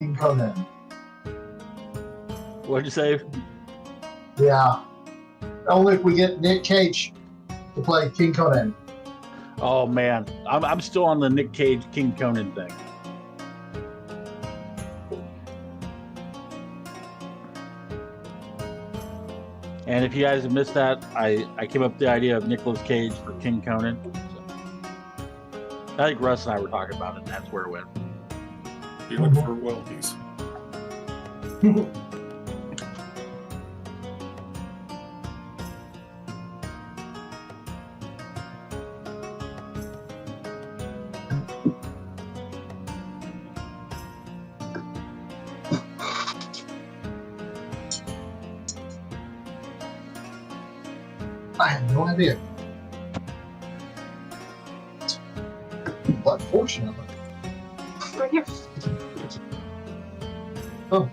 King Conan. What'd you say? Yeah. Only if we get Nick Cage to play King Conan. Oh man, I'm still on the Nick Cage King Conan thing. And if you guys have missed that, I came up with the idea of Nicolas Cage for King Conan. So, I think Russ and I were talking about it, and that's where it went. You look for royalties. I have no idea. What portion of it? Right here. Oh.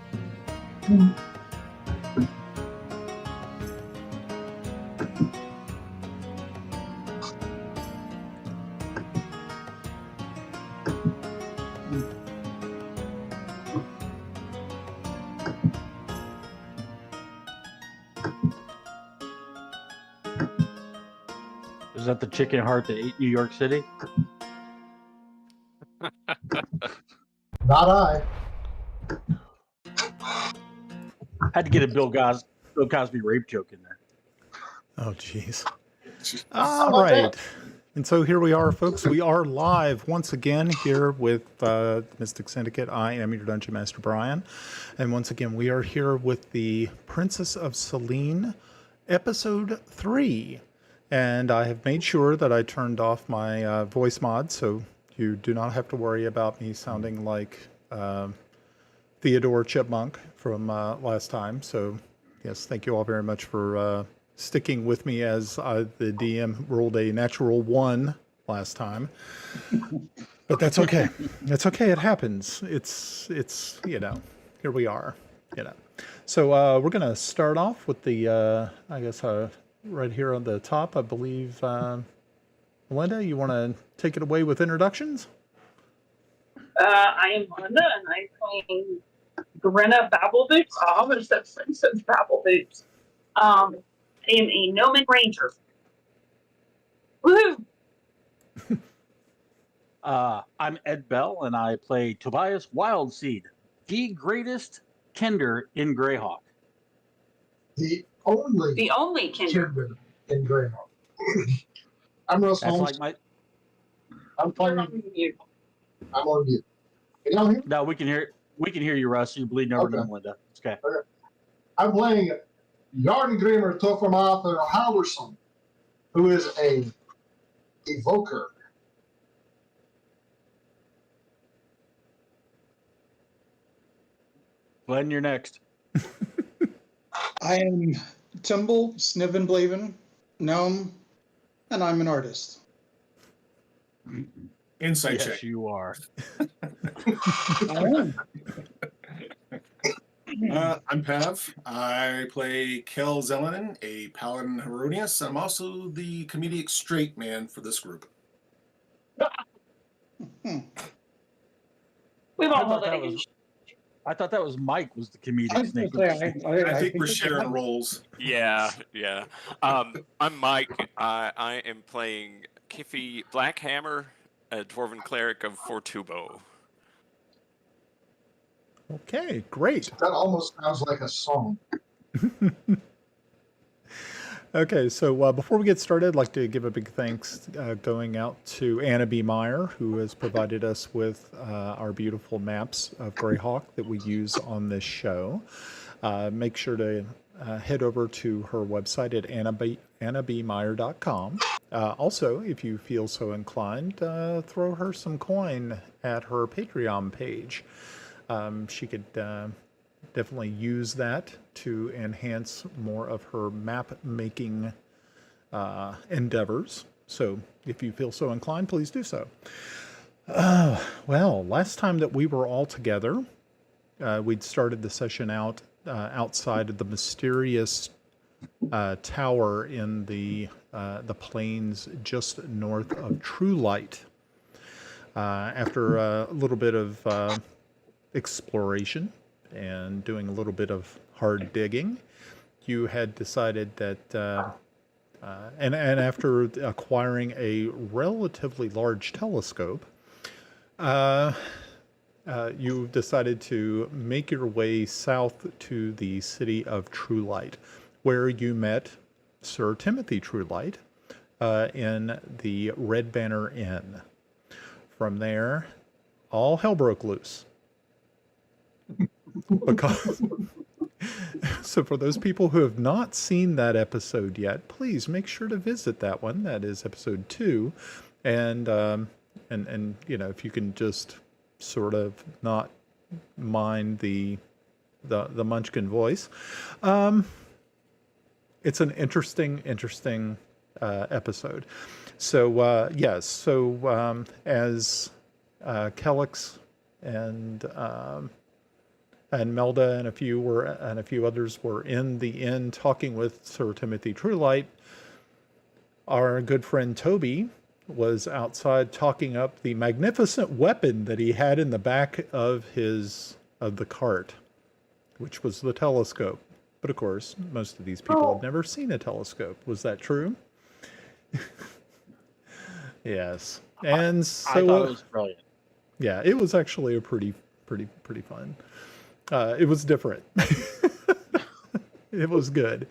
Is that the chicken heart that ate New York City? Not I. Had to get a Bill Cosby rape joke in there. Oh, jeez. All right. And so here we are, folks. We are live once again here with Mystic Syndicate. I am your Dungeon Master, Brian. And once again, we are here with the Princess of Celene, Episode 3. And I have made sure that I turned off my voice mod, so you do not have to worry about me sounding like Theodore Chipmunk from last time. So, yes, thank you all very much for sticking with me as the DM rolled a natural 1 last time. But that's okay. That's okay. It happens. It's here we are, So we're going to start off with the, right here on the top, I believe, Melinda, you want to take it away with introductions? I am Melinda, and I'm playing Grenna Babbleboots. I almost said Princess Babbleboots. I am a Gnomon Ranger. Woohoo! I'm Ed Bell, and I play Tobias Wildseed, the greatest Kender in Greyhawk. The only Kinder. in Greyhawk. I'm Russ That's Holmes. like I'm playing. I'm on mute. Can y'all hear me? No, we can hear you, Russ. You're bleeding over Okay. to Melinda. It's okay. I'm playing Yarngrimr Toframath Halverson, who is a evoker. Glenn, you're next. I am Timble Snivenblaven, gnome, and I'm an artist. Insight Yes, check. you are. I'm Pav. I play Kel Zelenin, a paladin Herodius. I'm also the comedic straight man for this group. We've all I thought that was Mike was the comedic snake. I think we're sharing roles. Yeah. I'm Mike. I am playing Kiffy Blackhammer, a dwarven cleric of Fortubo. Okay, great. That almost sounds like a song. Okay, so before we get started, I'd like to give a big thanks going out to Anna B. Meyer, who has provided us with our beautiful maps of Greyhawk that we use on this show. Make sure to head over to her website at annabmeyer.com. Also, if you feel so inclined, throw her some coin at her Patreon page. She could definitely use that to enhance more of her map making endeavors. So if you feel so inclined, please do so. Well, last time that we were all together, we'd started the session out outside of the mysterious tower in the plains just north of True Light. After a little bit of exploration and doing a little bit of hard digging, you had decided that, and after acquiring a relatively large telescope, you decided to make your way south to the city of True Light, where you met Sir Timothy Truelight in the Red Banner Inn. From there, all hell broke loose. Because so for those people who have not seen that episode yet, please make sure to visit that one. That is episode 2, and you know, if you can just sort of not mind the Munchkin voice, it's an interesting episode. So yes, so as Kellex and Melda and a few others were in the inn talking with Sir Timothy Truelight, our good friend Toby was outside talking up the magnificent weapon that he had in the back of the cart, which was the telescope. But of course, most of these people have never seen a telescope. Was that true? Yes. And so I thought it was brilliant. Yeah, it was actually a pretty fun. It was different. It was good.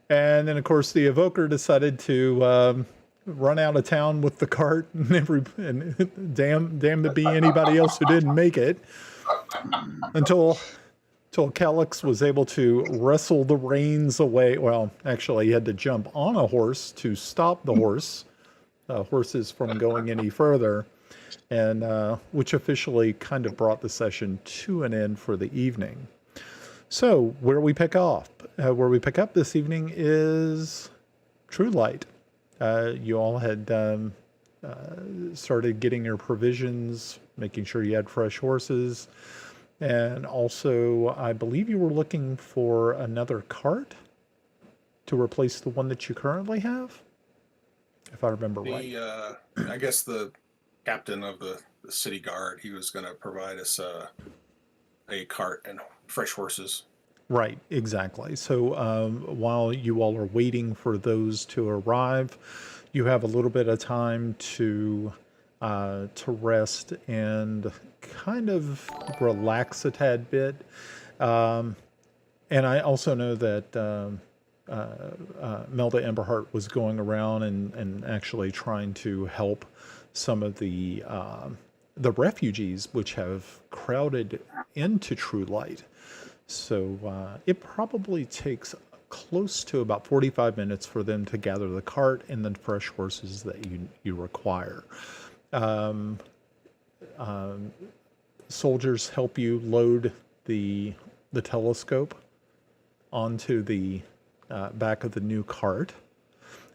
And then, of course, the evoker decided to run out of town with the cart, and damn to be anybody else who didn't make it, until Kellex was able to wrestle the reins away. Well, actually, he had to jump on a horse to stop the horses from going any further, and which officially kind of brought the session to an end for the evening. So where we pick up this evening is True Light. You all had started getting your provisions, making sure you had fresh horses, and also I believe you were looking for another cart to replace the one that you currently have, if I remember right. I guess the captain of the city guard, he was going to provide us a cart and fresh horses. Right, exactly. So while you all are waiting for those to arrive, you have a little bit of time to rest and kind of relax a tad bit. And I also know that Melda Emberhart was going around and actually trying to help some of the refugees which have crowded into True Light. So it probably takes close to about 45 minutes for them to gather the cart and the fresh horses that you require. Soldiers help you load the telescope onto the back of the new cart.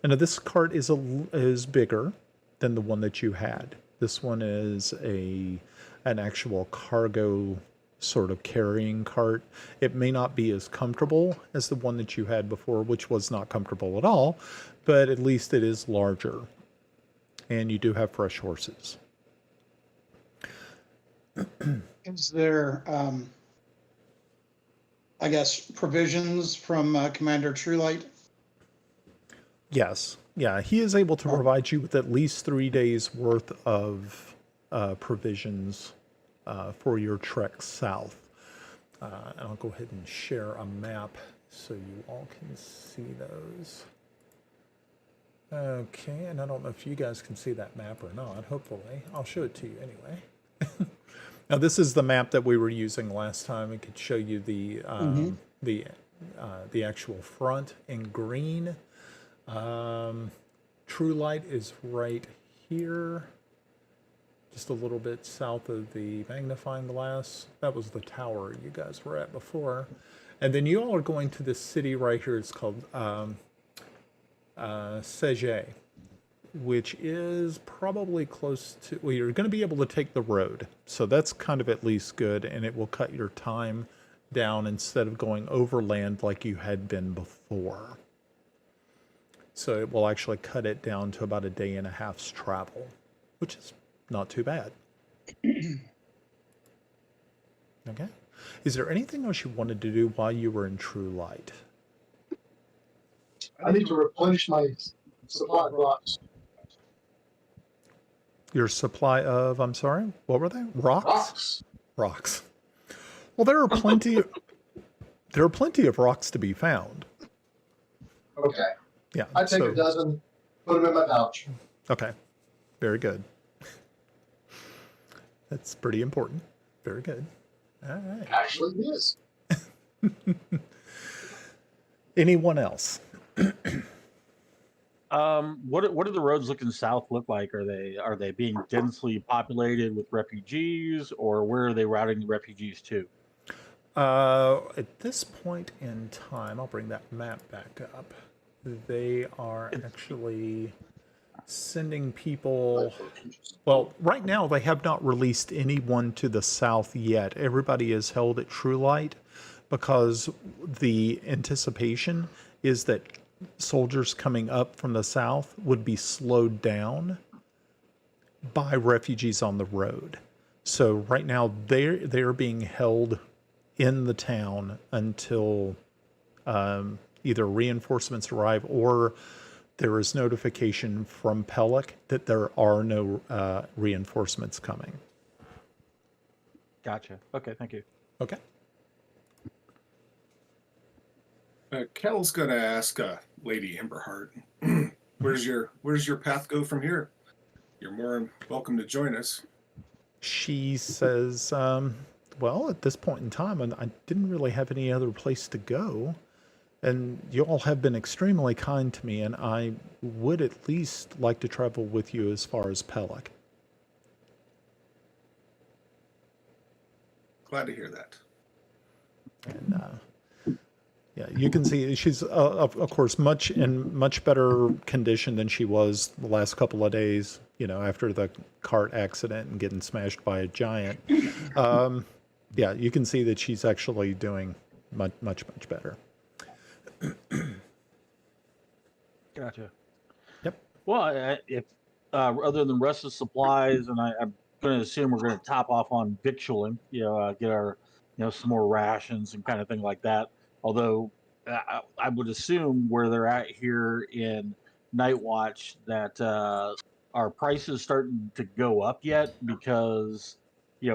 And now this cart is bigger than the one that you had. This one is an actual cargo sort of carrying cart. It may not be as comfortable as the one that you had before, which was not comfortable at all, but at least it is larger. And you do have fresh horses. Is there, I guess, provisions from Commander Truelight? Yes. Yeah, he is able to provide you with at least 3 days worth of provisions for your trek south. And I'll go ahead and share a map so you all can see those. Okay, and I don't know if you guys can see that map or not. Hopefully, I'll show it to you anyway. Now, this is the map that we were using last time. It could show you the actual front in green. True Light is right here, just a little bit south of the magnifying glass. That was the tower you guys were at before. And then you all are going to this city right here. It's called Seje, which is probably close to, well, you're going to be able to take the road. So that's kind of at least good, and it will cut your time down instead of going overland like you had been before. So it will actually cut it down to about a day and a half's travel, which is not too bad. Okay. Is there anything else you wanted to do while you were in True Light? I need to replenish my supply of rocks. Your supply of, I'm sorry, what were they? Rocks? Rocks. Rocks. Well, there are plenty of rocks to be found. Okay. Yeah. I take a dozen, put them in my pouch. Okay. Very good. That's pretty important. Very good. All right. Actually, it is. Anyone else? What do the roads looking south look like? Are they being densely populated with refugees, or where are they routing the refugees to? At this point in time, I'll bring that map back up. They are actually sending people. Well, right now they have not released anyone to the south yet. Everybody is held at True Light because the anticipation is that soldiers coming up from the south would be slowed down by refugees on the road. So right now they're being held in the town until either reinforcements arrive or there is notification from Pellic that there are no reinforcements coming. Gotcha. Okay, thank you. Okay. Kel's gonna ask Lady Emberheart, where's your path go from here? You're more than welcome to join us. She says, well, at this point in time, I didn't really have any other place to go. And you all have been extremely kind to me, and I would at least like to travel with you as far as Pellic. Glad to hear that. And yeah, you can see she's, of course, in much better condition than she was the last couple of days, after the cart accident and getting smashed by a giant. Yeah, you can see that she's actually doing much, much, much better. Gotcha. Yep. Well, if other than rest of supplies, and I'm going to assume we're going to top off on victualling, get our, some more rations and kind of thing like that. Although I would assume where they're at here in Night Watch that our prices starting to go up yet because,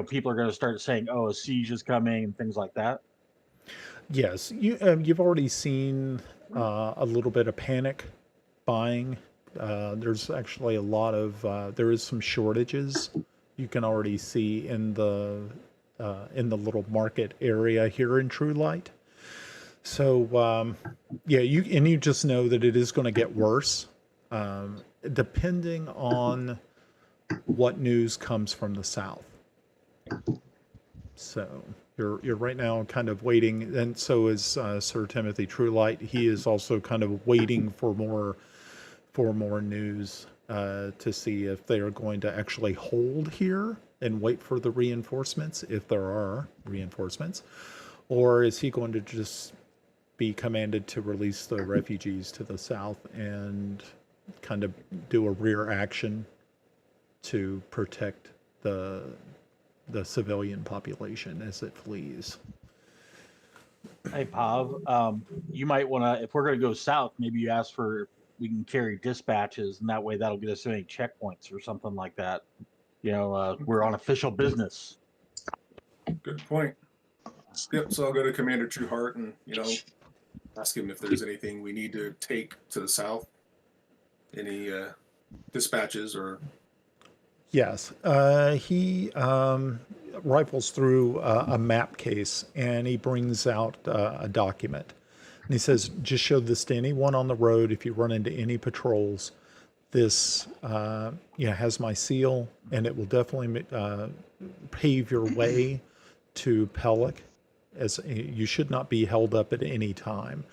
people are going to start saying, oh, a siege is coming and things like that. Yes, you've already seen a little bit of panic buying. There's actually a lot of there is some shortages you can already see in the little market area here in True Light. So yeah, you just know that it is going to get worse, depending on what news comes from the south. So you're right now kind of waiting, and so is Sir Timothy Truelight. He is also kind of waiting for more news to see if they are going to actually hold here and wait for the reinforcements, if there are reinforcements, or is he going to just be commanded to release the refugees to the south and kind of do a rear action to protect the civilian population as it flees. Hey, Pav, you might want to, if we're going to go south, maybe you ask for, we can carry dispatches, and that way that'll get us to any checkpoints or something like that. We're on official business. Good point. Yep, so I'll go to Commander Trueheart and, ask him if there's anything we need to take to the south. Any dispatches or... Yes, he rifles through a map case and he brings out a document. And he says, just show this to anyone on the road if you run into any patrols. This has my seal, and it will definitely pave your way to Pellic, as you should not be held up at any time.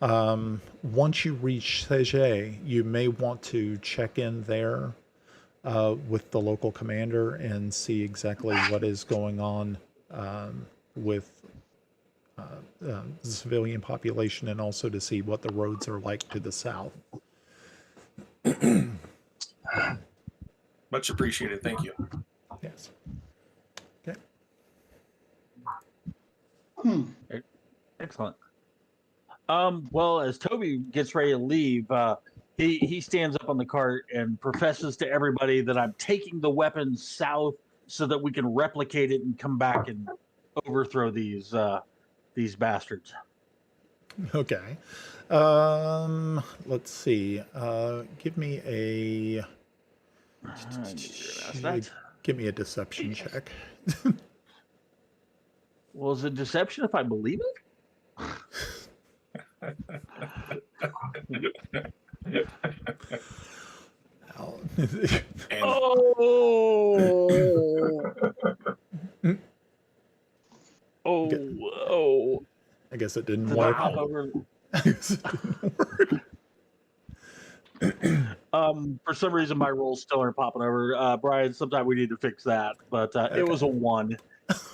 Once you reach Seje, you may want to check in there with the local commander and see exactly what is going on with the civilian population, and also to see what the roads are like to the south. Much appreciated. Thank you. Yes. Okay. Excellent. Well, as Toby gets ready to leave, he stands up on the cart and professes to everybody that I'm taking the weapons south so that we can replicate it and come back and overthrow these bastards. Okay. Let's see. Give me a give me a deception check. Well, is it deception if I believe it? Oh. I guess it didn't Did work. I hop over? I guess it didn't work. For some reason, my rolls still aren't popping over. Brian, sometime we need to fix that. But it was a 1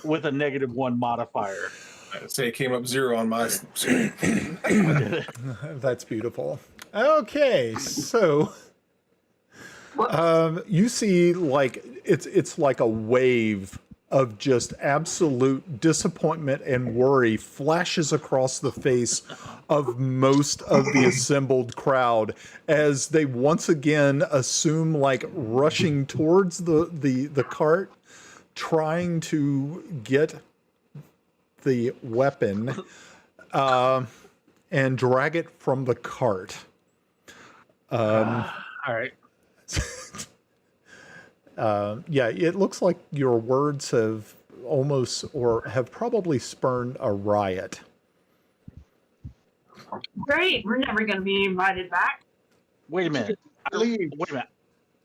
with a -1 modifier. I'd say it came up 0 on my screen. That's beautiful. Okay, so you see, like it's like a wave of just absolute disappointment and worry flashes across the face of most of the assembled crowd as they once again assume like rushing towards the cart, trying to get the weapon and drag it from the cart. All right. Yeah, it looks like your words have almost or have probably spurned a riot. Great. We're never going to be invited back. Wait a minute. Wait a minute.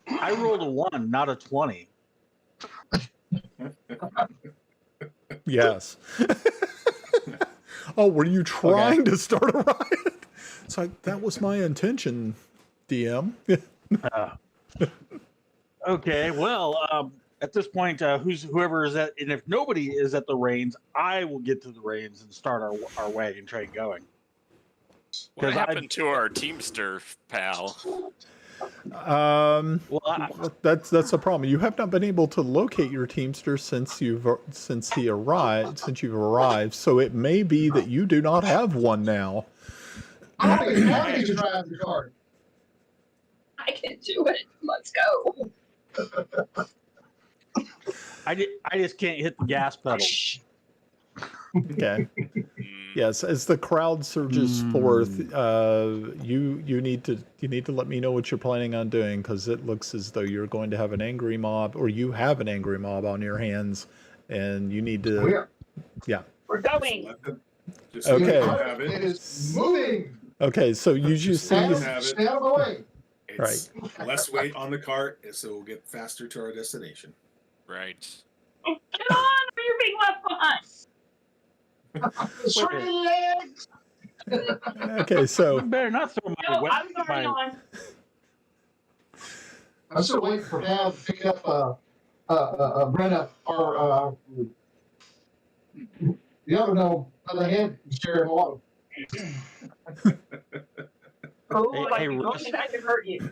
I rolled a 1, not a 20. Yes. Oh, were you trying to start a riot? It's like, that was my intention, DM. Okay, well, at this point, whoever is at, and if nobody is at the reins, I will get to the reins and start our wagon train going. What happened to our Teamster pal? Well, That's a problem. You have not been able to locate your Teamster since you've arrived. So it may be that you do not have one now. I can drive the cart. I can do it. Let's go. I just can't hit the gas pedal. Okay. Yes, as the crowd surges forth, you need to let me know what you're planning on doing, because it looks as though you're going to have an angry mob, or you have an angry mob on your hands, and you need to. Yeah. We're going. Okay. It is moving. Okay, so you just see. Stay out of the way. It's less weight on the cart, so we'll get faster to our destination. Right. Get on, or you're being left behind. Straight legs. Okay, so You better not throw my No, weapon. I'm already on. I'm still waiting for Dad to pick up Brenna or the other no by the head and steer him along. Oh, Hey, Russ. I can hurt you.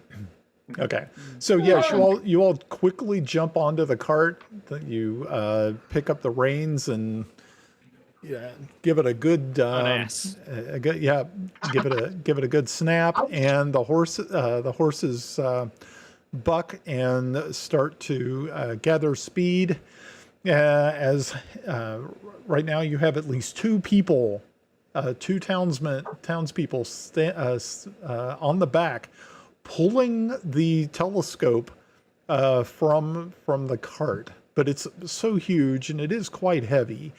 okay, so yes, you all quickly jump onto the cart. You pick up the reins and give it a good give it a good snap, and the horses buck and start to gather speed. As right now you have at least two people, two townspeople on the back, pulling the telescope from the cart. But it's so huge and it is quite heavy.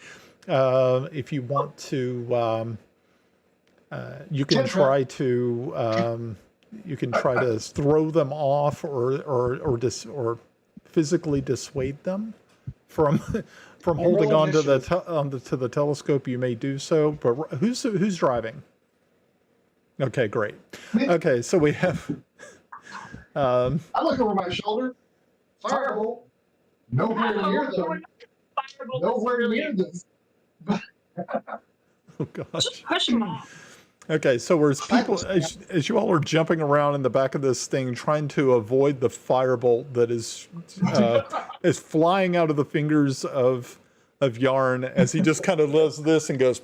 If you want to, you can try to throw them off or physically dissuade them from holding on to the telescope. You may do so, but who's driving? Okay, great. Okay, so we have. I look over my shoulder. Firebolt. Nowhere near them. Nowhere near them. Oh gosh. Just push them off. Okay, so whereas people, as you all are jumping around in the back of this thing, trying to avoid the firebolt that is flying out of the fingers of of Yarn as he just kind of does this and goes,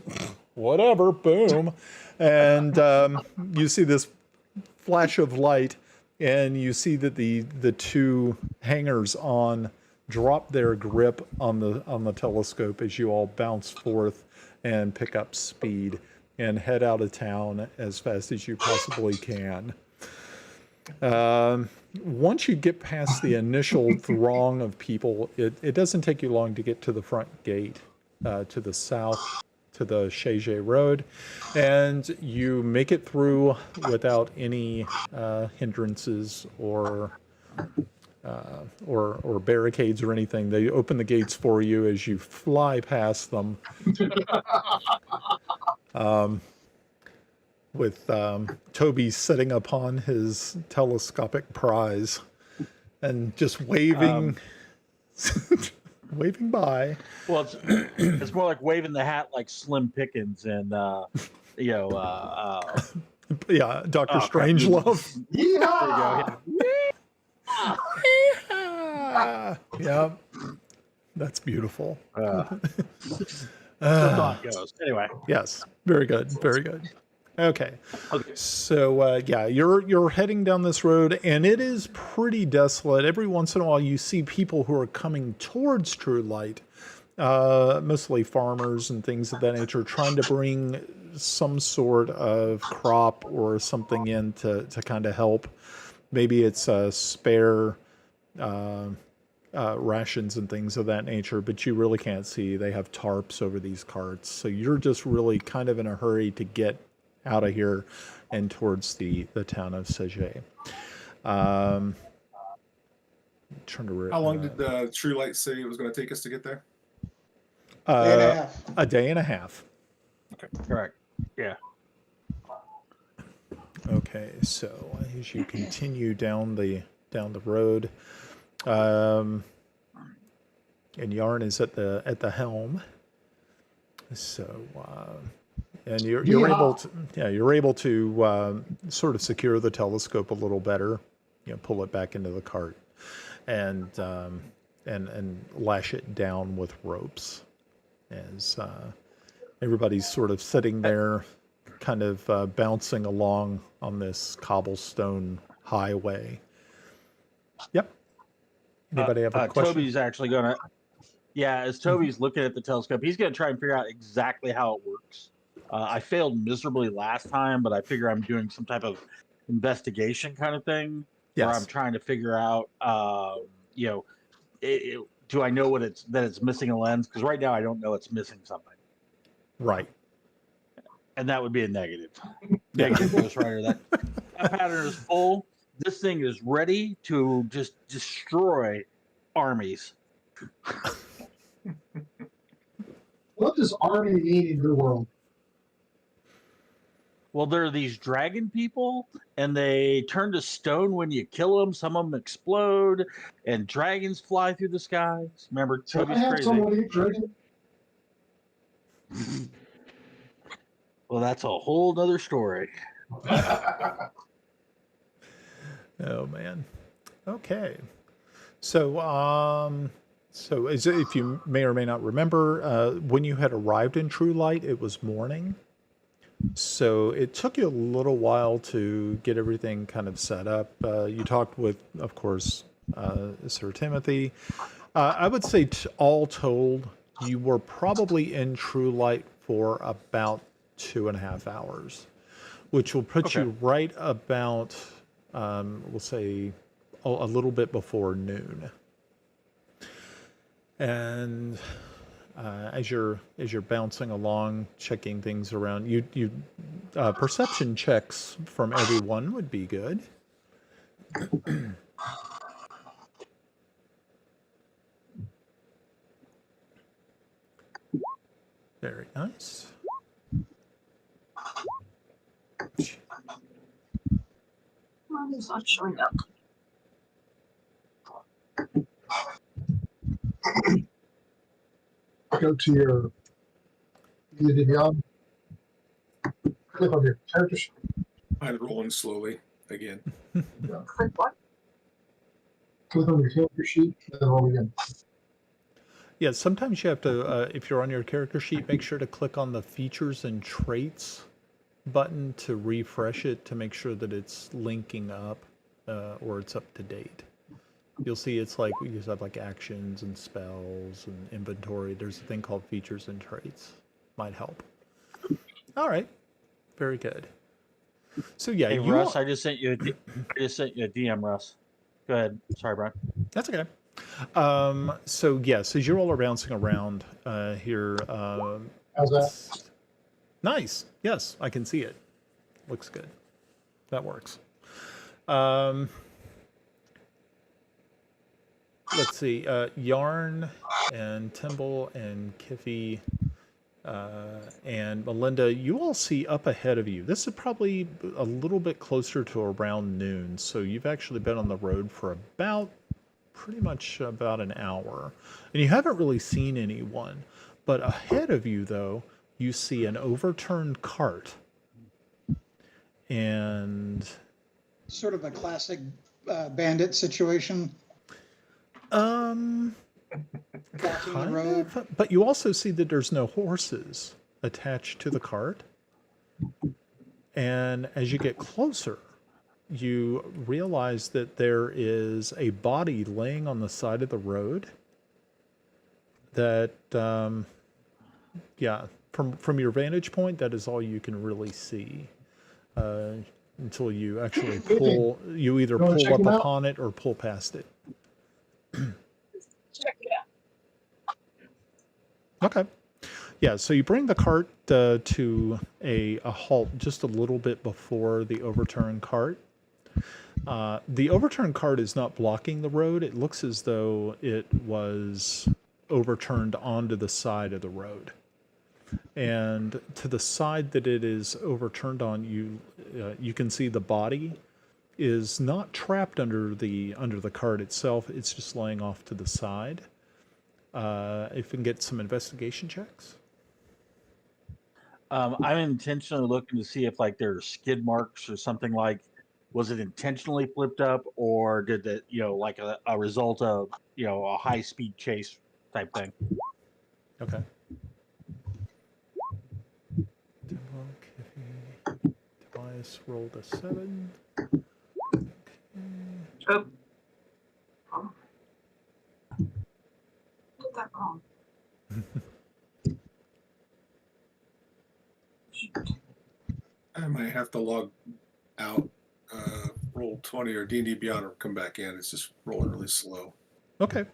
whatever, boom. And you see this flash of light, and you see that the two hangers on drop their grip on the telescope as you all bounce forth and pick up speed and head out of town as fast as you possibly can. Once you get past the initial throng of people, it doesn't take you long to get to the front gate, to the south, to the Shege Road, and you make it through without any hindrances or barricades or anything. They open the gates for you as you fly past them. With Toby sitting upon his telescopic prize and just waving, waving by. Well, it's more like waving the hat like Slim Pickens and yeah, Dr. Strangelove. Yeehaw! Yeah, that's beautiful. The thought goes. Anyway. Yes, very good, very good. Okay. Okay. So yeah, you're heading down this road, and it is pretty desolate. Every once in a while, you see people who are coming towards True Light, mostly farmers and things of that nature, trying to bring some sort of crop or something in to kind of help. Maybe it's spare rations and things of that nature, but you really can't see. They have tarps over these carts, so you're just really kind of in a hurry to get out of here and towards the town of Sege. How long did the True Light say it was going to take us to get there? Day and a half. A day and a half. Okay. Correct. Yeah. Okay, so as you continue down the road, and Yarn is at the helm. So and you're able to sort of secure the telescope a little better, pull it back into the cart, and lash it down with ropes as everybody's sort of sitting there, kind of bouncing along on this cobblestone highway. Yep. Anybody have a question? Toby's actually gonna. Yeah, as Toby's looking at the telescope, he's gonna try and figure out exactly how it works. I failed miserably last time, but I figure I'm doing some type of investigation kind of thing where I'm trying to figure out, do I know that it's missing a lens? Because right now I don't know it's missing something. Right. And that would be a negative. Negative, Ghost Rider. That pattern is full. This thing is ready to just destroy armies. What does army mean in your world? Well, there are these dragon people, and they turn to stone when you kill them. Some of them explode, and dragons fly through the skies. Remember, Toby's crazy. Someone eat dragon? Well, that's a whole nother story. Oh man. Okay. So if you may or may not remember, when you had arrived in True Light, it was morning. So it took you a little while to get everything kind of set up. You talked with, of course, Sir Timothy. I would say all told, you were probably in True Light for about 2.5 hours, which will put you right about, we'll say, a little bit before noon. And as you're bouncing along, checking things around, you perception checks from everyone would be good. Very nice. Mine is not showing up. Go to your beyond. Click on your character sheet. I'm rolling slowly again. Click what? Click on your character sheet and then roll again. Yeah, sometimes you have to, if you're on your character sheet, make sure to click on the features and traits button to refresh it to make sure that it's linking up or it's up to date. You'll see it's like we have like actions and spells and inventory. There's a thing called features and traits. Might help. All right, very good. So yeah, Hey Russ, I just sent you a DM, Russ. Go ahead. Sorry, Brian. That's okay. So yes, as you all are bouncing around here, How's that? nice. Yes, I can see it. Looks good. That works. Let's see. Yarn and Timble and Kiffy and Melinda, you all see up ahead of you. This is probably a little bit closer to around noon. So you've actually been on the road for pretty much about an hour. And you haven't really seen anyone. But ahead of you, though, you see an overturned cart. And Sort of a classic bandit situation. Kind Blocking the road. of, but you also see that there's no horses attached to the cart. And as you get closer, you realize that there is a body laying on the side of the road that, yeah, from your vantage point, that is all you can really see until you actually you either wanna pull check up him out? upon it or pull past it. Check it out. Okay. Yeah, so you bring the cart to a halt just a little bit before the overturned cart. The overturned cart is not blocking the road. It looks as though it was overturned onto the side of the road. And to the side that it is overturned on, you can see the body is not trapped under the cart itself. It's just laying off to the side. If we can get some investigation checks. I'm intentionally looking to see if like there's skid marks or something like. Was it intentionally flipped up, or did it, like a result of a high speed chase type thing? Okay. Tobias rolled a 7. Oh. Oh. Did that wrong. I might have to log out, roll 20 or D&D Beyond, or come back in. It's just rolling really slow. Okay.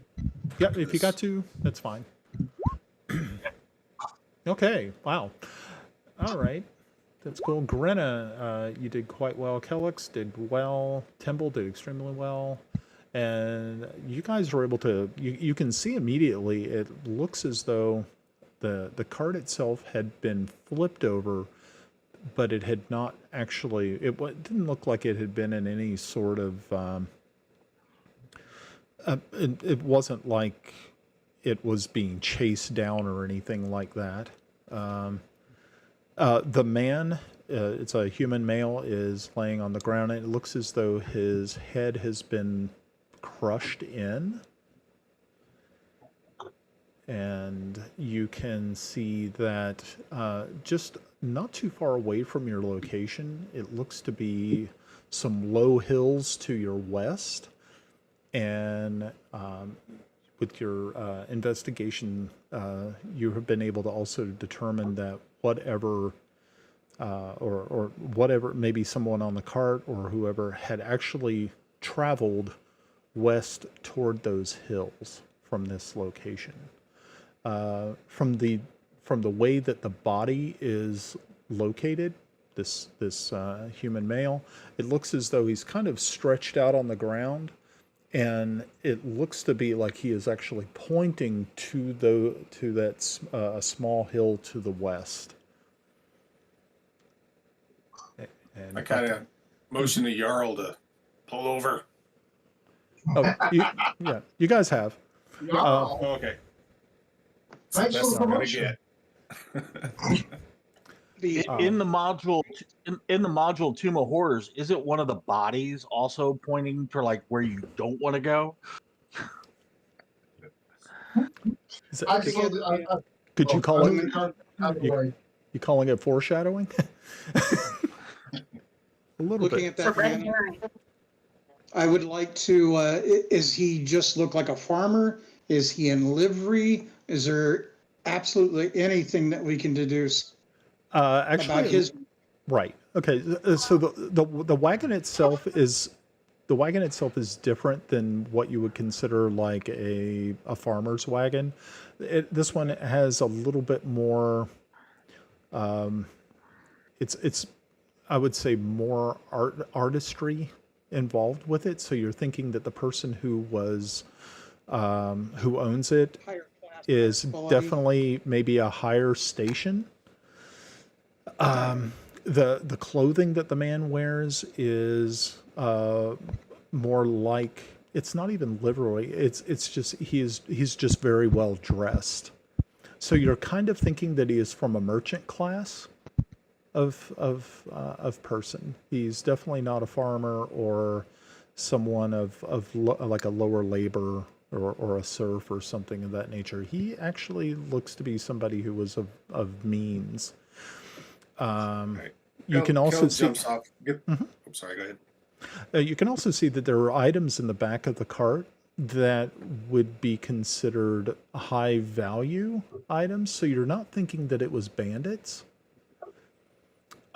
Yep, if you got to, that's fine. Okay, wow. All right. That's cool. Grenna, you did quite well. Kellix did well. Timble did extremely well. And you guys were able to, you can see immediately, it looks as though the cart itself had been flipped over, but it had not actually, it didn't look like it had been in any sort of, it wasn't like it was being chased down or anything like that. The man, it's a human male, is laying on the ground, and it looks as though his head has been crushed in. And you can see that just not too far away from your location, it looks to be some low hills to your west. And with your investigation, you have been able to also determine that whatever, or whatever, maybe someone on the cart or whoever had actually traveled west toward those hills from this location. From the way that the body is located, this human male, it looks as though he's kind of stretched out on the ground, and it looks to be like he is actually pointing to that small hill to the west. And I kind of motion to Jarl to pull over. oh, yeah, you guys have. Oh, okay. Thanks for the promotion. In the module, in the module Tomb of Horrors, isn't one of the bodies also pointing to like where you don't want to go? Is it, I could, saw the, I, could you oh, call I'm in the it? car. Out of the way. You calling it foreshadowing? A little Looking bit. at It's a that red man, herring. I would like to, is he just look like a farmer? Is he in livery? Is there absolutely anything that we can deduce Actually, about his? right. Okay. So the wagon itself is different than what you would consider like a farmer's wagon. This one has a little bit more. It's I would say more artistry involved with it. So you're thinking that the person who owns it Higher class is quality? definitely maybe a higher station. The clothing that the man wears is more like, it's not even livery. It's just he's just very well dressed. So you're kind of thinking that he is from a merchant class of person. He's definitely not a farmer or someone like a lower labor or a serf or something of that nature. He actually looks to be somebody who was of means. Right. You can also see. Jumps off. I'm sorry. Go ahead. You can also see that there are items in the back of the cart that would be considered high value items. So you're not thinking that it was bandits.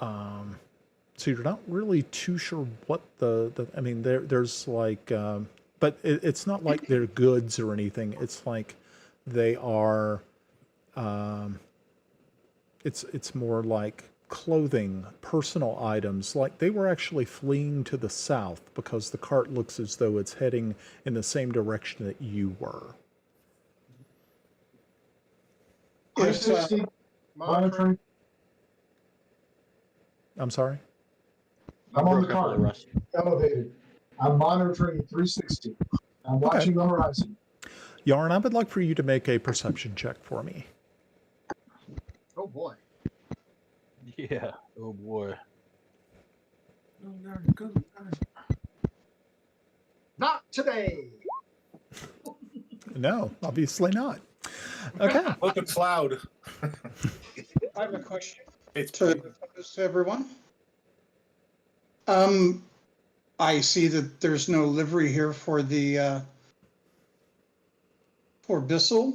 So you're not really too sure what I mean, there's like, but it's not like they're goods or anything. It's like they are, it's more like clothing, personal items. Like they were actually fleeing to the south because the cart looks as though it's heading in the same direction that you were. 360 monitoring. I'm sorry? I'm on the Broke up there, car, Russ. elevated. I'm monitoring 360. I'm watching the horizon. Yarn, I would like for you to make a perception check for me. Oh boy. Yeah. Oh boy. Not today. No, obviously not. Okay. Look, a cloud. I have a question It's to pose to everyone. I see that there's no livery here for the for Bissell.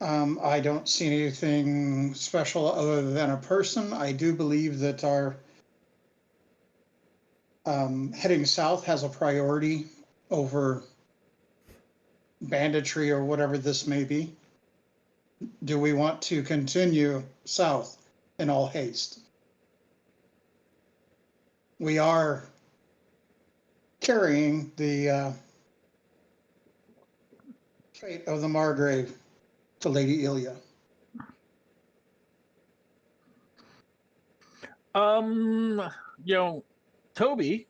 I don't see anything special other than a person. I do believe that our heading south has a priority over banditry or whatever this may be. Do we want to continue south in all haste? We are carrying the fate of the Margrave to Lady Ilya. Toby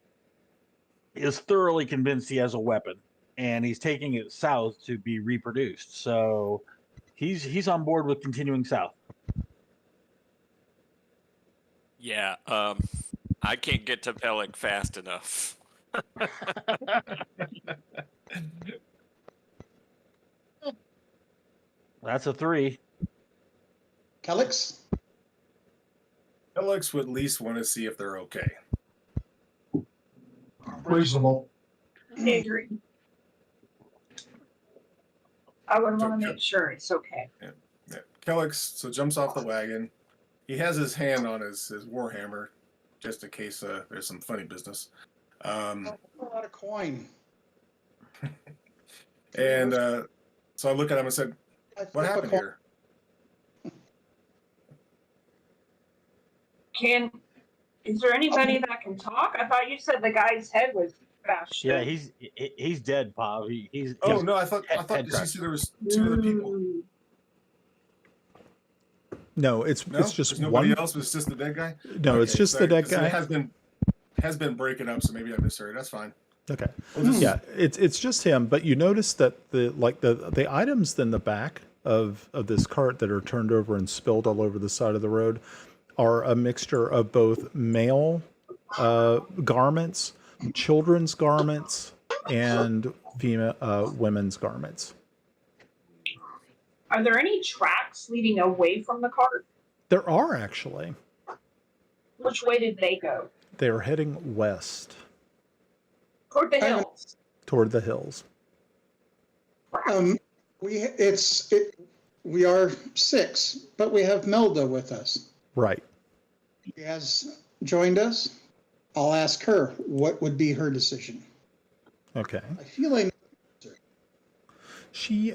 is thoroughly convinced he has a weapon, and he's taking it south to be reproduced. So he's on board with continuing south. Yeah, I can't get to Pelik fast enough. That's a 3. Kelix? Alex would at least want to see if they're okay. Reasonable. I agree. I would want to make sure it's okay. Yeah. Kellex so jumps off the wagon. He has his hand on his warhammer, just in case there's some funny business. A lot of coin. And so I look at him and said, "What happened here?" Is there anybody that can talk? I thought you said the guy's head was bashed. Yeah, in. he's dead, Bob. He's Oh no, I thought head did you crack. see there was 2 other people? Ooh. No, it's No, just there's nobody one. else. It's just the dead guy. No, it's Okay, just sorry, the dead 'cause it guy. has been breaking up, so maybe I misheard. That's fine. Okay. We'll just- Yeah, it's just him. But you notice that the items in the back of this cart that are turned over and spilled all over the side of the road are a mixture of both male garments, children's garments, and female women's garments. Are there any tracks leading away from the cart? There are actually. Which way did they go? They're heading west Toward the hills. toward the hills. We are 6, but we have Melda with us. Right. She has joined us. I'll ask her what would be her decision. Okay. I feel like She,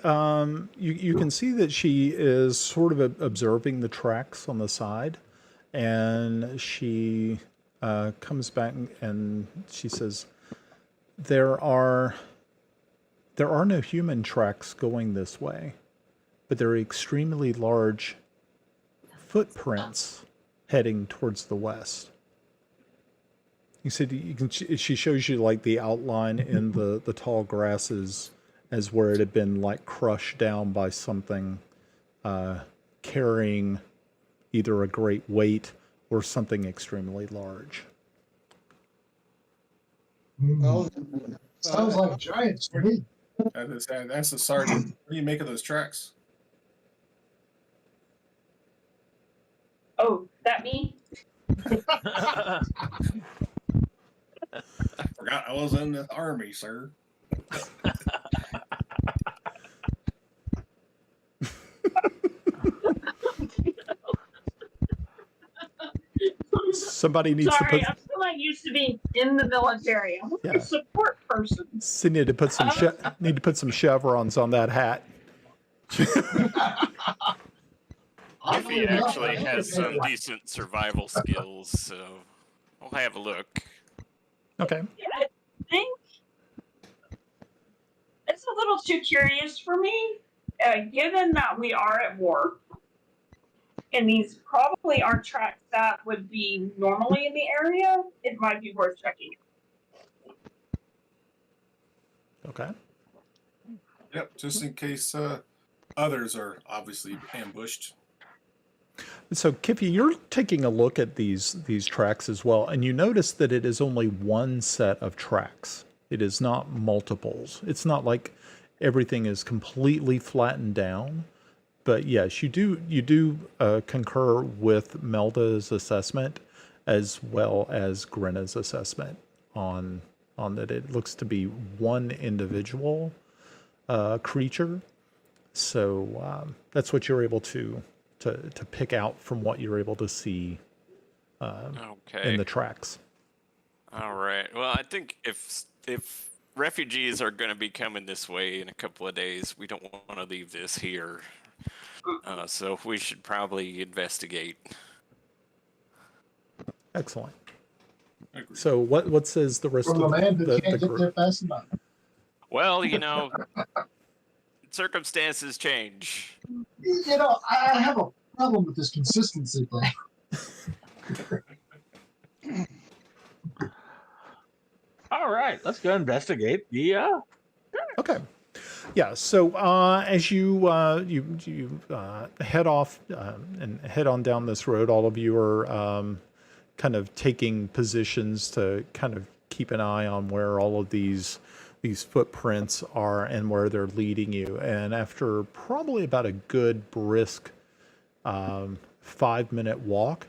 you can see that she is sort of observing the tracks on the side, and she comes back and she says, "There are no human tracks going this way, but there are extremely large footprints heading towards the west." You said she shows you like the outline in the tall grasses as where it had been like crushed down by something carrying either a great weight or something extremely large. well, Sounds like giants to me. That's the sergeant. What do you make of those tracks? Oh, that me? I forgot I was in the army, sir. Somebody needs Sorry, to put. I'm still not used to being in the military. I'm a support person. Need to put some need to put some chevrons on that hat. If he actually has some decent survival skills, so I'll have a look. Okay. Yeah, I think it's a little too curious for me, given that we are at war, and these probably aren't tracks that would be normally in the area. It might be worth checking. Okay. Yep, just in case others are obviously ambushed. So, Kiffy, you're taking a look at these tracks as well, and you notice that it is only one set of tracks. It is not multiples. It's not like everything is completely flattened down. But yes, you do concur with Melda's assessment as well as Grenna's assessment on that it looks to be one individual creature. So that's what you're able to pick out from what you're able to see in the tracks. All right. Well, I think if refugees are going to be coming this way in a couple of days, we don't want to leave this here. So we should probably investigate. Excellent. So what says the rest From of the man who the can't get group? there fast enough. Well, circumstances change. You know, I have a problem with this consistency thing. All right, let's go investigate. Yeah. Okay. Yeah. So as you head off and head on down this road, all of you are kind of taking positions to kind of keep an eye on where all of these footprints are and where they're leading you. And after probably about a good brisk 5-minute walk,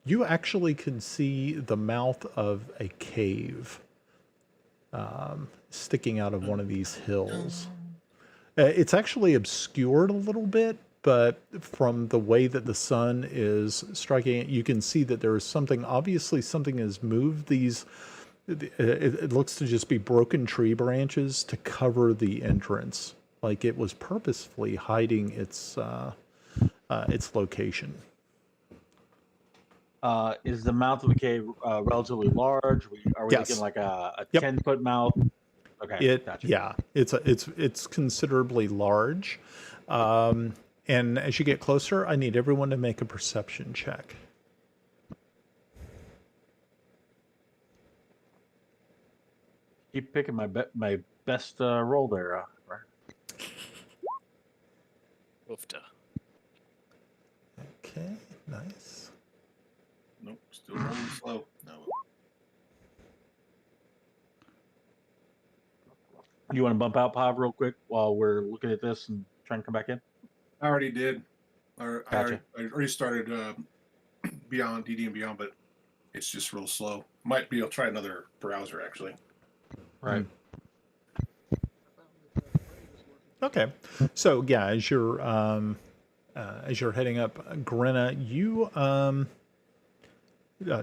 you actually can see the mouth of a cave sticking out of one of these hills. It's actually obscured a little bit, but from the way that the sun is striking it, you can see that there is something, obviously something has moved these. It looks to just be broken tree branches to cover the entrance, like it was purposefully hiding its location. Is the mouth of the cave relatively large? Are we Yes. looking like a Yep. 10-foot mouth? Okay. Gotcha. Yeah, it's considerably large, and as you get closer, I need everyone to make a perception check. Keep picking my best roll there. Right? Oofta. Okay, nice. Nope, still rolling slow. No. You want to bump out Pav real quick while we're looking at this and trying to come back in? I already did. Gotcha. I already started Beyond DD and Beyond, but it's just real slow. Might be. I'll try another browser actually. Right. Okay. So yeah, as you're heading up Grenna, you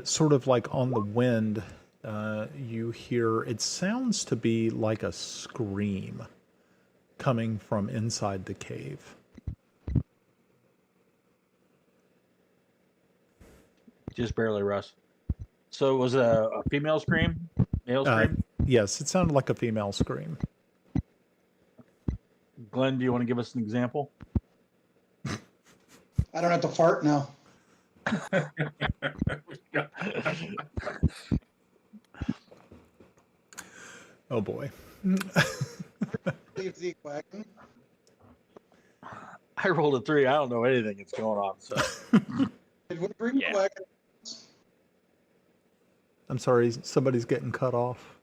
sort of like on the wind, you hear it sounds to be like a scream coming from inside the cave. Just barely, Russ. So it was a female scream? Male scream? Yes, it sounded like a female scream. Glenn, do you want to give us an example? I don't have to fart now. Oh boy. Leave the wagon. I rolled a 3. I don't know anything that's going on. So Did we bring Yeah. the wagon? I'm sorry, somebody's getting cut off.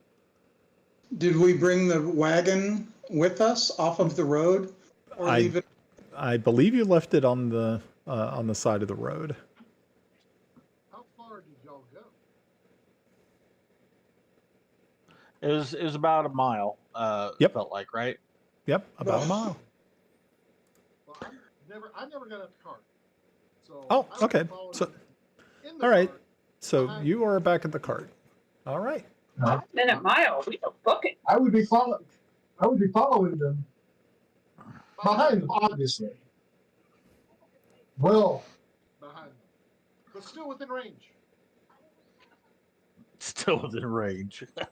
Did we bring the wagon with us off of the road, or leave it? I believe you left it on the side of the road. How far did y'all go? it was about a mile. Yep. Felt like, right? Yep, about a mile. Well, I never got out the cart. So Oh, I would okay. follow So, in the all right. cart. So you are back at the cart. All right. 5-minute mile. We don't book it. I would be following them behind them, obviously. Well, behind them, but still within range. Still within range. Thank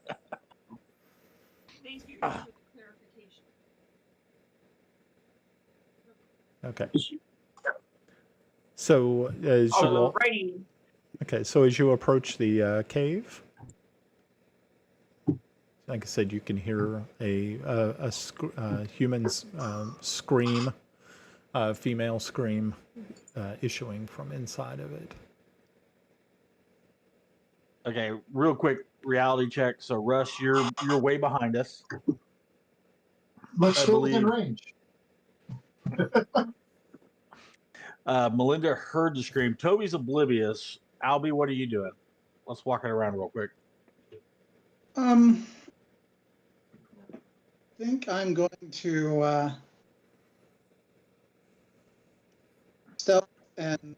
you for the clarification. Okay. So as you Alrighty. okay, so as you approach the cave, like I said, you can hear a human's scream, female scream, issuing from inside of it. Okay, real quick reality check. So Russ, you're way behind us. But I still within believe- range. Melinda heard the scream. Toby's oblivious. Albie, what are you doing? Let's walk it around real quick. I think I'm going to step and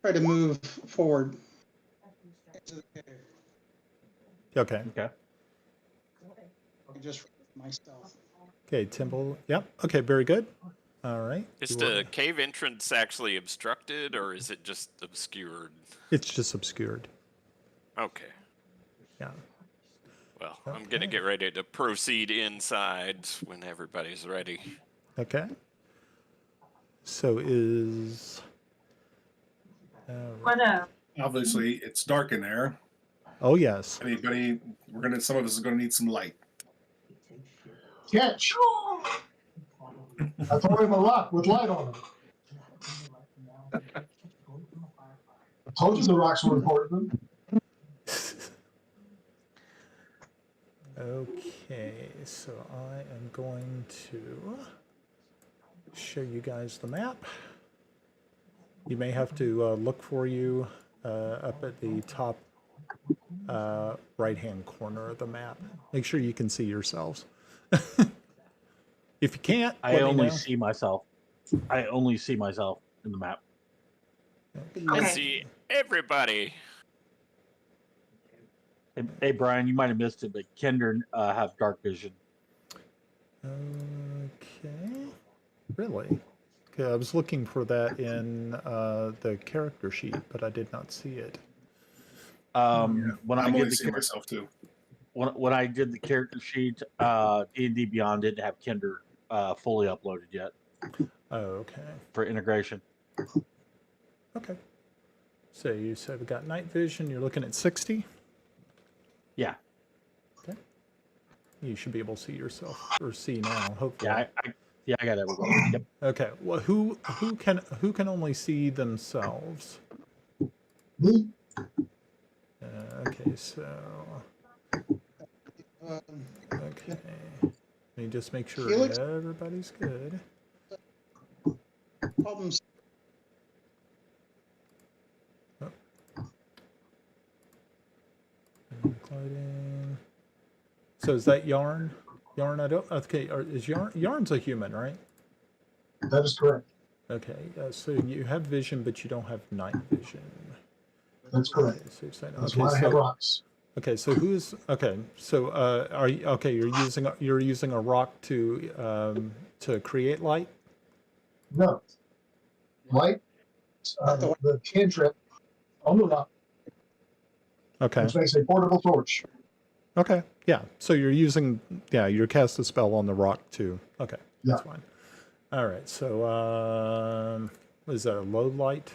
try to move forward into the cave. Okay. Okay. Just myself. Okay, Timble. Yep. Okay, very good. All right. Is You the are- cave entrance actually obstructed, or is it just obscured? It's just obscured. Okay. Yeah. Well, I'm gonna get ready to proceed inside when everybody's ready. Okay. So is. What Obviously, it's dark in there. Oh yes. Anybody? Some of us are gonna need some light. Catch. I throw him a rock with light on it. I told you the rocks were important. Okay, so I am going to show you guys the map. You may have to look for you up at the top right-hand corner of the map. Make sure you can see yourselves. If you can't, I let me only know. see myself. I only see myself in the map. I Okay. see everybody. Hey, Brian, you might have missed it, but Kender have dark vision. Okay. Really? Okay, I was looking for that in the character sheet, but I did not see it. When I I'm did only the seeing myself too. when I did the character sheet, D&D Beyond didn't have Kender fully uploaded yet Oh, okay. for integration. Okay. So you said we got night vision. You're looking at 60. Yeah, Okay. You should be able to see yourself or see now. Hopefully. yeah, I got everybody. Yep. Okay. Well, who can only see themselves? Me? Okay. So okay. Let me just make sure Felix? everybody's good. lighting. So is that Yarn? Yarn, I don't. Okay, is Yarn's a human, right? That is correct. Okay, so you have vision, but you don't have night vision. That's correct. Okay, so you're saying, That's okay, why I have so rocks. okay, so who's okay? So are you okay? You're using a rock to create light. No. Light, the cantrip on the rock, Okay. which makes a portable torch. Okay. Yeah. So you're using you cast a spell on the rock too. Okay. That's fine. All right. So is that a low light?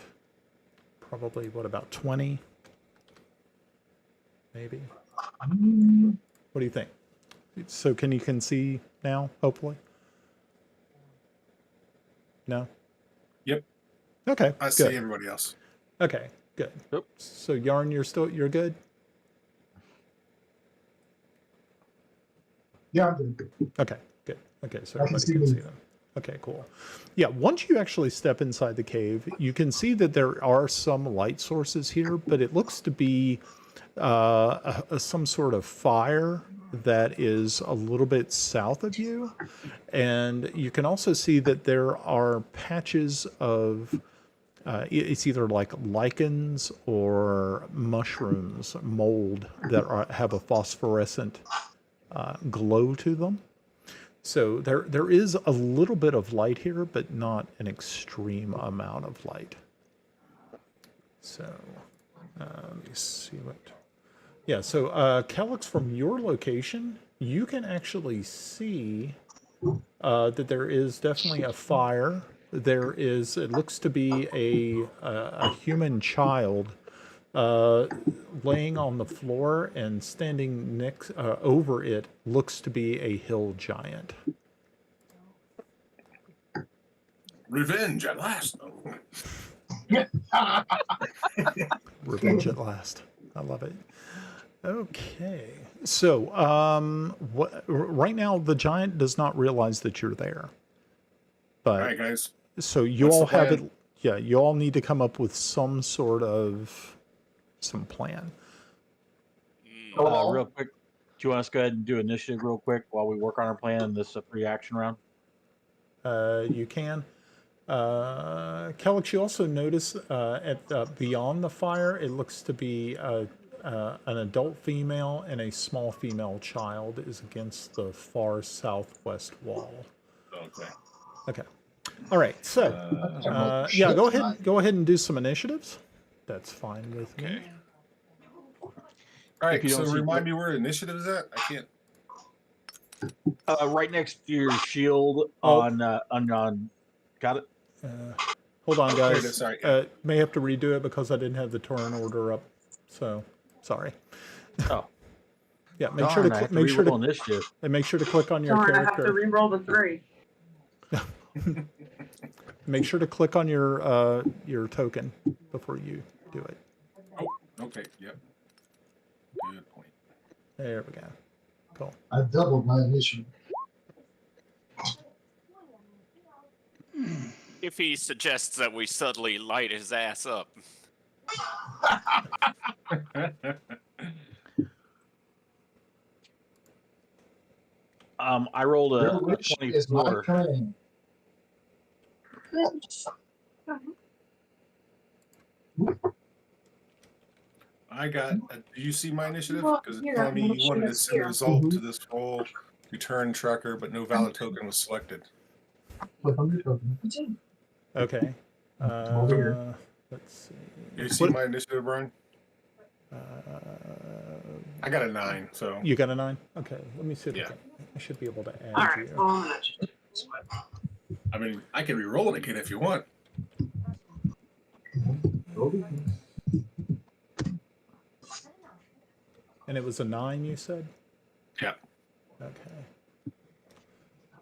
Probably what about 20? Maybe. What do you think? So can you see now? Hopefully. No. Yep. Okay. I good. see everybody else. Okay. Good. Yep. So Yarn, you're good. Yeah, I'm good. Okay, good. Okay, so I can everybody see can me. see them. Okay, cool. Yeah, once you actually step inside the cave, you can see that there are some light sources here, but it looks to be some sort of fire that is a little bit south of you. And you can also see that there are patches of, it's either like lichens or mushrooms, mold, that have a phosphorescent glow to them. So there is a little bit of light here, but not an extreme amount of light. So let me see what. Yeah. So Kellex, from your location, you can actually see that there is definitely a fire. There is. It looks to be a human child laying on the floor, and standing next over it looks to be a hill giant. Revenge at last. Revenge at last. I love it. Okay, so right now the giant does not realize that you're there, but All right, guys. so you What's all the have plan? it. Yeah, you all need to come up with some sort of plan. Real quick, do you want us to go ahead and do initiative real quick while we work on our plan in this free action round? You can. Kellex, you also notice beyond the fire, it looks to be an adult female and a small female child is against the far southwest wall. Okay. Okay. All right. So, yeah, go ahead and do some initiatives. That's fine with me. Okay. All right. you So don't see- remind me where initiative is at. I can't. Right next to your shield Oh. on got it? Hold on, There it guys. is, sorry. May have to redo it because I didn't have the turn order up. So, sorry. Oh. Yeah, make sure to reroll initiative. make sure to click on your Darn, I have to character. re-roll the 3. Make sure to click on your token before you do it. Oh, okay. Yep. Good point. There we go. Cool. I doubled my initiative. If he suggests that we suddenly light his ass up. I rolled Your a wish is my 24. command. I got. Do you see my initiative? Well, Because here, it's telling me I'm you wanted to sure send a here. result to this whole return tracker, but no valid token was selected. Click on your token. Okay. Over here. Let's see. You see my initiative, Brian? Uh, I got a 9. So you got a 9? Okay. Let me see if Yeah. I should be able to add All right. you. Well, I'm gonna just do this one. I mean, I can re-roll it again if you want. And it was a 9, you said? Yeah. Okay.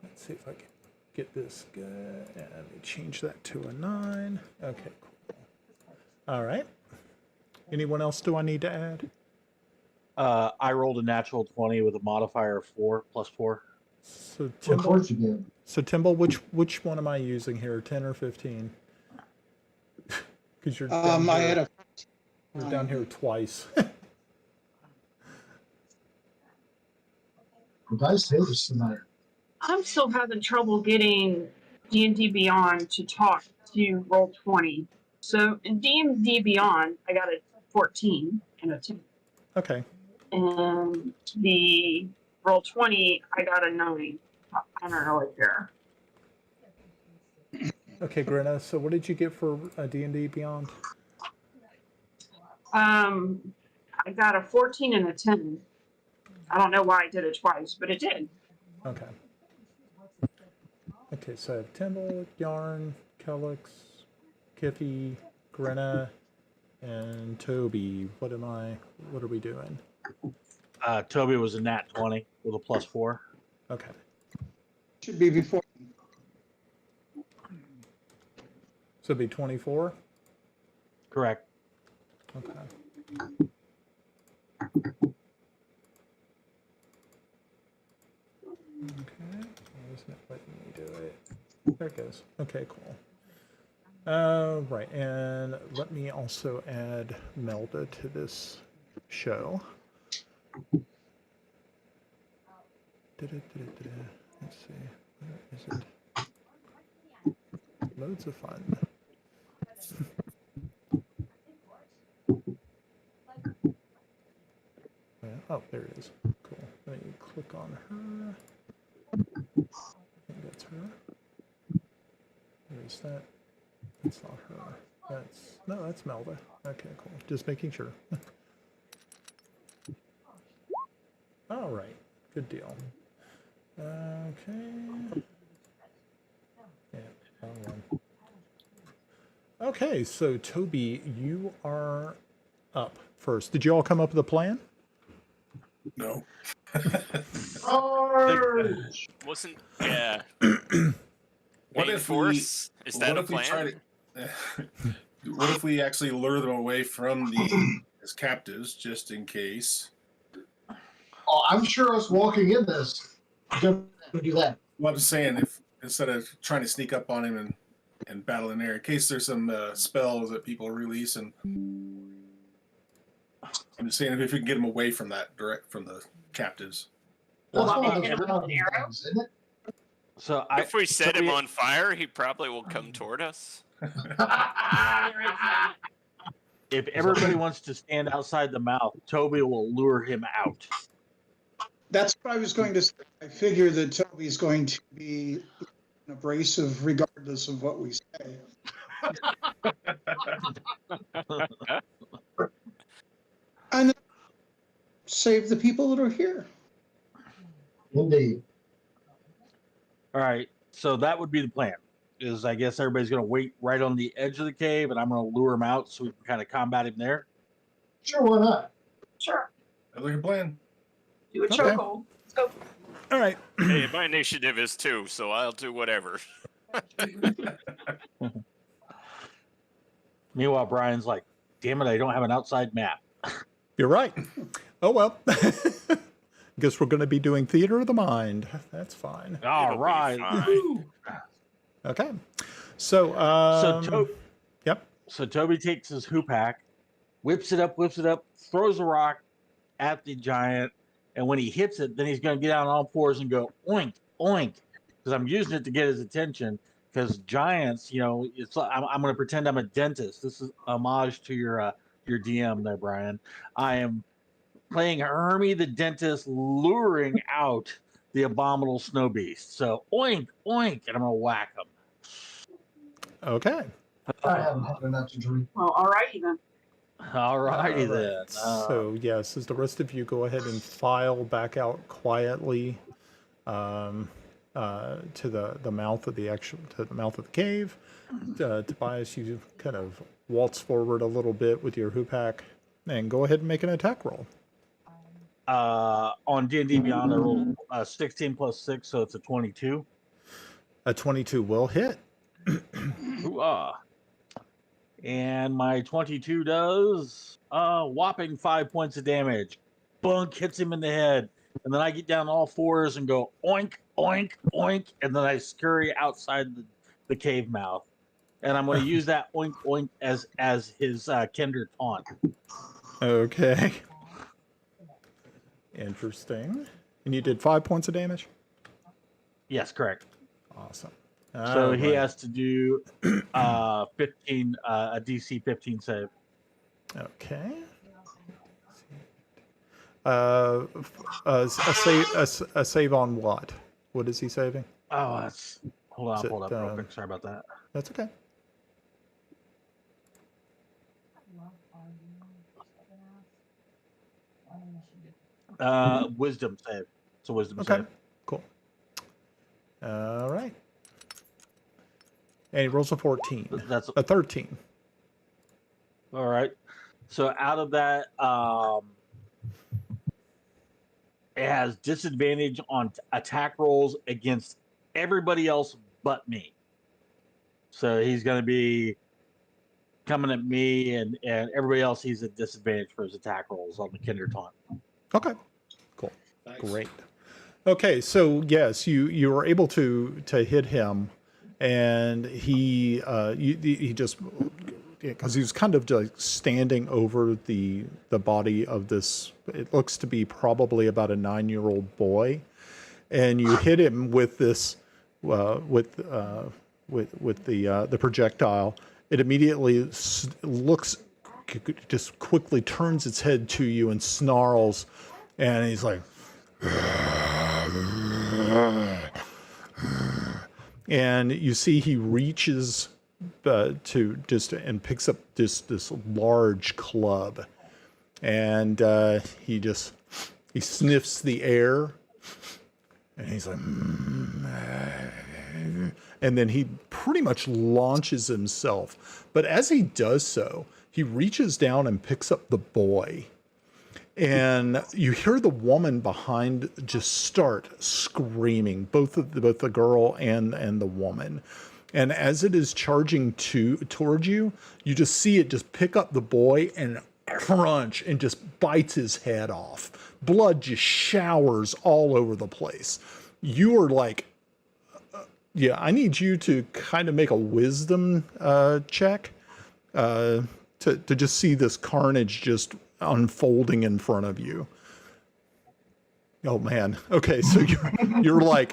Let's see if I can get this good. Yeah, let me change that to a 9. Okay, cool. All right. Anyone else do I need to add? I rolled a natural 20 with a modifier of 4 plus 4. So Of Timble, course you did. which one am I using here? 10 or 15? Because you're I had a you're down here twice. The dice noticed tonight. I'm still having trouble getting D&D Beyond to talk to Roll20. So in D&D Beyond, I got a 14 and a 10. Okay. And the Roll20, I got a 9. I don't know if there. Okay, Grenna, so what did you get for D&D Beyond? I got a 14 and a 10. I don't know why I did it twice, but it did. Okay. Okay, so I have Tyndall, Yarn, Kellix, Kiffy, Grenna, and Toby. What are we doing? Toby was a nat 20 with a +4. Okay. Should be before. So it'd be 24? Correct. Okay. Okay. Why isn't it letting me do it? There it goes. Okay, cool. Right, and let me also add Melda to this show. Let's see. Where is it? Loads of fun. Oh, there it is. Cool. Let me click on her. I think that's her. Where's that? That's not her. That's Melda. Okay, cool. Just making sure. All right. Good deal. Okay. Yeah, wrong one. Okay, so Toby, you are up first. Did you all come up with a plan? No. Orange! Wasn't yeah. What Main if force? Is that what a if we plan? try to? What if we actually lure them away from the as captives, just in case? Oh, I'm sure us walking in this, gonna do that. Well, I'm just saying, if instead of trying to sneak up on him and battle in there, in case there's some spells that people release, and I'm just saying if we can get them away from that direct from the captives. That's Well, one of how the about challenging things, isn't it? So If we set him Toby- on fire, he probably will come toward us. There is that. if everybody wants to stand outside the mouth, Toby will lure him out. That's what I was going to say. I figure that Toby's going to be abrasive regardless of what we say. And save the people that are here. Indeed. All right, so that would be the plan. Is I guess everybody's going to wait right on the edge of the cave, and I'm going to lure him out so we can kind of combat him there. Sure, why not? Sure. I like a plan. Do a Okay. chokehold. Let's go. All right. Hey, my initiative is 2, so I'll do whatever. Meanwhile, Brian's like, "Damn it, I don't have an outside map." You're right. Oh, well. Guess we're going to be doing theater of the mind. That's fine. All It'll be right. fine. Okay. So, yep. So Toby takes his hoopak, whips it up, throws a rock at the giant, and when he hits it, then he's going to get on all fours and go oink, oink, because I'm using it to get his attention. Because giants, it's like, I'm going to pretend I'm a dentist. This is homage to your DM there, Brian. I am playing Hermie the dentist, luring out the abominable snow beast. So oink, oink, and I'm going to whack him. Okay. I haven't had enough to drink. Well, alrighty then. All righty All right. then. So, yes, as the rest of you go ahead and file back out quietly to the mouth of the mouth of the cave, Tobias, you kind of waltz forward a little bit with your hoopak and go ahead and make an attack roll. On D&D Beyond, I rolled 16 plus 6, so it's a 22. A 22 will hit. Hoo-ah. And my 22 does whopping 5 points of damage. Bunk, hits him in the head. And then I get down all fours and go oink, oink, oink. And then I scurry outside the cave mouth. And I'm going to use that oink, oink as his Kinder taunt. Okay. Interesting. And you did 5 points of damage? Yes, correct. Awesome. So he Alright. has to do 15 a DC 15 save. Okay. A save on what? What is he saving? Oh, that's hold on, Is I'll pull it it, up real quick. Sorry about that. That's okay. Wisdom save. It's a wisdom Okay. save. Cool. All right. And he rolls a 14. That's A 13. all right. So out of that, it has disadvantage on attack rolls against everybody else but me. So he's going to be coming at me and everybody else. He's at disadvantage for his attack rolls on the Kinder Taunt. Okay. Cool. Nice. Great. Okay, so yes, you were able to hit him, and he just, because he was kind of like standing over the body of this. It looks to be probably about a 9-year-old boy, and you hit him with this with the projectile. It immediately looks, just quickly turns its head to you and snarls, and he's like. And you see he reaches to just and picks up this large club, and he sniffs the air, and he's like, and then he pretty much launches himself. But as he does so, he reaches down and picks up the boy. And you hear the woman behind just start screaming, both the girl and the woman. And as it is charging towards you, you just see it just pick up the boy and crunch and just bites his head off. Blood just showers all over the place. You are like, yeah, I need you to kind of make a wisdom check to just see this carnage just unfolding in front of you. Oh man. Okay, so you're like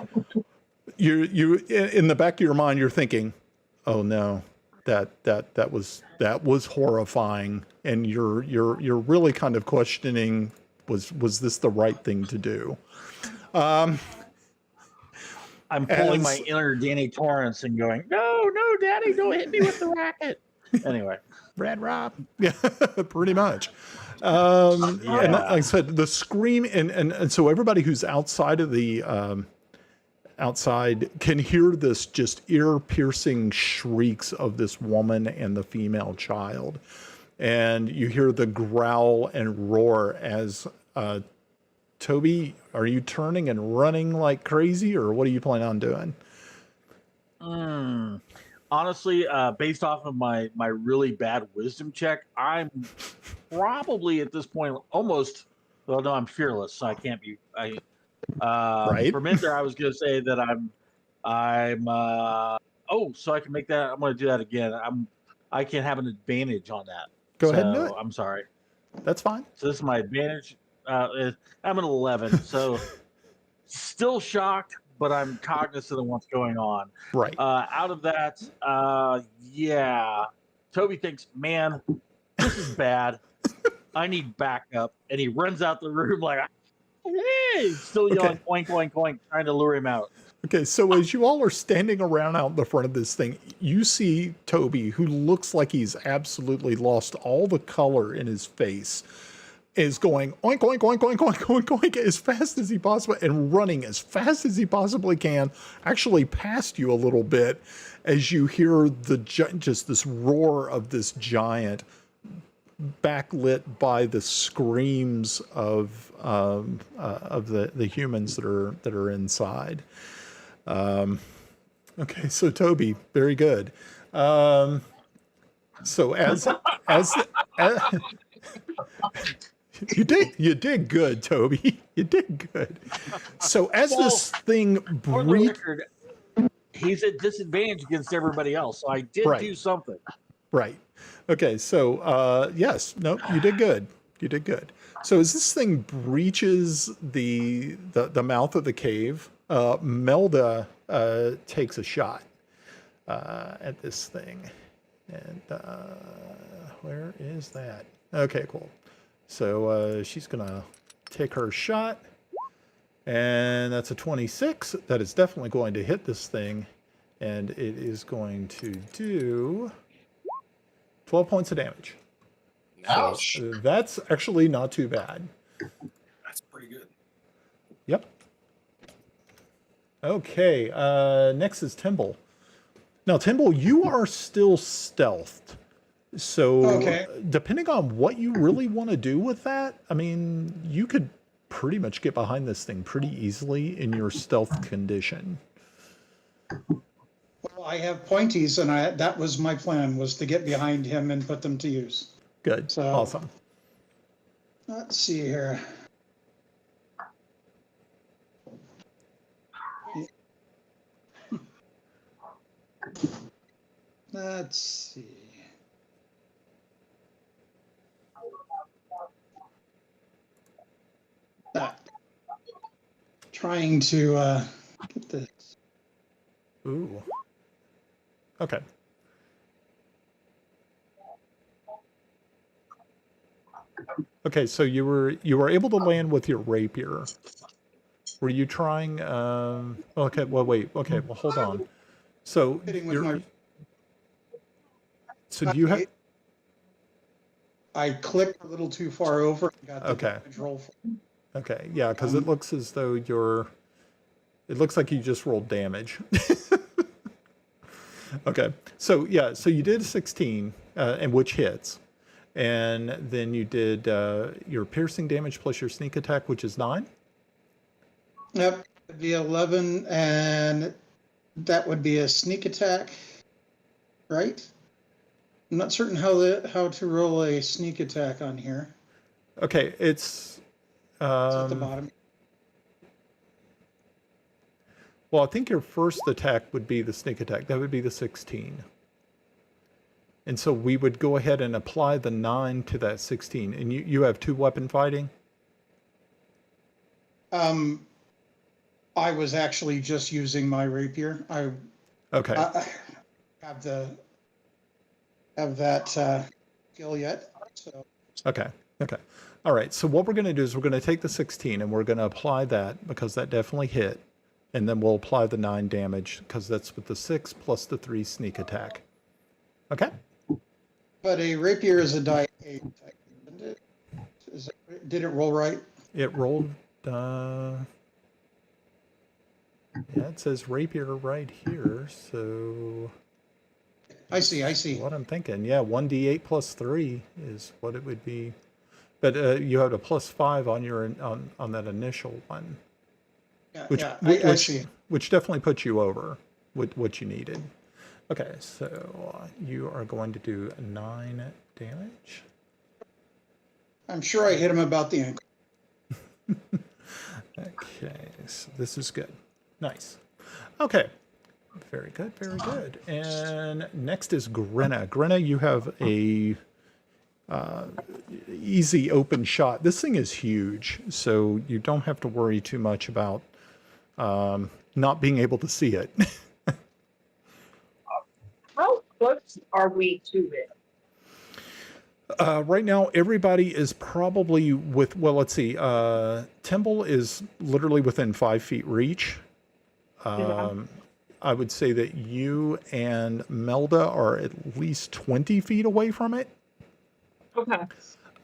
you in the back of your mind you're thinking, "Oh no. That was horrifying." And you're really kind of questioning, was this the right thing to do? I'm pulling my inner Danny Torrance and going, "No, Daddy, don't hit me with the racket." Anyway, Brad Rob. Yeah, pretty much. And like I said, the scream and so everybody who's outside of the outside can hear this just ear-piercing shrieks of this woman and the female child, and you hear the growl and roar as Toby, are you turning and running like crazy, or what are you planning on doing? Honestly, based off of my really bad wisdom check, I'm probably at this point almost. Well, no, I'm fearless, so I can't be. Right. For Minter, I was going to say that I'm. So I can make that. I'm going to do that again. I can have an advantage on that. Go ahead and do it. I'm sorry. That's fine. So this is my advantage. I'm an 11, so still shocked, but I'm cognizant of what's going on. Right. Out of that, yeah, Toby thinks, man, this is bad. I need backup, and he runs out the room like, hey, still yelling, oink, oink, oink, trying to lure him out. Okay, so as you all are standing around out in the front of this thing, you see Toby, who looks like he's absolutely lost all the color in his face, is going oink, oink, oink, oink, oink, oink, oink as fast as he possibly, and running as fast as he possibly can, actually past you a little bit, as you hear just this roar of this giant, backlit by the screams of the humans that are inside. Okay, so Toby, very good. So as you did good, Toby. You did good. So as this thing record, he's at disadvantage against everybody else. So I did do something. Right. Okay. So yes, no, you did good. You did good. So as this thing breaches the mouth of the cave, Melda takes a shot at this thing. And where is that? Okay, cool. So she's going to take her shot. And that's a 26. That is definitely going to hit this thing. And it is going to do 12 points of damage. Ouch. So that's actually not too bad. That's pretty good. Yep. Okay, next is Timble. Now, Timble, you are still stealthed. So Okay. depending on what you really want to do with that, I mean, you could pretty much get behind this thing pretty easily in your stealth condition. Well, I have pointies, and that was my plan, was to get behind him and put them to use. Good. So- Awesome. Let's see here. Let's see. Trying to get this. Ooh. Okay. Okay, so you were able to land with your rapier. Were you trying? Okay. Well, wait. Okay. Well, hold on. So Hitting with my. So do you have? I clicked a little too far over and got the Okay. damage roll. Okay. Yeah, because it looks as though you're. It looks like you just rolled damage. Okay. So yeah. So you did a 16, and which hits, and then you did your piercing damage plus your sneak attack, which is 9. Yep, it'd be 11, and that would be a sneak attack, right? I'm not certain how to roll a sneak attack on here. Okay, it's It's at the bottom. well, I think your first attack would be the sneak attack. That would be the 16. And so we would go ahead and apply the 9 to that 16. And you have 2 weapon fighting? I was actually just using my rapier. Okay. I have that skill yet. So Okay. Okay. All right. So what we're going to do is we're going to take the 16 and we're going to apply that because that definitely hit. And then we'll apply the 9 damage because that's with the 6 plus the 3 sneak attack. Okay? but a rapier is a die 8. Did it roll right? It rolled, yeah, it says rapier right here, so I see. what I'm thinking, yeah, 1d8 plus 3 is what it would be. But you have a plus 5 on your on that initial one, Yeah, I see. which definitely puts you over with what you needed. Okay, so you are going to do 9 damage. I'm sure I hit him about the ankle. Okay, so this is good. Nice. Okay. Very good, very good. And next is Grenna. Grenna, you have a easy open shot. This thing is huge, so you don't have to worry too much about not being able to see it. How close are we to it? Right now, everybody is probably well, let's see. Timble is literally within 5 feet reach. I would say that you and Melda are at least 20 feet away from it. Okay.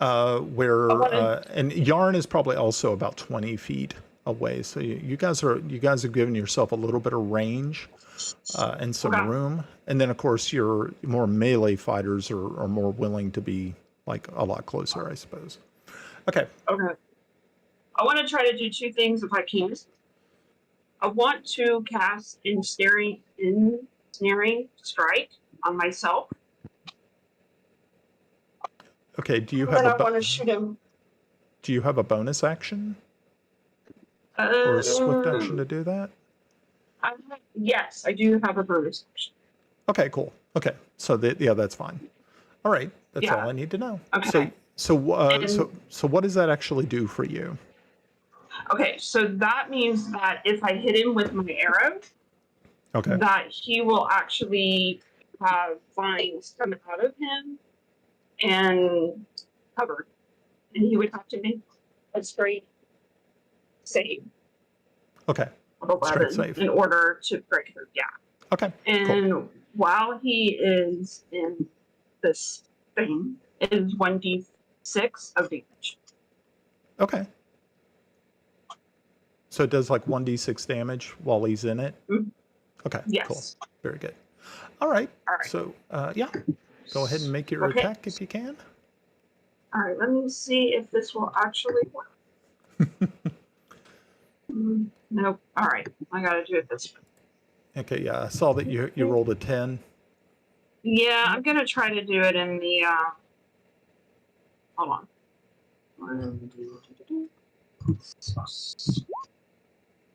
And Yarn is probably also about 20 feet away. So you guys have given yourself a little bit of range and some room. And then of course your more melee fighters are more willing to be like a lot closer, I suppose. Okay. Okay. I want to try to do 2 things if I can. I want to cast ensnaring strike on myself. Okay. Do you And then I have want to shoot him. Do you have a bonus action or a swift action to do that? Yes, I do have a bonus action. Okay, cool. Okay, so yeah, that's fine. All right, that's all I need to know. Okay. So, And- so what does that actually do for you? Okay, so that means that if I hit him with my arrow, Okay. that he will actually have vines come out of him and cover, and he would have to make a straight save Okay. of Straight 11 save. in order to break through. Yeah. Okay. And Cool. while he is in this thing, it is 1d6 of damage. Okay. So it does like 1d6 damage while he's in it? Mhm. Okay, Yes. cool. Very good. All right. All right. So, yeah, go ahead and make your Okay. attack if you can. All right, let me see if this will actually work. Nope. All right, I gotta do it this way. Okay, yeah, I saw that you rolled a 10. Yeah, I'm gonna try to do it in the. Hold on.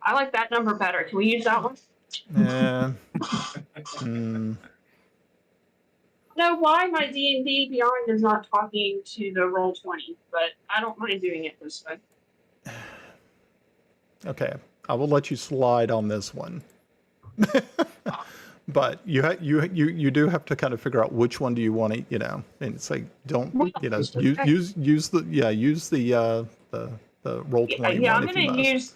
I like that number better. Can we use that one? No, why my D&D Beyond is not talking to the Roll20, but I don't mind doing it this way. Okay, I will let you slide on this one. But you do have to kind of figure out which one do you want to, and it's like don't use the Roll20 Yeah, one I'm if you gonna must. use.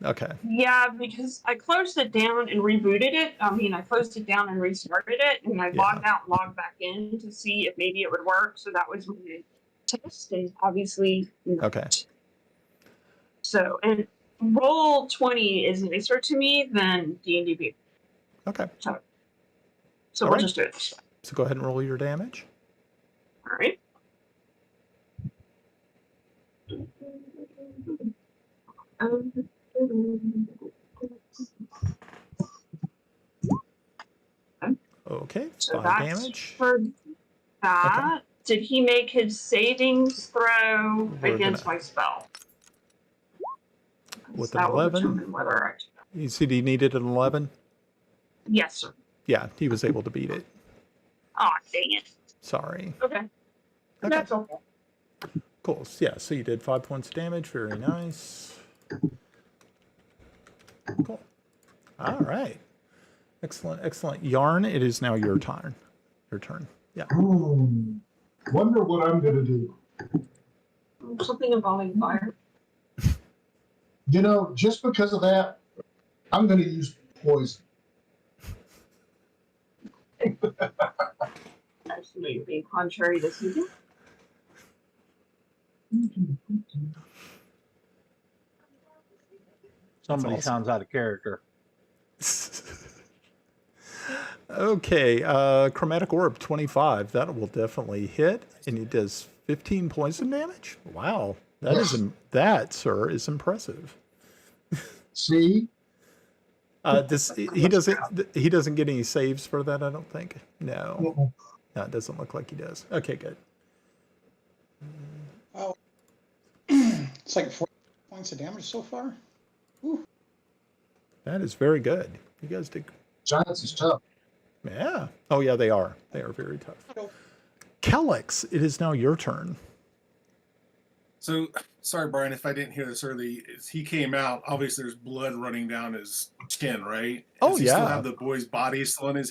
Okay. Yeah, because I closed it down and rebooted it. I closed it down and restarted it, and I logged out and logged back in to see if maybe it would work. So that was my test, and obviously not. Okay. So, and Roll20 is nicer to me than D&D. Okay. So All we'll right. just do it this way. So go ahead and roll your damage. All right. Okay, So 5 that's damage. for that. Did he make his savings throw We're against gonna- my spell? With That an will 11? determine whether I. You said he needed an 11? Yes, sir. Yeah, he was able to beat it. Oh, dang it. Sorry. Okay. Okay. That's okay. Cool. Yeah, so you did 5 points of damage. Very nice. Cool. All right. Excellent, excellent. Yarn, it is now your turn. Your turn. Yeah. Wonder what I'm going to do. Something involving fire. Just because of that, I'm going to use poison. Absolutely being contrary to season. Somebody awesome. sounds out of character. Okay, chromatic orb 25. That will definitely hit, and it does 15 points of damage. Wow, that, sir, is impressive. See? He doesn't get any saves for that, I don't think. No, it doesn't look like he does. Okay, good. Oh, it's like 4 points of damage so far. That is very good. You guys did. Giants is tough. Yeah. Oh, yeah, they are. They are very tough. Kellex, it is now your turn. So, sorry, Brian, if I didn't hear this early. As he came out, obviously there's blood running down his chin, right? Oh, Does he still yeah. have the boy's body still in his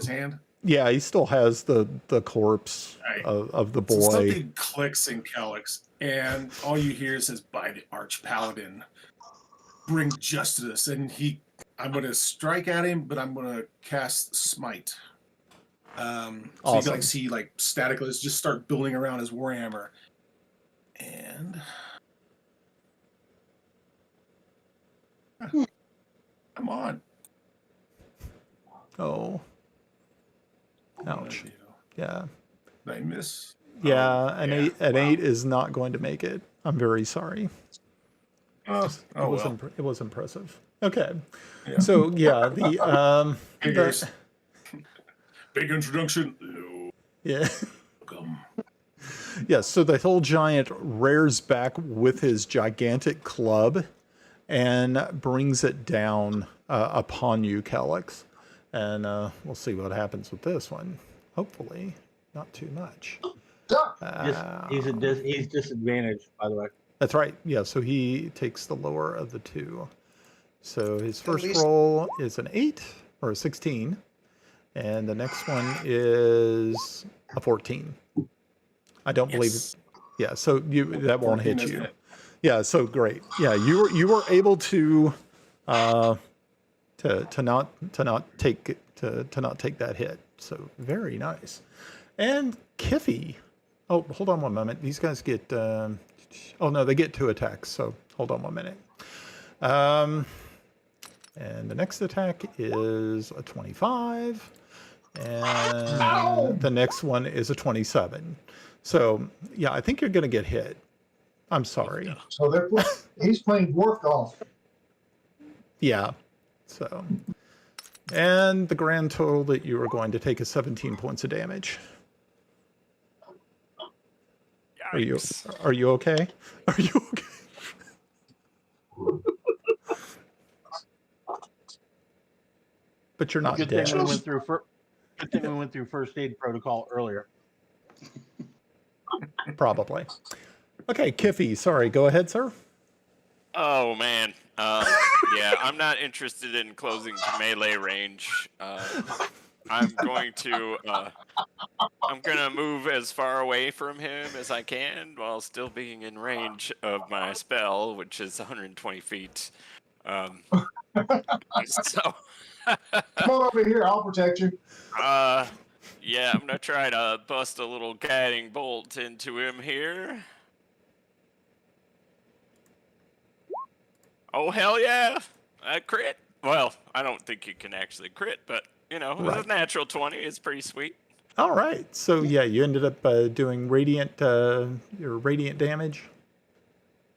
hand? Yeah, he still has the corpse Right. of the So boy. something clicks in Calyx, and all you hear says, "By the Arch Paladin, bring justice." And I'm going to strike at him, but I'm going to cast Smite. So you Awesome. can see staticless just start building around his warhammer. And come on. Oh. Ouch. Yeah. Did I miss? Yeah, an yeah. 8 is not going to make it. I'm very sorry. It was impressive. Okay. Yeah. So yeah, the Figures. Big introduction. yeah. Welcome. Yes, so the whole giant rears back with his gigantic club and brings it down upon you, Kellex. And we'll see what happens with this one. Hopefully, not too much. He's disadvantaged, by the way. That's right. Yeah, so he takes the lower of the two. So his first least- roll is an 8 or a 16, and the next one is a 14. I don't believe. Yes. Yeah, so that won't 14 hit doesn't you. hit. Yeah, so great. Yeah, you were able to not take that hit. So very nice. And Kiffy. Oh, hold on one moment. These guys get. Oh no, they get 2 attacks. So hold on 1 minute. And the next attack is a 25, and the next one is a 27. So yeah, I think you're going to get hit. I'm sorry. So he's playing dwarf golf. Yeah. So, and the grand total that you are going to take is 17 points of damage. Are you okay? Are you okay? But you're not Good dead. thing we went through good thing we went through first aid protocol earlier. Probably. Okay, Kiffy, sorry. Go ahead, sir. Oh man, yeah, I'm not interested in closing to melee range. I'm gonna move as far away from him as I can while still being in range of my spell, which is 120 feet. So, Come on over here. I'll protect you. yeah, I'm gonna try to bust a little guiding bolt into him here. Oh, hell yeah! A crit? Well, I don't think you can actually crit, but, you know, Right. a natural 20 is pretty sweet. All right. So yeah, you ended up doing your radiant damage.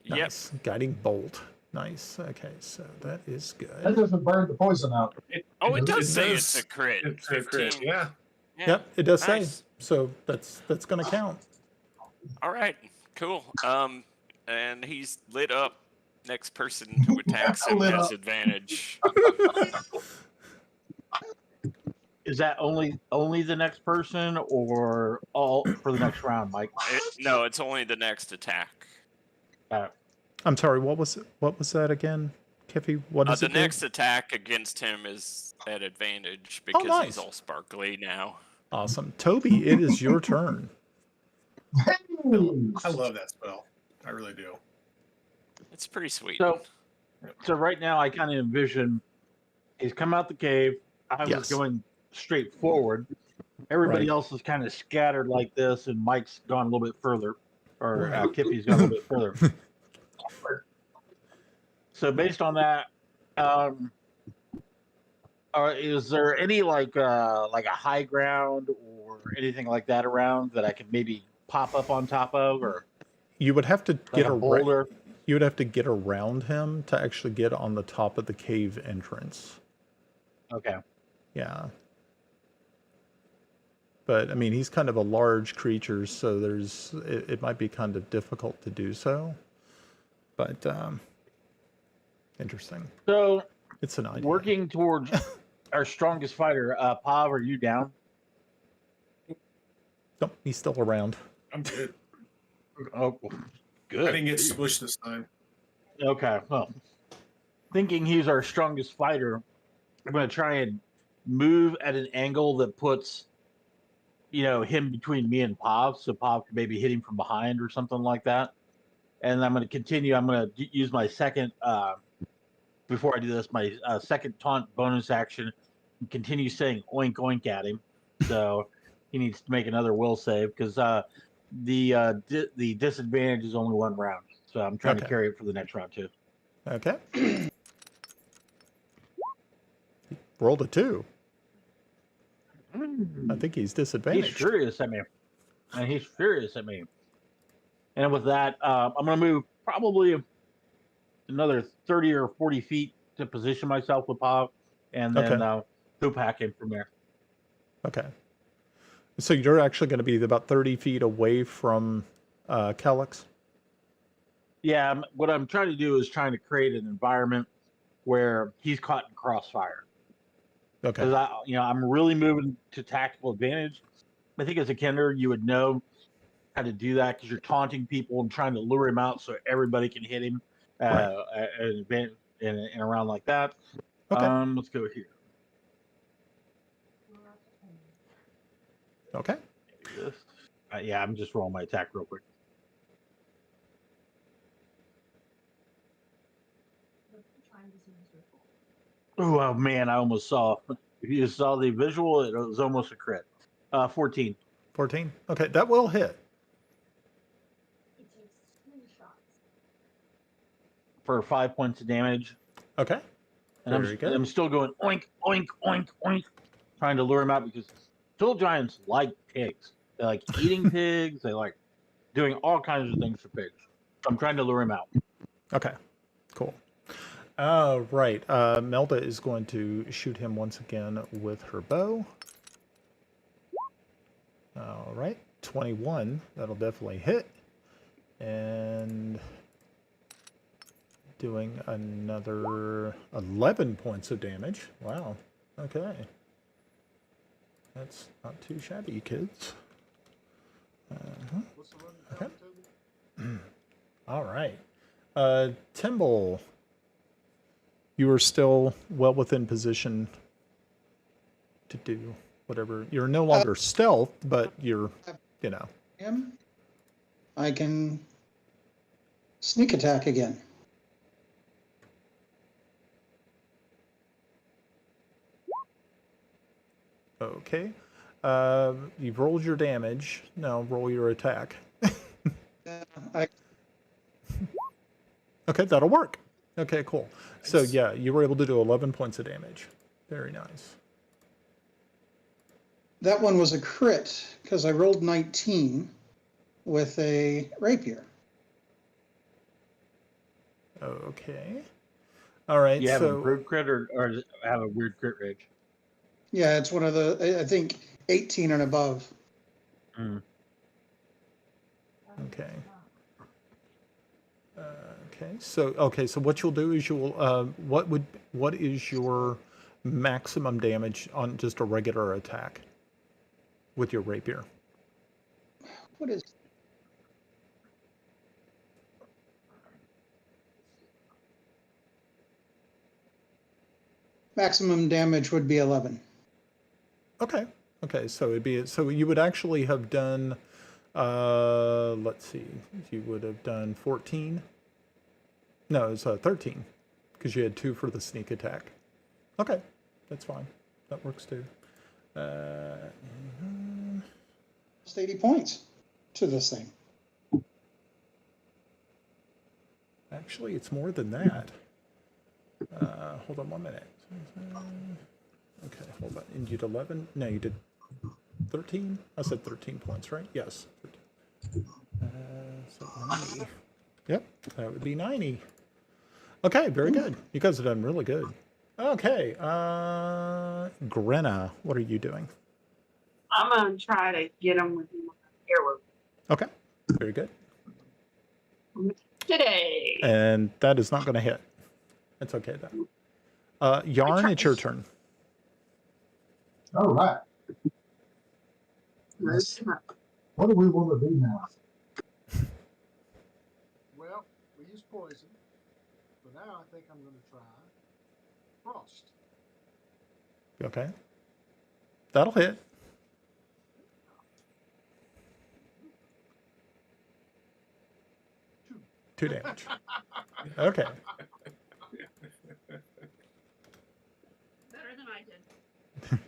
Yep. Nice. Guiding bolt. Nice. Okay, so that is That good. doesn't burn the poison out. Oh, it does It say does. it's a crit. It's a crit. 15. Yeah. Yep, it does nice. say. So that's going to count. All right, cool. And he's lit up. Next person who attacks him Lit has up. advantage. Is that only the next person, or all for the next round, Mike? No, it's only the next attack. I'm sorry. What was that again, Kiffy? What is The it? do? next attack against him is at advantage because nice. he's all sparkly now. Awesome, Toby. It is your turn. Hey! I love that spell. I really do. It's pretty sweet. So right now I kind of envision he's come out the cave. I Yes. was going straight forward. Everybody Right. else is kind of scattered like this, and Mike's gone a little bit further, or Kiffy's gone a little bit further. So based on that, is there any like a high ground or anything like that around that I could maybe pop up on top of, or You would have to like get a boulder? You would have to get around him to actually get on the top of the cave entrance. Okay. Yeah. But I mean, he's kind of a large creature, so it might be kind of difficult to do so. But interesting. So It's an idea. working towards our strongest fighter, Pav, are you down? Nope, he's still around. I'm good. Oh, good. I didn't get squished this time. Okay. Well, thinking he's our strongest fighter, I'm going to try and move at an angle that puts, him between me and Pav, so Pav can maybe hit him from behind or something like that. And I'm going to continue. I'm going to use my second, before I do this, my second taunt bonus action and continue saying oink oink at him. So he needs to make another will save because the disadvantage is only one round. So I'm trying to Okay. carry it for the next round too. Okay. Rolled a 2. I think he's disadvantaged. He's furious at me. And he's furious at me. And with that, I'm going to move probably another 30 or 40 feet to position myself with Pav, and then hoop hack him from there. Okay. So you're actually going to be about 30 feet away from Kellex? Yeah, what I'm trying to do is trying to create an environment where he's caught in crossfire. Okay. Because I'm really moving to tactical advantage. I think as a Kender, you would know how to do that because you're taunting people and trying to lure him out so everybody can hit him Right. at an event in a round like that. Okay. Let's go here. Okay. This. Yeah, I'm just rolling my attack real quick. Oh man, I almost saw. If you saw the visual, it was almost a crit. 14. 14. Okay, that will hit. For 5 points of damage. Okay. And Very good. I'm still going oink, oink, oink, oink, trying to lure him out because still giants like pigs. They like eating pigs. They like doing all kinds of things to pigs. So I'm trying to lure him out. Okay. Cool. Right. Melda is going to shoot him once again with her bow. All right. 21. That'll definitely hit. And doing another 11 points of damage. Wow. Okay. That's not too shabby, kids. Okay. All right. Timble, you are still well within position to do whatever. You're no longer stealth, but you're, you know. Him. I can sneak attack again. Okay. You've rolled your damage. Now roll your attack. Okay, that'll work. Okay, cool. So yeah, you were able to do 11 points of damage. Very nice. That one was a crit because I rolled 19 with a rapier. Okay. All right. You have so an improved crit or does it have a weird crit rage? Yeah, it's one of the, I think, 18 and above. Mm. Okay. Okay. So what you'll do is you'll what is your maximum damage on just a regular attack with your rapier? What is maximum damage would be 11. Okay. Okay. So you would actually have done let's see. You would have done 14. No, it's 13 because you had 2 for the sneak attack. Okay. That's fine. That works too. Just 80 points to this thing. Actually, it's more than that. Hold on 1 minute. Okay, hold on. And you did 11? No, you did 13? I said 13 points, right? Yes. 13. So 90. Yep, that would be 90. Okay, very good. You guys have done really good. Okay, Grenna, what are you doing? I'm gonna try to get him with my arrow Okay, very good. today. And that is not going to hit. It's okay, though. Yarn, it's your turn. All right. Yes. What do we want to do now? Well, we use poison, but now I think I'm going to try frost. Okay. That'll hit. Two damage. Okay. Better than I did.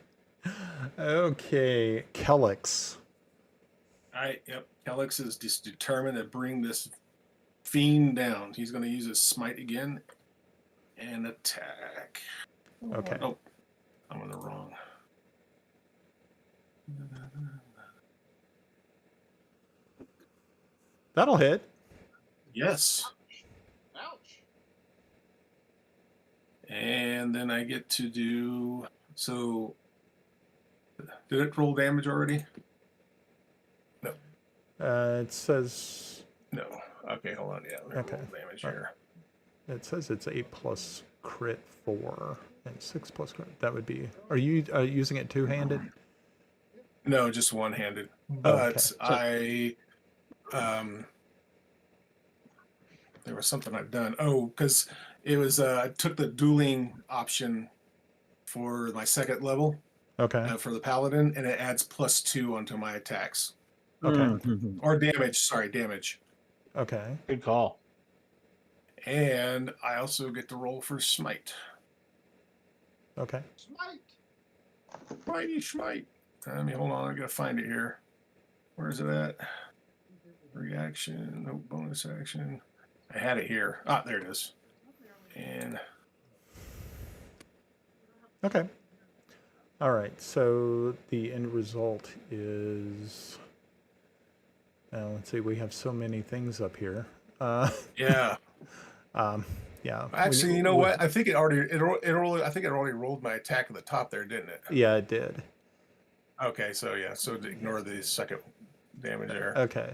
Okay. Kellex. All right, yep. Alex is just determined to bring this fiend down. He's going to use his smite again and attack. Okay. Oh, I'm on the wrong. That'll hit. Yes. Ouch! And then I get to do, so did it roll damage already? It says No. Okay, hold on. Yeah, let me Okay. roll damage here. it says it's 8 plus crit 4 and 6 plus crit. That would be. Are you using it two-handed? No, just one-handed. Oh, But okay. I there was something I've done. Oh, because it was I took the dueling option for my second level Okay. for the paladin, and it adds +2 onto my attacks Okay. Mhm. or damage. Sorry, damage. Okay. Good call. And I also get to roll for smite. Okay. Smite. Mighty smite. Hold on. I gotta find it here. Where is it at? Reaction. No bonus action. I had it here. Ah, there it is. And Okay. All right. So the end result is. Let's see. We have so many things up here. yeah. Yeah. Actually, you know what? I think it already rolled my attack at the top there, didn't it? Yeah, it did. Okay, so yeah, so ignore the second damage there. Okay.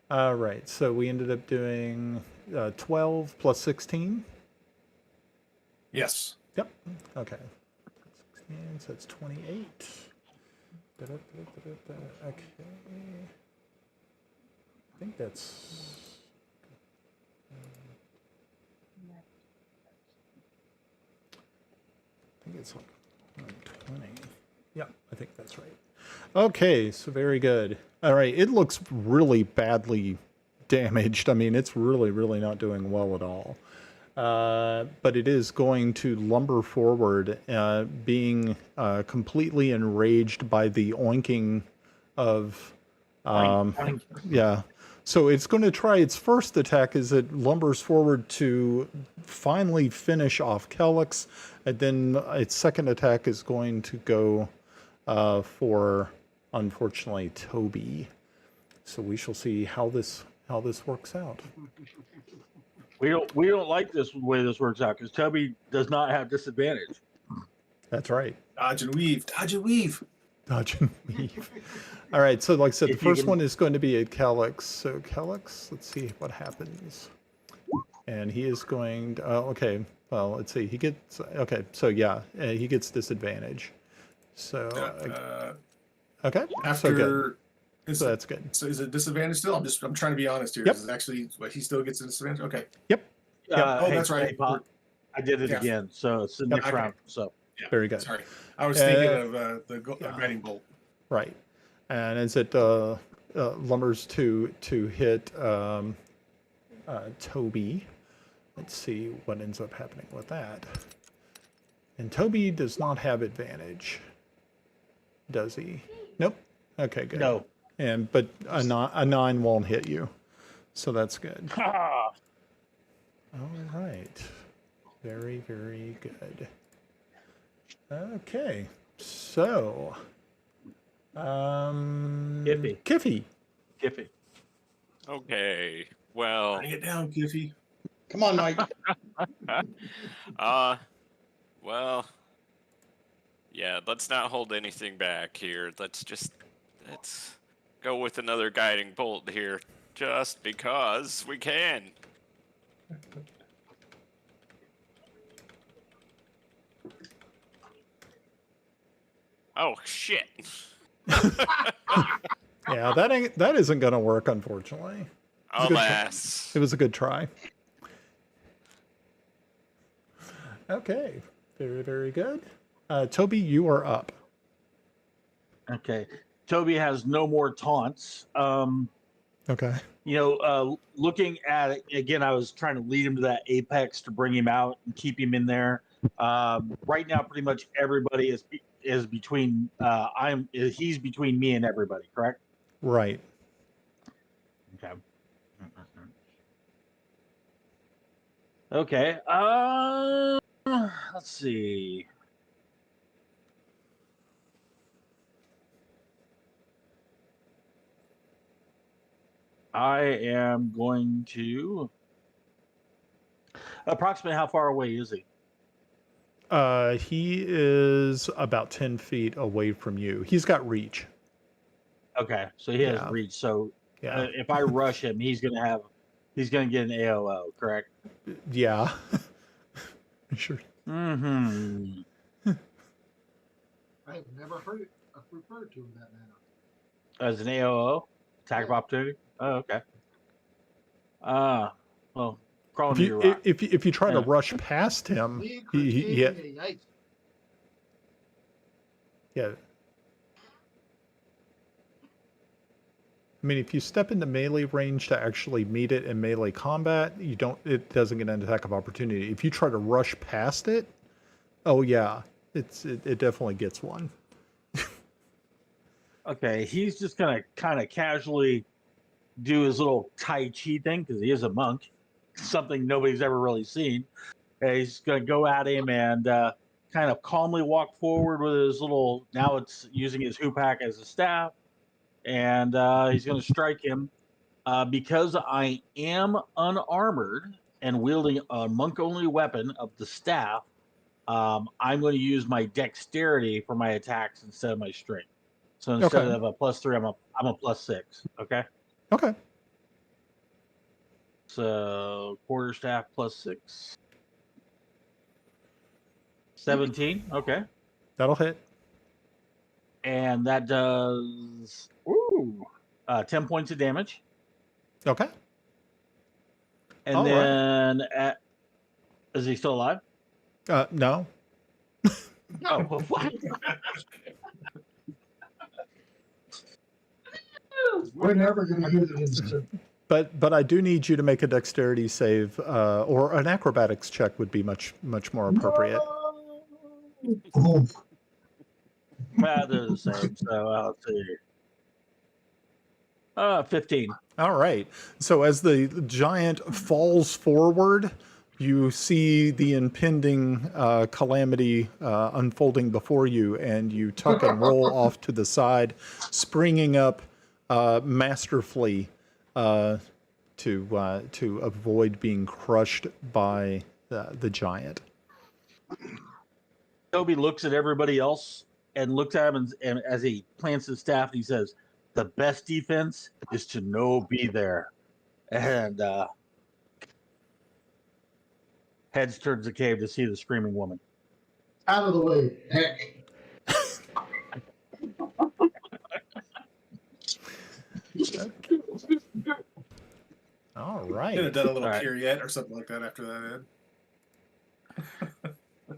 All right. So we ended up doing 12 plus 16. Yes. Yep. Okay. 16, so that's 28. Okay. I think that's. I think it's like 120. Yeah, I think that's right. Okay, so very good. All right, it looks really badly damaged. I mean, it's really not doing well at all. But it is going to lumber forward, being completely enraged by the oinking of. Yeah. So it's going to try its first attack as it lumbers forward to finally finish off Kellex, and then its second attack is going to go for, unfortunately, Toby. So we shall see how this works out. We don't like this way this works out because Toby does not have disadvantage. That's right. Dodge and weave. Dodge and weave. Dodge and weave. All right. So, like I said, the If you first can- one is going to be a Kellex. So Kellex, let's see what happens. And he is going to, okay. Well, let's see. He gets, okay. So yeah, he gets disadvantage. So, okay. So good. After So that's good. So is it disadvantage still? I'm trying to be honest here. Yep. Is it actually what he still gets a disadvantage? Okay. Yep. Oh, that's right. Hey, Pop, I did it Yeah. again. So it's the next Okay. round. So Yeah. Very good. Sorry. I was thinking of the yeah. guiding bolt. Right. And as it lumbers to hit Toby, let's see what ends up happening with that. And Toby does not have advantage, does he? Nope. Okay, good. no. But a 9 won't hit you, so that's good. Ah, All right. Very good. Okay. So, Kiffy. Kiffy. Okay. Well, Bring it down, Kiffy. Come on, Mike. well, yeah, let's not hold anything back here. Let's go with another guiding bolt here, just because we can. Oh shit! Yeah, that isn't going to work, unfortunately. Alas. It was a good try. Okay, very good. Toby, you are up. Okay. Toby has no more taunts. Okay. Looking at it again, I was trying to lead him to that apex to bring him out and keep him in there. Right now, pretty much everybody is between. He's between me and everybody. Correct? Right. Okay. Okay. Let's see. I am going to. Approximately how far away is he? He is about 10 feet away from you. He's got reach. Okay, so he has Yeah. reach. So Yeah. if I rush him, he's gonna get an AOO. Correct? Yeah. Sure. Mm-hmm. I have never heard it referred to in that manner. As an AOO, attack of opportunity. Oh, okay. Well, crawl into your rock. If you try to Yeah. rush past him, Lee yeah, Christine, yeah. I mean, if you step into melee range to actually meet it in melee combat, it doesn't get an attack of opportunity. If you try to rush past it, oh yeah, it definitely gets one. Okay, he's just gonna kind of casually do his little Tai Chi thing because he is a monk, something nobody's ever really seen. And he's gonna go at him and kind of calmly walk forward with his little. Now it's using his hoopak as a staff, and he's gonna strike him. Because I am unarmored and wielding a monk-only weapon of the staff, I'm going to use my dexterity for my attacks instead of my strength. So instead Okay. of a +3, I'm a +6. Okay. Okay. So quarterstaff +6. 17. Okay. That'll hit. And that does 10 points of damage. Okay. And All right. then is he still alive? No. Oh, what? We're never going to hear the instant. But I do need you to make a dexterity save, or an acrobatics check would be much more appropriate. Oh, They're the same. So let's see. 15. All right. So as the giant falls forward, you see the impending calamity unfolding before you, and you tuck and roll off to the side, springing up masterfully to avoid being crushed by the giant. Toby looks at everybody else and looks at him, and as he plants his staff, and he says, "The best defense is to no be there." And heads towards the cave to see the screaming woman. out of the way, heck. All Could have right. done a little All right. pirouette or something like that after that, Ed.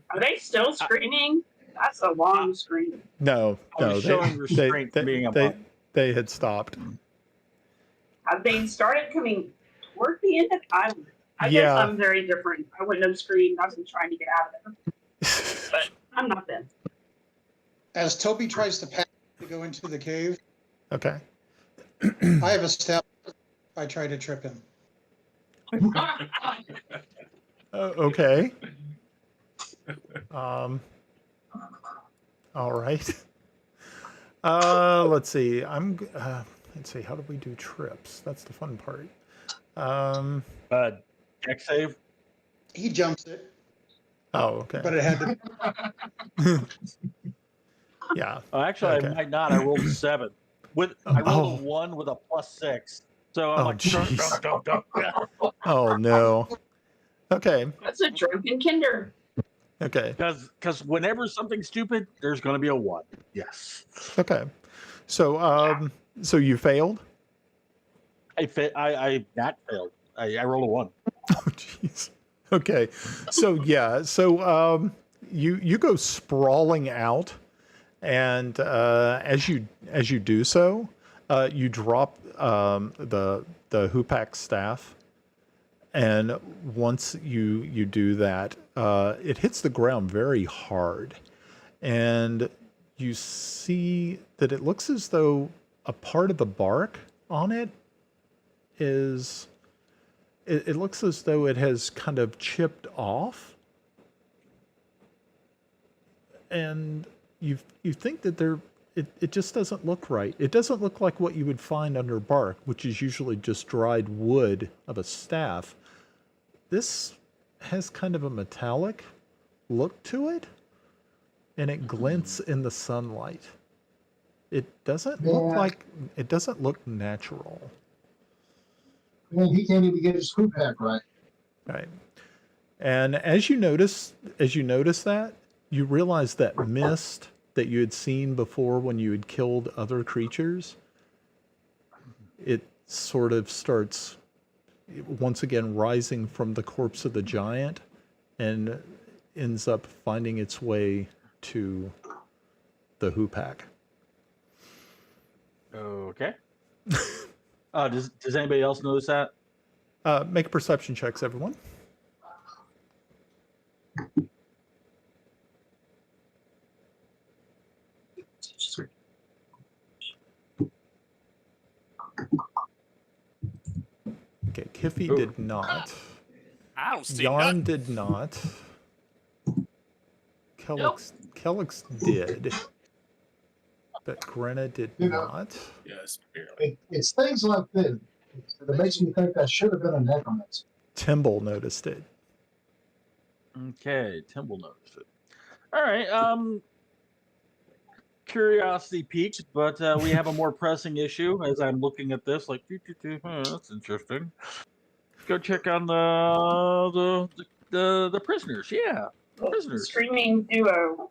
Are they still screaming? That's a long scream. No, I was showing restraint from being a monk. they had stopped. Have they started coming toward the end of the I guess Yeah. I'm very different. I wouldn't have screamed. I was trying to get out of there. But I'm not them. As Toby tries to pass to go into the cave, Okay. I have a step. I try to trip him. Okay. All right. Let's see. Let's see. How do we do trips? That's the fun part. Dex save. He jumps it, Oh, okay. but it had to. Yeah. Oh, actually, Okay. I might not. I rolled a 7. I rolled a 1 with a +6. So I'm Oh, like, jeez. don't. Oh no. Okay. That's a drunken kinder. Okay. Because whenever something's stupid, there's going to be a 1. Yes. Okay. So so you failed? I not failed. I rolled a 1. Oh jeez. Okay. So yeah. So you go sprawling out, and as you do so, you drop the hoopak staff, and once you do that, it hits the ground very hard, and you see that it looks as though a part of the bark on it is. It looks as though it has kind of chipped off, and you think that it just doesn't look right. It doesn't look like what you would find under bark, which is usually just dried wood of a staff. This has kind of a metallic look to it, and it glints in the sunlight. It doesn't look natural. Man, he can't even get his food pack right. Right. And as you notice that, you realize that mist that you had seen before when you had killed other creatures, it sort of starts once again rising from the corpse of the giant and ends up finding its way to the hoopak. Okay. Does anybody else notice that? Make perception checks, everyone. Okay, Kiffy Ooh. did not. I don't see Yarn nothing. did not. Kellix did. But Grenna did You know. not. Yes, barely. It's things like this that makes me think that should have been a necromancer. Timble noticed it. Okay, Timble noticed it. All right. Curiosity piqued, but we have a more pressing issue. As I'm looking at this, like, that's interesting. Go check on the prisoners. Yeah, the prisoners. Screaming duo.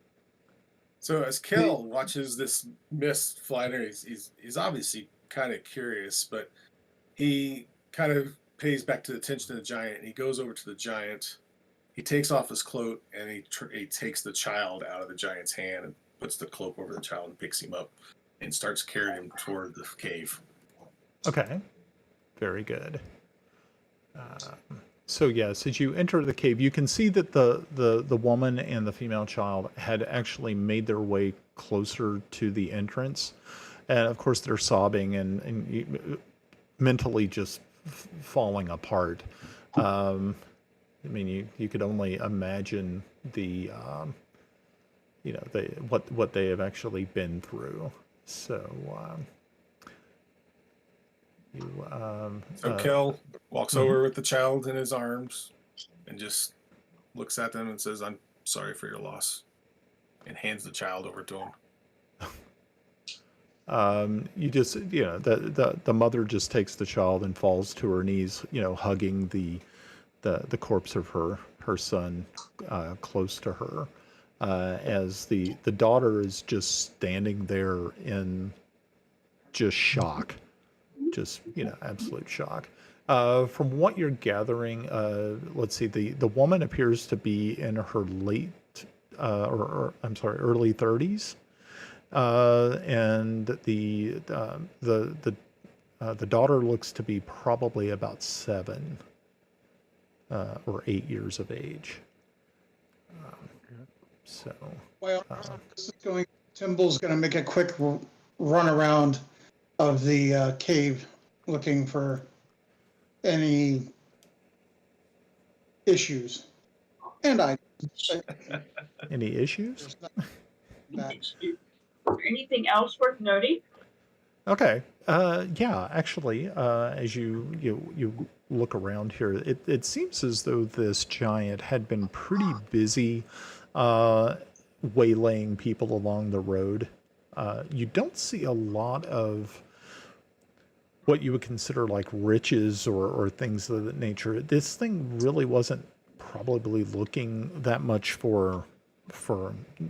So as Kel watches this mist fly there, he's obviously kind of curious, but he kind of pays back to the attention of the giant. And he goes over to the giant. He takes off his cloak and he takes the child out of the giant's hand and puts the cloak over the child and picks him up and starts carrying him toward the cave. Okay. Very good. So yes, as you enter the cave, you can see that the woman and the female child had actually made their way closer to the entrance. And of course they're sobbing and mentally just falling apart. I mean, you could only imagine the, what they have actually been through. So, So Kel walks over with the child in his arms and just looks at them and says, "I'm sorry for your loss," and hands the child over to him. You just, the mother just takes the child and falls to her knees, hugging the corpse of her son close to her, as the daughter is just standing there in just shock, just absolute shock. From what you're gathering, let's see, the woman appears to be in her early 30s, and the daughter looks to be probably about 7 or 8 years of age. Well, Timble's going to make a quick run around of the cave looking for any issues. And Any issues? Anything else worth noting? Okay. Yeah, actually, as you look around here, it seems as though this giant had been pretty busy waylaying people along the road. You don't see a lot of what you would consider like riches or things of that nature. This thing really wasn't probably looking that much for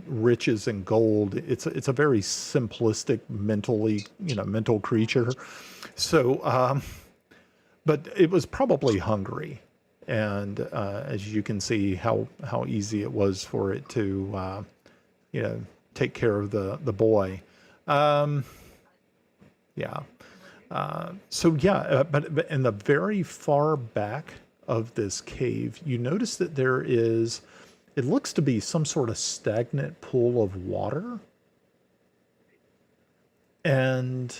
riches and gold. It's a very simplistic mental creature. So, but it was probably hungry, and as you can see how easy it was for it to take care of the boy. But in the very far back of this cave, you notice that there is, it looks to be some sort of stagnant pool of water. And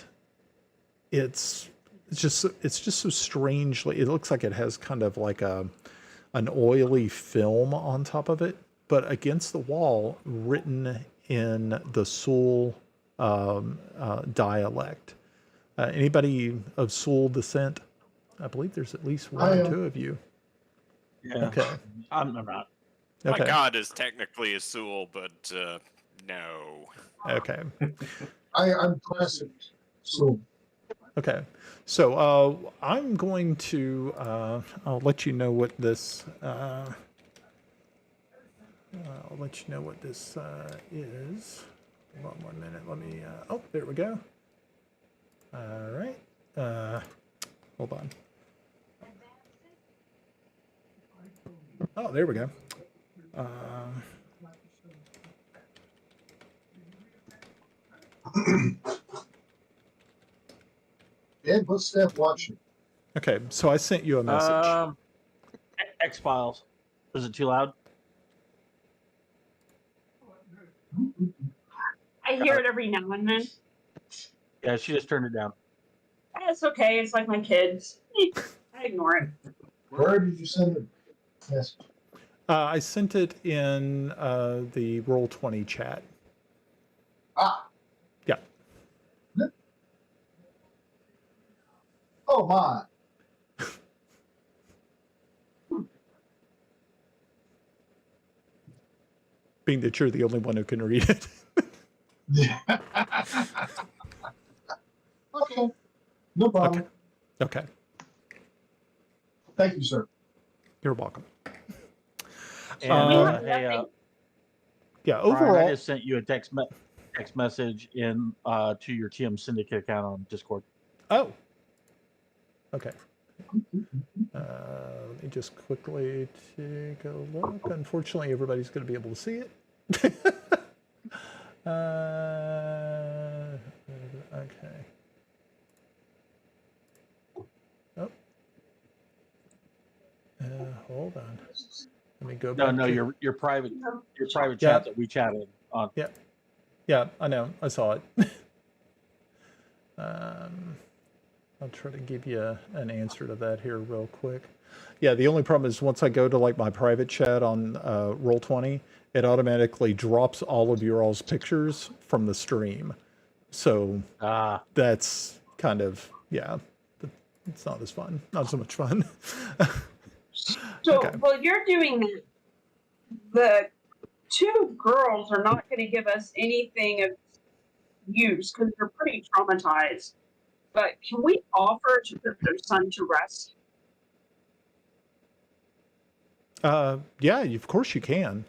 it's just so strangely, it looks like it has kind of like an oily film on top of it, but against the wall, written in the Sul dialect. Anybody of Sul descent? I believe there's at least one or two of you. Yeah. Okay. I'm not. Okay. My god is technically a Sul, but no. Okay. I'm classic. So Okay. So I'm going to I'll let you know what this is. Hold on 1 minute. Let me oh, there we go. All right. Hold on. Oh, there we go. Ed, what's Steph watching? Okay, so I sent you a message. X Files. Is it too loud? I hear it every now and then. Yeah, she just turned it down. It's okay. It's like my kids. I ignore it. Where did you send the message? I sent it in the Roll20 chat. Ah. Yeah. Oh, my. Being that you're the only one who can read it. Yeah. Okay. No problem. Okay. Thank you, sir. You're welcome. And We have hey, nothing. Yeah, Brian, overall, I just sent you a text message in to your TM Syndicate account on Discord. oh, okay. Let me just quickly take a look. Unfortunately, everybody's going to be able to see it. Okay. Oh. Hold on. Let me go back. No, to... your private Yeah. chat that we chatted on. Yeah, I know. I saw it. I'll try to give you an answer to that here real quick. Yeah, the only problem is once I go to like my private chat on Roll20, it automatically drops all of your all's pictures from the stream. So that's kind of, yeah, it's not as fun. Not so much fun. So, okay. well, you're doing that. The two girls are not going to give us anything of use because they're pretty traumatized. But can we offer to put their son to rest? Yeah, of course you can.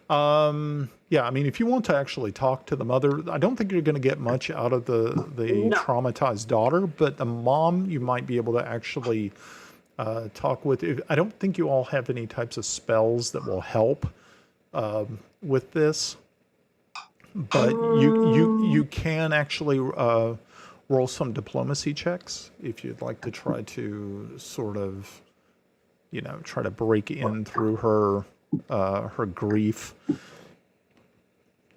Yeah, I mean, if you want to actually talk to the mother, I don't think you're going to get much out of the No. traumatized daughter, but the mom, you might be able to actually talk with. I don't think you all have any types of spells that will help with this, but you can actually roll some diplomacy checks if you'd like to try to sort of, try to break in through her grief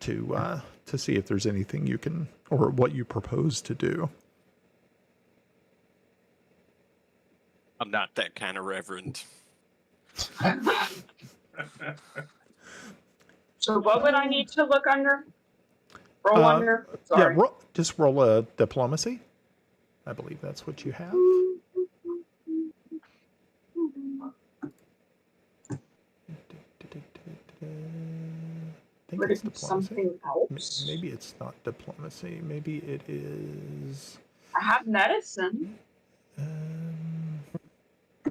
to see if there's anything you can, or what you propose to do. I'm not that kind of reverend. So what would I need to look under? Roll under? Sorry. Yeah, just roll a diplomacy. I believe that's what you have. I think it's diplomacy. Something else? Maybe it's not diplomacy. Maybe it is. I have medicine. They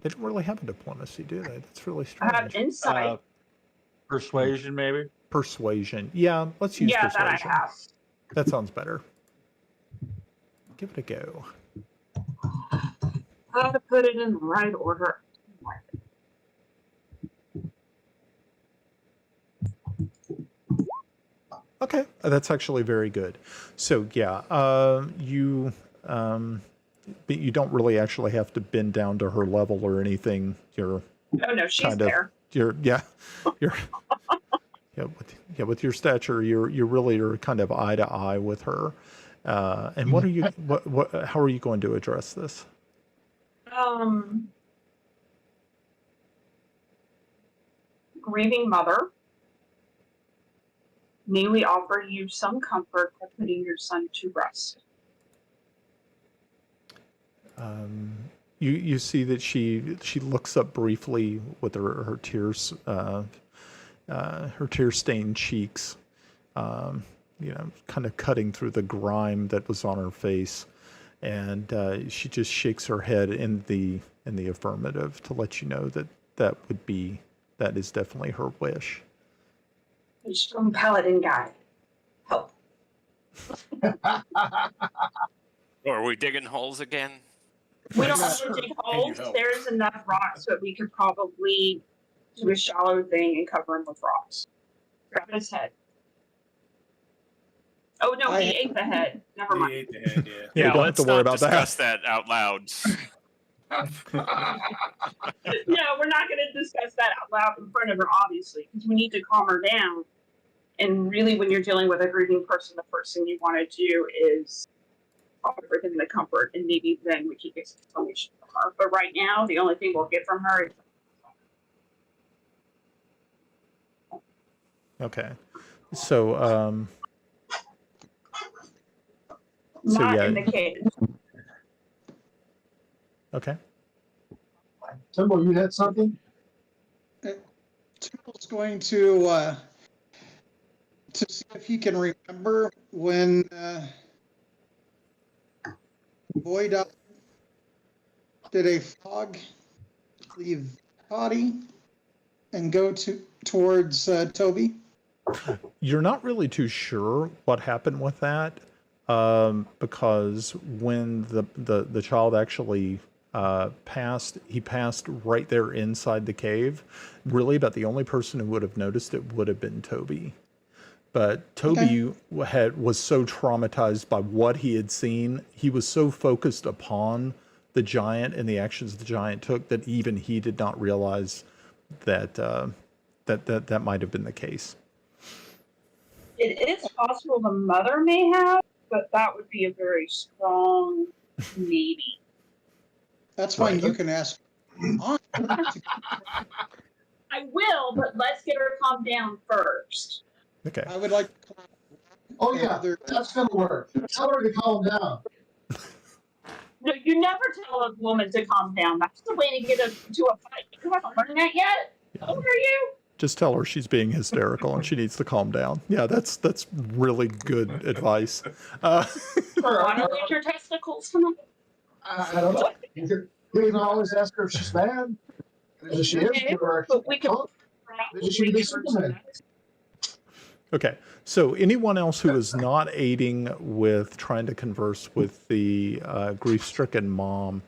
don't really have a diplomacy, do they? That's really strange. I have insight. Persuasion, maybe? Persuasion. Yeah, let's use persuasion. That I have. That sounds better. Give it a go. How to put it in the right order. Okay, that's actually very good. So yeah, but you don't really actually have to bend down to her level or anything. You're no, she's there. With your stature, you really are kind of eye to eye with her. And what are you? How are you going to address this? Grieving mother. May we offer you some comfort by putting your son to rest? You see that she looks up briefly with her tears, her tear-stained cheeks, kind of cutting through the grime that was on her face, and she just shakes her head in the affirmative to let you know that is definitely her wish. A strong paladin guy. Help. Are we digging holes again? We don't have to dig holes. There's enough rocks that we could probably to a shallow thing and cover him with rocks. Grab his head. Oh no, he ate the head. Never He mind. ate the head, yeah. Yeah, Yeah, don't have let's to worry not about that. discuss that out loud. No, we're not going to discuss that out loud in front of her, obviously, because we need to calm her down. And really, when you're dealing with a grieving person, the first thing you want to do is offer them the comfort, and maybe then we can get some information from her. But right now, the only thing we'll get from her is Okay. So, not yeah. in the cage. Okay. Timbo, you had something? Timble's going to see if he can remember when Boyd did a fog leave body and go towards Toby. You're not really too sure what happened with that, because when the child actually passed, he passed right there inside the cave. Really, about the only person who would have noticed it would have been Toby. But Toby was so traumatized by what he had seen, he was so focused upon the giant and the actions the giant took that even he did not realize that that might have been the case. It is possible the mother may have, but that would be a very strong maybe. That's fine. Right. You can ask. I will, but let's get her calmed down first. Okay. I would like to. Oh yeah, that's gonna work. Tell her to calm down. No, you never tell a woman to calm down. That's the way to get to a fight. You haven't learned that yet? Yeah. How old are you? Just tell her she's being hysterical and she needs to calm down. Yeah, that's really good advice. Want to lose your testicles tonight? I don't know. You can always ask her if she's mad. If she is, give her But we can. Maybe she can be Superman. Okay, so anyone else who is not aiding with trying to converse with the grief-stricken mom,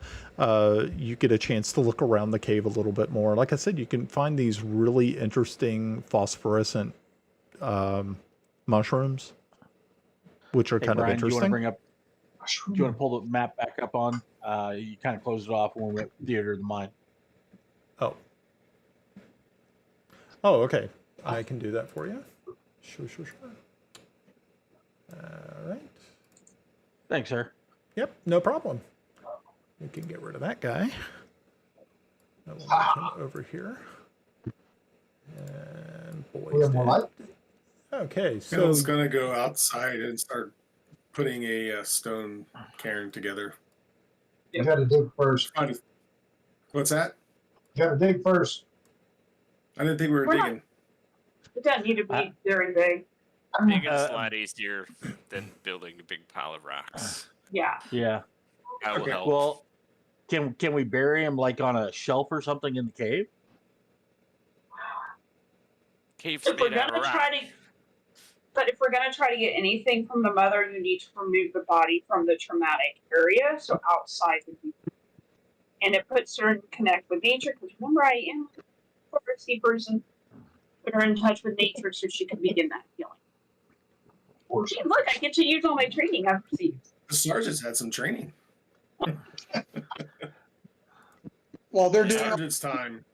you get a chance to look around the cave a little bit more. Like I said, you can find these really interesting phosphorescent mushrooms, which are Hey, kind Brian, of interesting. Do you want to pull the map back up on? You kind of closed it off when we went Theater of the Mind. Oh, okay. I can do that for you. Sure. All right. Thanks, sir. Yep, no problem. We can get rid of that guy. I will move him over here. And We have more light. Okay, so Phil's gonna go outside and start putting a stone cairn together. You gotta dig first. What's that? You gotta dig first. I didn't think we were We're not- digging. It doesn't need to be during day. Digging's a lot easier than building a big pile of rocks. Yeah. Yeah. That will Okay. help. Well, can we bury him like on a shelf or something in the cave? Cave's If we're made out gonna of rock. if we're gonna try to get anything from the mother, you need to remove the body from the traumatic area, so outside would be. And it puts her in connect with nature. Because remember, I am a forestry person. Put her in touch with nature so she can begin that healing. Gee, look, I get to use all my training I've received. The sergeant's had some training. Well, they're doing. Sergeant's time.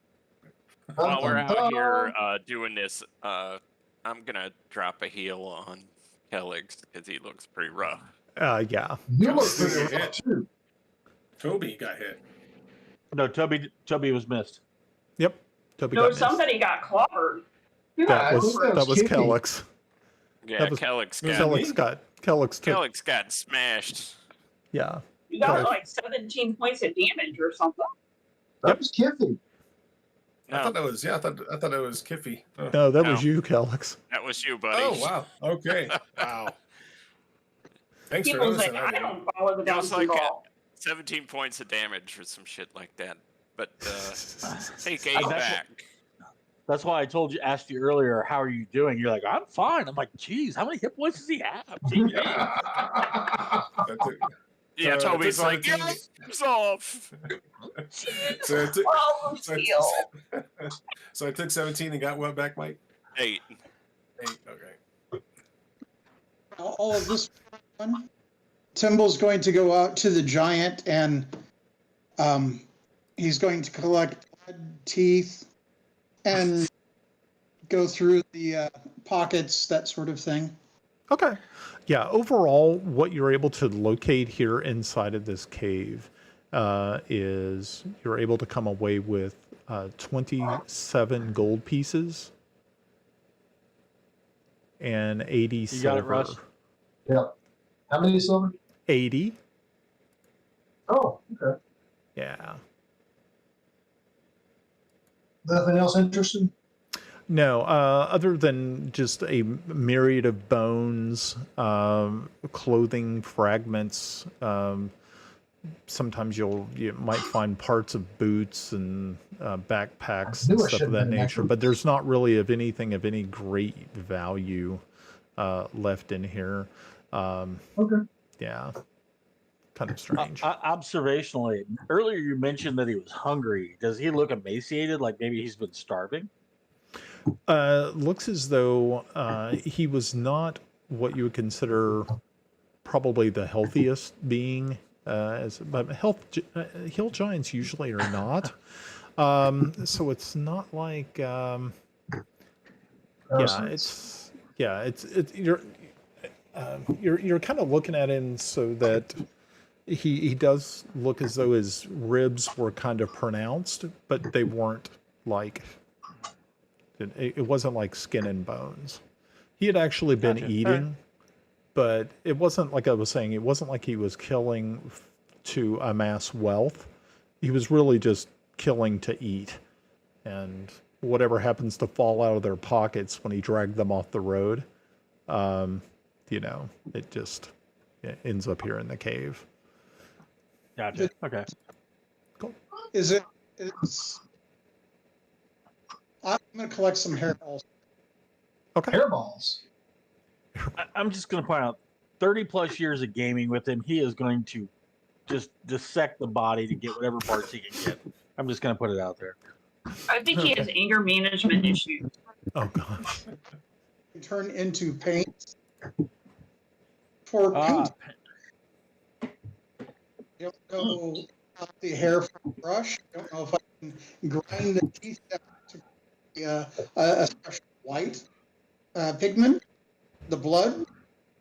While we're out here doing this, I'm gonna drop a heal on Kellex because he looks pretty rough. yeah. You look pretty rough too. Toby got hit. No, Toby was missed. Yep. Toby No, got missed. somebody got clobbered. Who That got was clobbered? that was Kippy. Kellex. Yeah, That was- Kellex Kellex took. got smashed. Yeah. You got Kellex. like 17 points of damage or something. That was Kiffy. I No, thought that was I thought it was Kiffy. Oh. No, that was No. you, Kellex. that was you, buddy. Oh wow. Okay. Wow. Thanks for People's noticing. like, I didn't. don't follow the That was Downs like ball. 17 points of damage or some shit like that. But take 8 That's- back. That's why I asked you earlier, how are you doing? You're like, I'm fine. I'm like, geez, how many hit points does he have? Gee, Yeah, So, Toby's it took like, 17 get off. So it took, Oh, so, heal. So I took 17 and got what back, Mike? 8. 8. Okay. All of this fun. Timble's going to go out to the giant and he's going to collect blood, teeth, and go through the pockets, that sort of thing. Okay. Yeah, overall, what you're able to locate here inside of this cave is you're able to come away with 27 gold pieces and 80 You silver. got it, Russ? Yeah. How many silver? 80? Oh, okay. Yeah. Nothing else interesting? No, other than just a myriad of bones, clothing fragments. Sometimes you might find parts of boots and backpacks I and knew I stuff of shouldn't that have been nature, but there's not really of anything of any great value left in here. Okay. Yeah, kind of strange. Observationally, earlier you mentioned that he was hungry. Does he look emaciated, like maybe he's been starving? Looks as though he was not what you would consider probably the healthiest being. But hill giants usually are not. So it's not like you're kind of looking at him so that he does look as though his ribs were kind of pronounced, but they weren't like it wasn't like skin and bones. He had actually been Gotcha. eating, but it wasn't like I was saying, it wasn't like he was killing to amass wealth. He was really just killing to eat. And whatever happens to fall out of their pockets when he dragged them off the road, it just ends up here in the cave. Gotcha. Okay. Cool. I'm going to collect some hairballs. Okay. Hairballs. I'm just going to point out 30 plus years of gaming with him, he is going to just dissect the body to get whatever parts he can get. I'm just going to put it out there. I think he has anger management issues. Oh, gosh. Turn into paint. For paint, I don't know how the hair from a brush. I don't know if I can grind the teeth down to a special white pigment, the blood,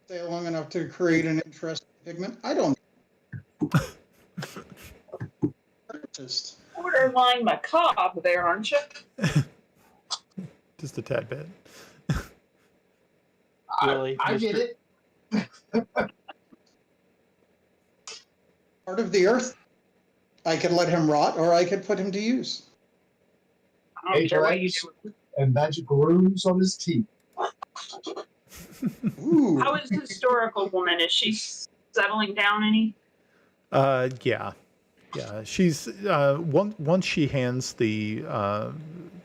stay long enough to create an interesting pigment. I don't know. Artist. Borderline macabre there, aren't you? Just a tad bit. Really? I get it. Part of the earth. I could let him rot, or I could put him to use. I don't care what you do. And magic runes on his teeth. Ooh. How is the historical woman? Is she settling down any? Yeah. She's once she hands the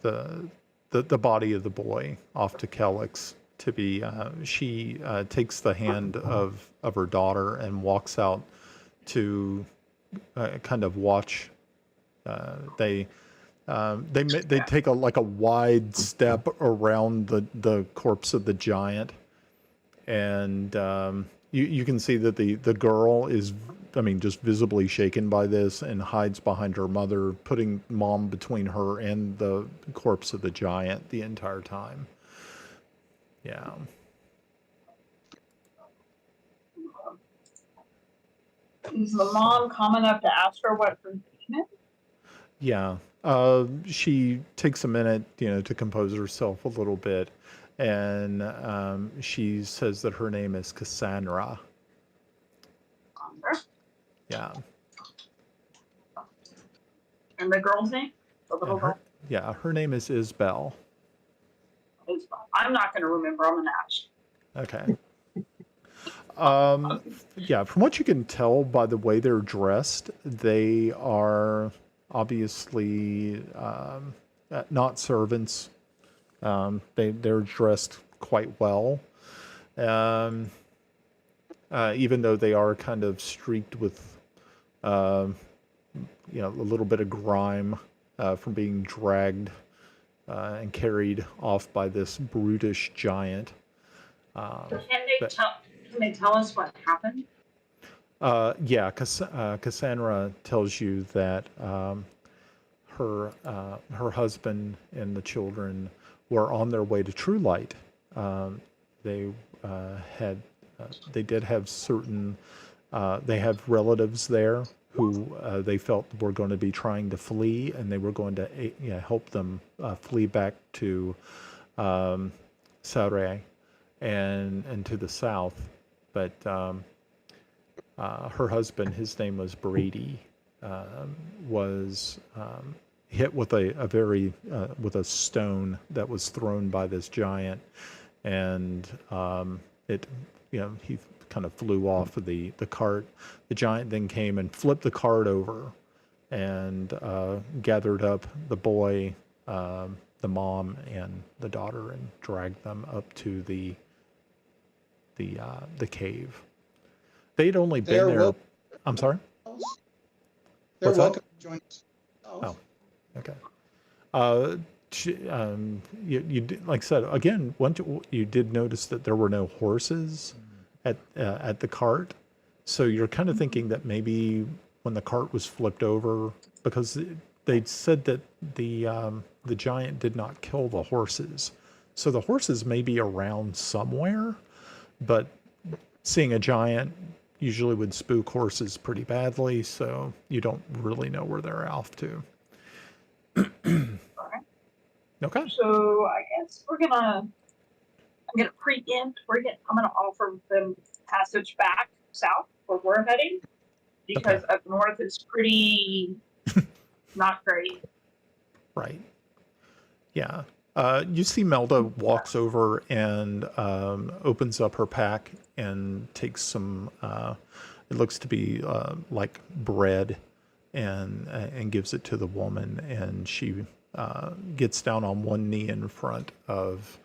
body of the boy off to Kellex to be, she takes the hand of her daughter and walks out to kind of watch. They take a wide step around the corpse of the giant, and you can see that the girl is, just visibly shaken by this and hides behind her mother, putting mom between her and the corpse of the giant the entire time. Yeah. Is the mom calm enough to ask her what her name is? Yeah. She takes a minute, to compose herself a little bit, and she says that her name is Cassandra. Yeah. And the girl's name? The little girl? Yeah, her name is Isbel. I'm not going to remember. I'm going to ask. Okay. Yeah, from what you can tell by the way they're dressed, they are obviously not servants. They're dressed quite well, even though they are kind of streaked with a little bit of grime from being dragged and carried off by this brutish giant. Can But- they tell us what happened? Yeah, Cassandra tells you that her husband and the children were on their way to True Light. They they did have certain they have relatives there who they felt were going to be trying to flee, and they were going to help them flee back to Saray and to the south. But her husband, his name was Brady, was hit with with a stone that was thrown by this giant, and he kind of flew off of the cart. The giant then came and flipped the cart over, and gathered up the boy, the mom, and the daughter, and dragged them up to the cave. They'd only been there. I'm sorry? They're What's that? welcome to join us. Oh, okay. You did, like I said, again, you did notice that there were no horses at the cart. So you're kind of thinking that maybe when the cart was flipped over, because they said that the giant did not kill the horses. So the horses may be around somewhere, but seeing a giant usually would spook horses pretty badly, so you don't really know where they're off to. Okay. So I guess I'm gonna preempt. I'm gonna offer them passage back south where we're heading, because up north is pretty not great. Right. Yeah. You see Melda walks over and opens up her pack and takes some, it looks to be like bread, and gives it to the woman, and she gets down on one knee in front of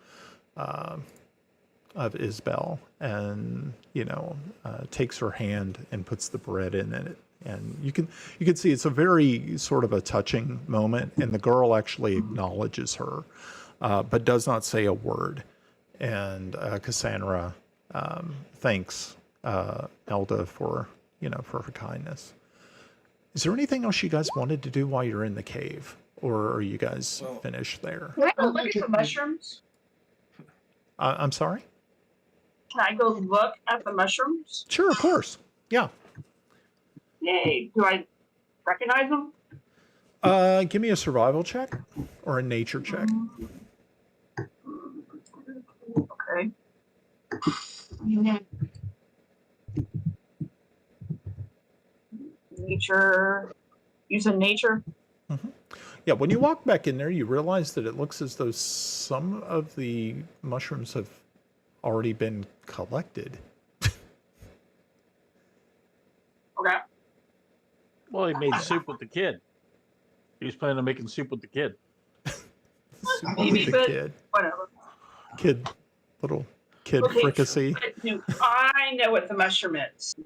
Isabel, and takes her hand and puts the bread in it. And you can see it's a very sort of a touching moment, and the girl actually acknowledges her, but does not say a word. And Cassandra thanks Elda for her kindness. Is there anything else you guys wanted to do while you're in the cave, or are you guys finished there? Can I go look at the mushrooms? I'm sorry? Can I go look at the mushrooms? Sure, of course. Yeah. Yay! Do I recognize them? Give me a survival check or a nature check. Okay. Yeah. Nature. Using nature. Yeah, when you walk back in there, you realize that it looks as though some of the mushrooms have already been collected. Okay. Well, he made soup with the kid. He was planning on making soup with the kid. Maybe, the but kid. whatever. Little kid Okay, fricassee. I know what the mushroom is.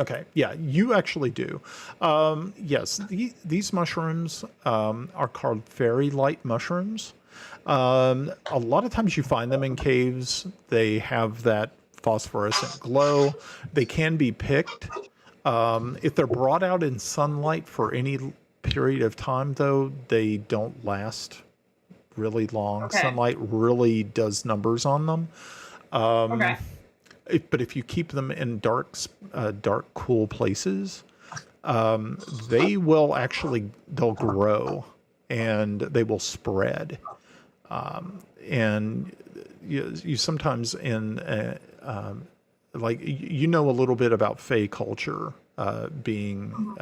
Okay, yeah, you actually do. Yes, these mushrooms are called fairy light mushrooms. A lot of times you find them in caves. They have that phosphorescent glow. They can be picked. If they're brought out in sunlight for any period of time, though, they don't last really long. Okay. Sunlight really does numbers on them. Okay. But if you keep them in dark, cool places, they'll grow and they will spread. And you sometimes like a little bit about Fey culture, being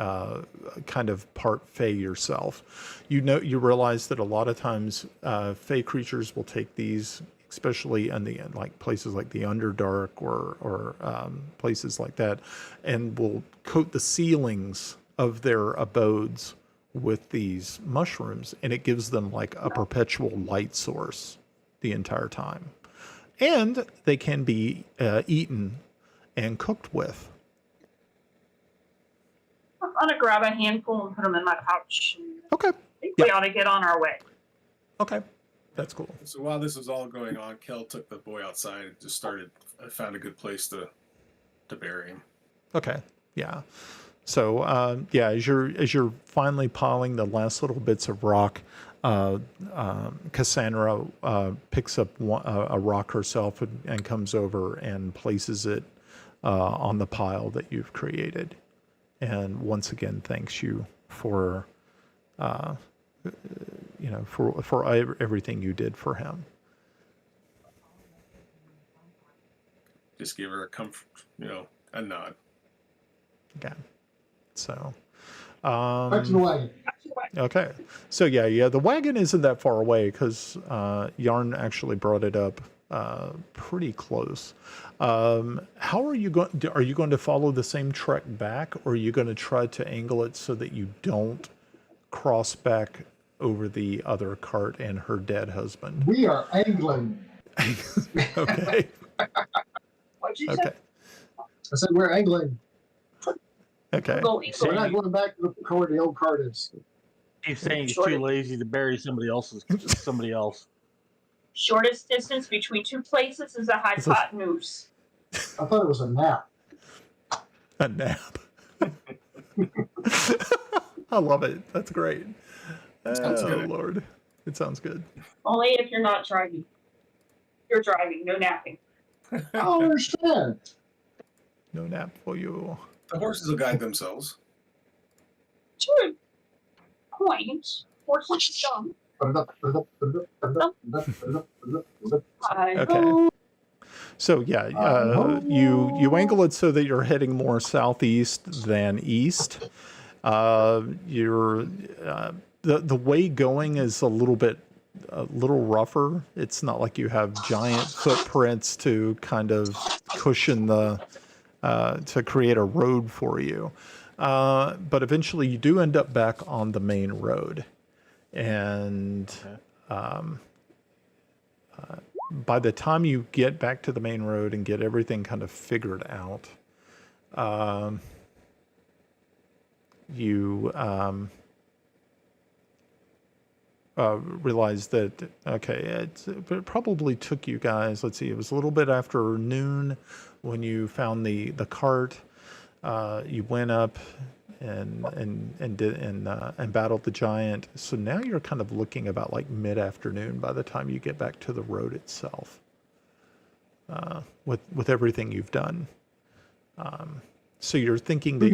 kind of part Fey yourself. You realize that a lot of times Fey creatures will take these, especially in the places like the Underdark or places like that, and will coat the ceilings of their abodes with these mushrooms, and it gives them like a perpetual light source the entire time. And they can be eaten and cooked with. I'm gonna grab a handful and put them in my pouch. Okay. think we ought to get on our way. Okay, that's cool. So while this was all going on, Kel took the boy outside and just started. I found a good place to bury him. Okay, yeah. So yeah, as you're finally piling the last little bits of rock, Cassandra picks up a rock herself and comes over and places it on the pile that you've created, and once again thanks you for for everything you did for him. Just give her a comfort, a nod. Okay, so Back to the wagon. okay, so yeah, the wagon isn't that far away because Yarn actually brought it up pretty close. How are you going? Are you going to follow the same trek back, or are you going to try to angle it so that you don't cross back over the other cart and her dead husband? We are angling. Okay. What'd you Okay. say? I said we're angling. Okay. Go So we're eagle. not going back to where the old cart is. He's saying he's too lazy to bury somebody else. Shortest distance between two places is a hypotenuse. I thought it was a nap. A nap. I love it. That's great. Sounds Oh, good. Lord. It sounds good. Only if you're not driving. You're driving, no napping. I don't understand. No nap for you. The horses will guide themselves. To a point, horses dumb. Okay. So yeah, you angle it so that you're heading more southeast than east. The way going is a little rougher. It's not like you have giant footprints to kind of cushion to create a road for you. But eventually you do end up back on the main road. And by the time you get back to the main road and get everything kind of figured out, you realize that, okay, it probably took you guys, let's see, it was a little bit after noon when you found the cart. You went up and battled the giant. So now you're kind of looking about like mid-afternoon by the time you get back to the road itself, with everything you've done. So you're thinking that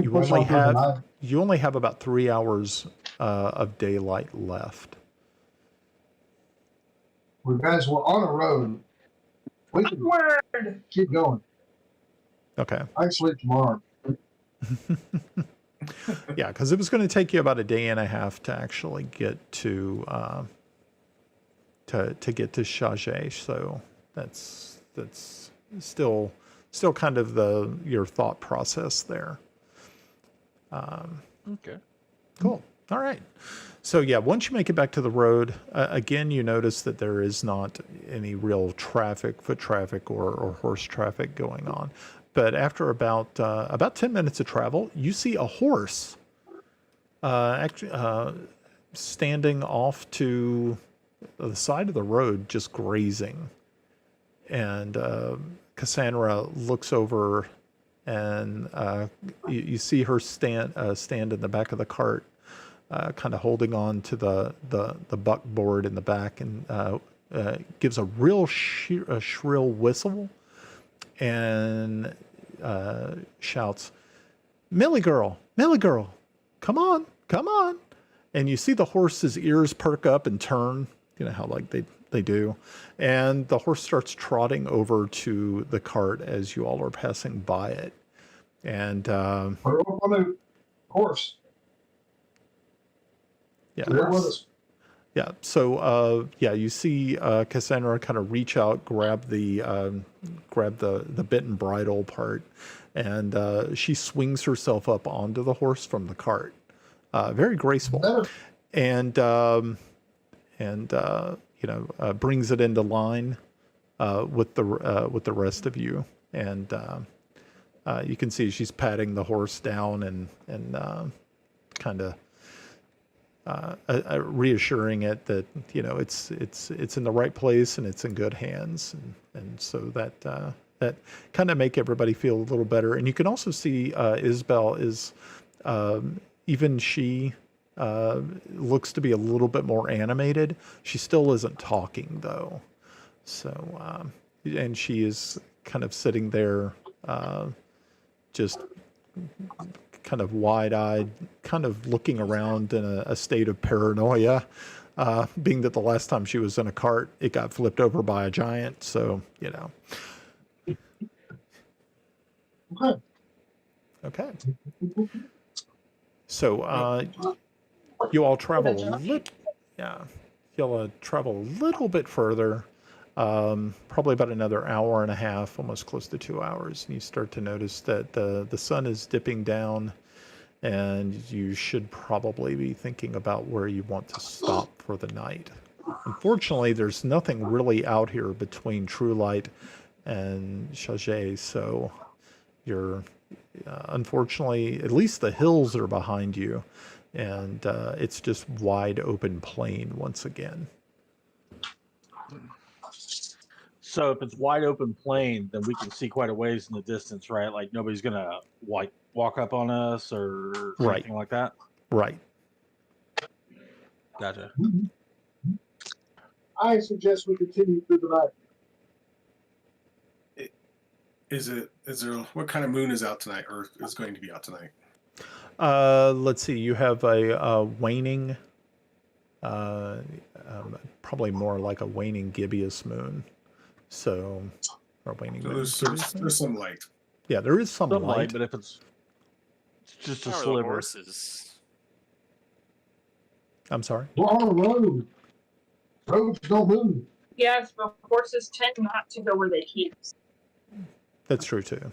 you only have about 3 hours of daylight left. Well, guys, we're on a road. We can Onward! keep going. Okay. I can sleep tomorrow. Yeah, because it was going to take you about a day and a half to actually get to get to Chage. So that's still kind of your thought process there. Okay. Cool. All right. So yeah, once you make it back to the road, again, you notice that there is not any real foot traffic or horse traffic going on. But after about 10 minutes of travel, you see a horse standing off to the side of the road, just grazing. And Cassandra looks over, and you see her stand in the back of the cart, kind of holding on to the buckboard in the back, and gives a real shrill whistle and shouts, Millie girl, come on. And you see the horse's ears perk up and turn, how like they do. And the horse starts trotting over to the cart as you all are passing by it. And We're on the horse. yeah. They're with us. Yeah. So, you see Cassandra kind of reach out, grab the bit and bridle part, and she swings herself up onto the horse from the cart. Very graceful, and brings it into line with the rest of you, and you can see she's patting the horse down and kind of reassuring it that it's in the right place and it's in good hands, and so that that kind of make everybody feel a little better. And you can also see Isabel is even she looks to be a little bit more animated. She still isn't talking though, so and she is kind of sitting there just kind of wide-eyed, kind of looking around in a state of paranoia, being that the last time she was in a cart, it got flipped over by a giant. So, Okay. Okay. So, you all travel you'll travel a little bit further, probably about another hour and a half, almost close to 2 hours, and you start to notice that the sun is dipping down, and you should probably be thinking about where you want to stop for the night. Unfortunately, there's nothing really out here between True Light and Chagé, so you're unfortunately, at least the hills are behind you, and it's just wide open plain once again. So if it's wide open plain, then we can see quite a ways in the distance, right? Like nobody's gonna walk up on us or Right. anything like that. Right. Gotcha. I suggest we continue through the night. Is there what kind of moon is out tonight, or is going to be out tonight? Let's see. You have a waning, probably more like a waning gibbous moon. So, or waning moon. There's some light. Yeah, there is some light, but if it's just a How are the sliver. horses? I'm sorry. We're on a road. Roads don't move. Yes, but horses tend not to go where they can't. That's true too.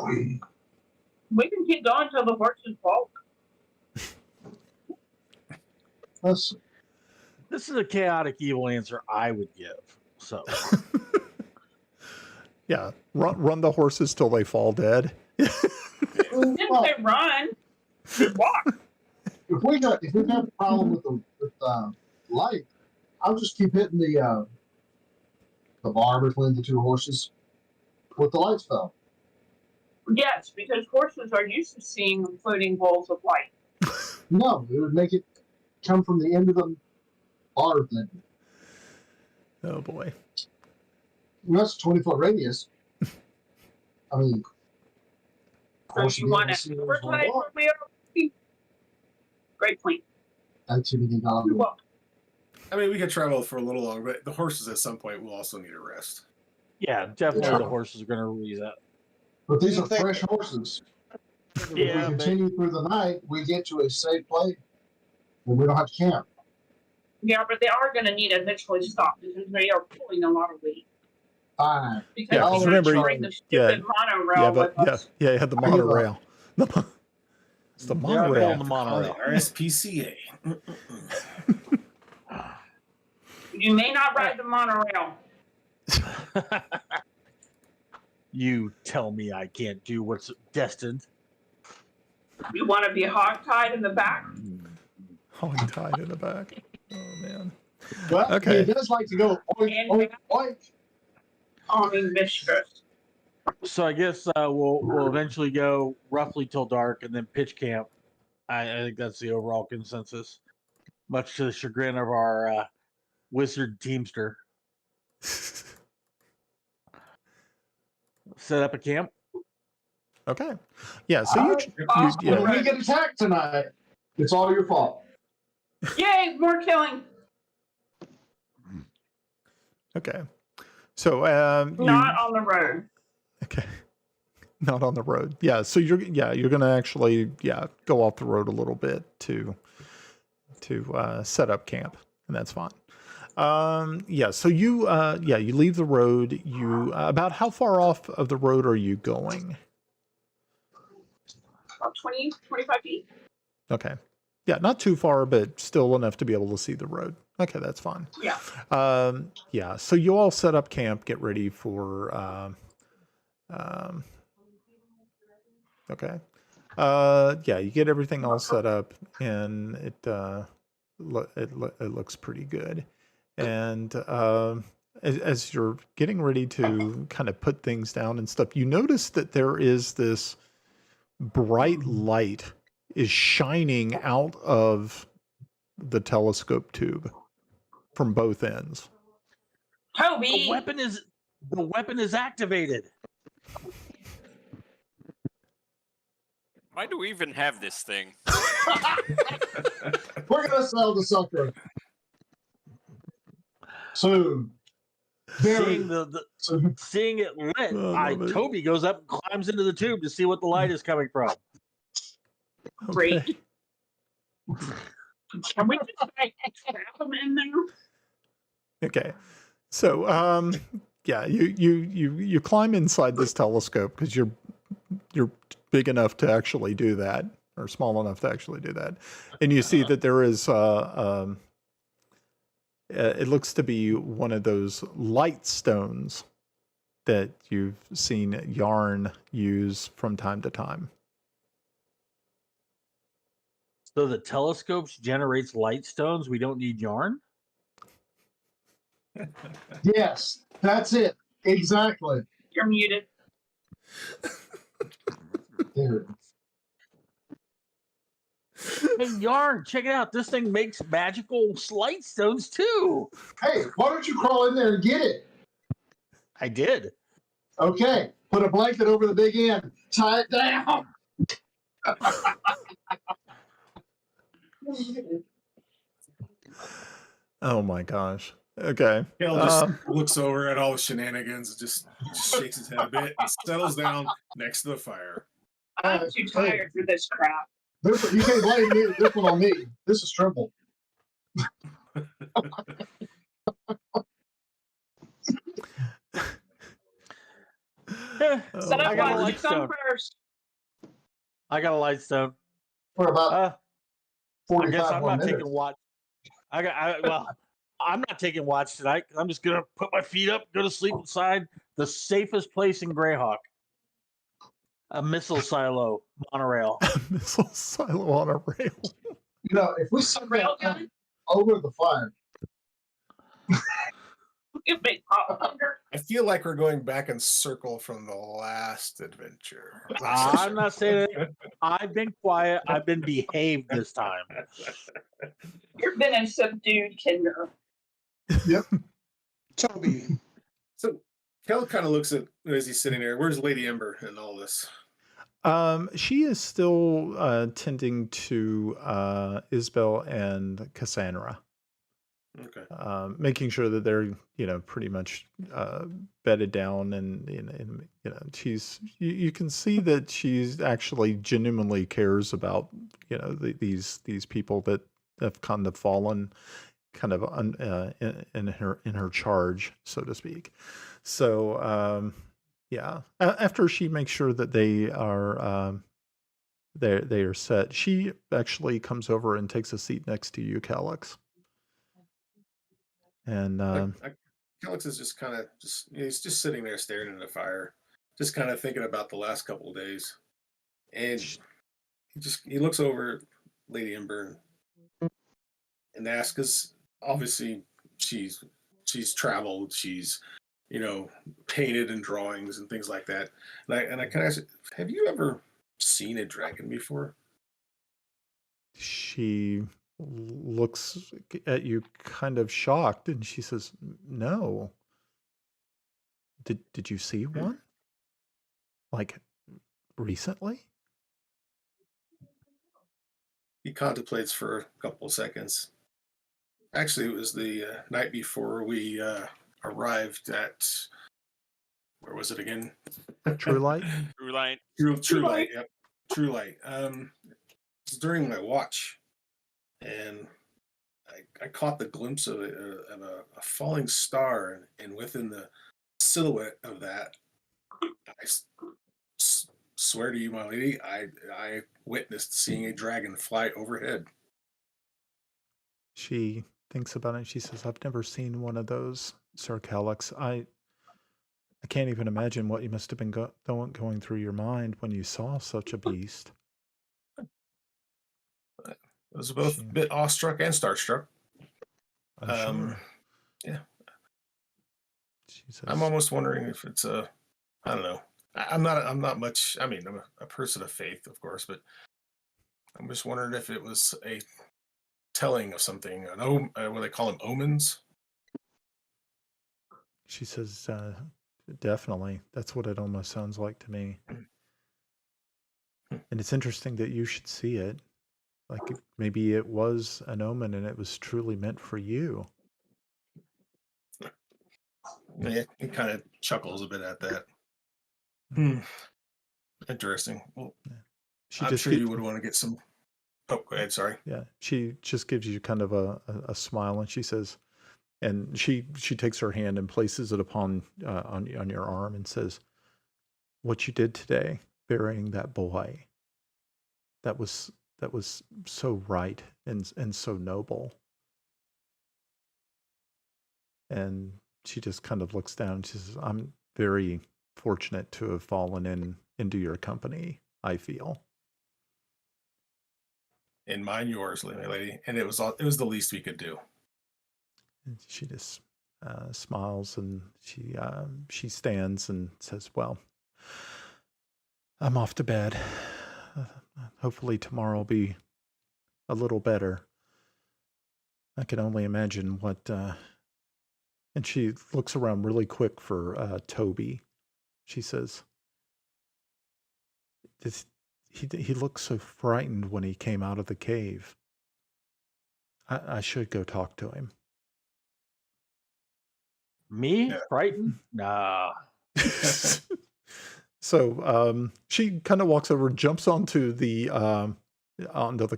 We can keep going until the horses walk. This is a chaotic evil answer I would give. So Yeah, run the horses till they fall dead. Didn't they run? They walk. If we have a problem with light, I'll just keep hitting the bar between the two horses with the lights fell. Yes, because horses are used to seeing floating balls of light. No, it would make it come from the end of the bar thing. Oh boy. That's a 20-foot radius. I mean, So you want to advertise where we are? Great point. activity gone. Well, I mean, we could travel for a little longer, but the horses at some point will also need a rest. yeah, definitely Yeah. the horses are gonna reset. But these are Thank- fresh horses. If we Yeah, but continue through the night, we get to a safe place, and we don't have to camp. yeah, but they are going to need to eventually stop because they are pulling a lot of weight. Fine. Because Yeah, we 'cause have remember- to bring the yeah, stupid monorail Yeah, but with us. you had the monorail. It's the Yeah, monorail. on the monorail. RSPCA. You may not ride the monorail. You tell me I can't do what's destined. You want to be hogtied in the back? Hog-tied in the back. Oh man. But Okay. he does like to go oink, oink, oink. I mean, mistress. So I guess we'll eventually go roughly till dark and then pitch camp. I think that's the overall consensus, much to the chagrin of our wizard teamster. Set up a camp. Okay. Yeah. So you When we get attacked tonight, it's all your fault. Yay, more killing. okay. So Not on the road. okay. Not on the road. Yeah. So you're gonna actually go off the road a little bit to set up camp, and that's fine. So you you leave the road. You about how far off of the road are you going? About 20, 25 feet. Okay. Yeah, not too far, but still enough to be able to see the road. Okay, that's fine. Yeah. So you all set up camp, get ready for okay. Yeah, you get everything all set up, and it looks pretty good. And as you're getting ready to kind of put things down and stuff, you notice that there is this bright light is shining out of the telescope tube from both ends. Toby, The weapon is activated. Why do we even have this thing? We're gonna sell the sucker soon. Seeing Soon. seeing it lit, I love it. Toby goes up and climbs into the tube to see what the light is coming from. great. Okay. Can we just trap them in there? Okay. So, yeah, you climb inside this telescope because you're big enough to actually do that, or small enough to actually do that, and you see that there is it looks to be one of those light stones that you've seen Yarn use from time to time. So the telescope generates light stones. We don't need yarn. Yes, that's it. Exactly. You're muted. Dude. Hey, yarn! Check it out. This thing makes magical light stones too. Hey, why don't you crawl in there and get it? I did. Okay, put a blanket over the big end. Tie it down. Oh my gosh. Okay. Kel just looks over at all the shenanigans, just shakes his head a bit, and settles down next to the fire. I'm too tired for this crap. You can't blame me. This one on me. This is Trimble. Set up I got a one. light You come stone. first. I got a light stone. For about I 45 guess I'm more not minutes. taking watch. I'm not taking watch tonight. I'm just gonna put my feet up, go to sleep inside the safest place in Greyhawk. A missile silo monorail. Missile silo on a rail. You know, if we sit Railgun? over the fire, You big pop thunder. I feel like we're going back in circle from the last adventure. I'm not saying it. I've been quiet. I've been behaved this time. You've been a subdued kinder. Toby, So Kel kind of looks at as he's sitting there. Where's Lady Ember in all this? She is still tending to Isabel and Cassandra, Okay. making sure that they're pretty much bedded down, and you can see that she's actually genuinely cares about these people that have kind of fallen kind of in her charge, so to speak. So yeah, after she makes sure that they are set, she actually comes over and takes a seat next to you, Calyx. And Calyx is just kind of he's just sitting there staring into the fire, just kind of thinking about the last couple of days, and he looks over at Lady Ember and asks, because obviously she's traveled, she's painted in drawings and things like that, and I kind of ask, have you ever seen a dragon before? she looks at you kind of shocked, and she says, "No. Did you see one? Like recently?" He contemplates for a couple of seconds. Actually, it was the night before we arrived at, where was it again? True Light? True light. True Light. Yep. True Light. It's during my watch, and I caught the glimpse of a falling star, and within the silhouette of that, swear to you, my lady, I witnessed seeing a dragon fly overhead. She thinks about it, and she says, "I've never seen one of those, Sir Calyx. I can't even imagine what you must have been going through your mind when you saw such a beast." Those are both a bit awestruck and starstruck. I'm sure. Yeah. She says, I'm almost wondering if it's a, I don't know. I'm not much. I mean, I'm a person of faith, of course, but I'm just wondering if it was a telling of something. What they call them, omens. she says, definitely. That's what it almost sounds like to me. And it's interesting that you should see it. Like maybe it was an omen and it was truly meant for you. Yeah, he kind of chuckles a bit at that. Interesting. Well, I'm sure you would want to get some. Oh, go ahead. Sorry. Yeah, she just gives you kind of a smile, and she says, and she takes her hand and places it upon on your arm and says, "What you did today, burying that boy, that was so right and so noble." And she just kind of looks down and she says, "I'm very fortunate to have fallen into your company, I feel." And mine, yours, lady. And it was the least we could do. And she just smiles and she stands and says, "Well, I'm off to bed. Hopefully tomorrow will be a little better. I can only imagine what." And she looks around really quick for Toby. She says, He looked so frightened when he came out of the cave. I should go talk to him." Me? Yeah. Frightened? Nah. So she kind of walks over, jumps onto the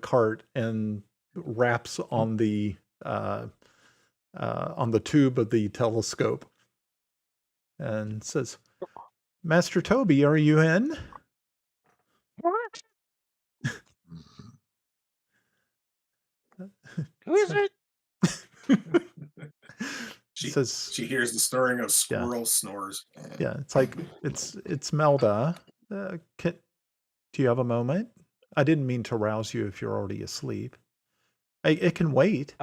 cart, and raps on the tube of the telescope, and says, "Master Toby, are you in?" What? Who is it? She hears the stirring of squirrel snores. Yeah, it's like it's Melda. Do you have a moment? I didn't mean to rouse you if you're already asleep. It can wait.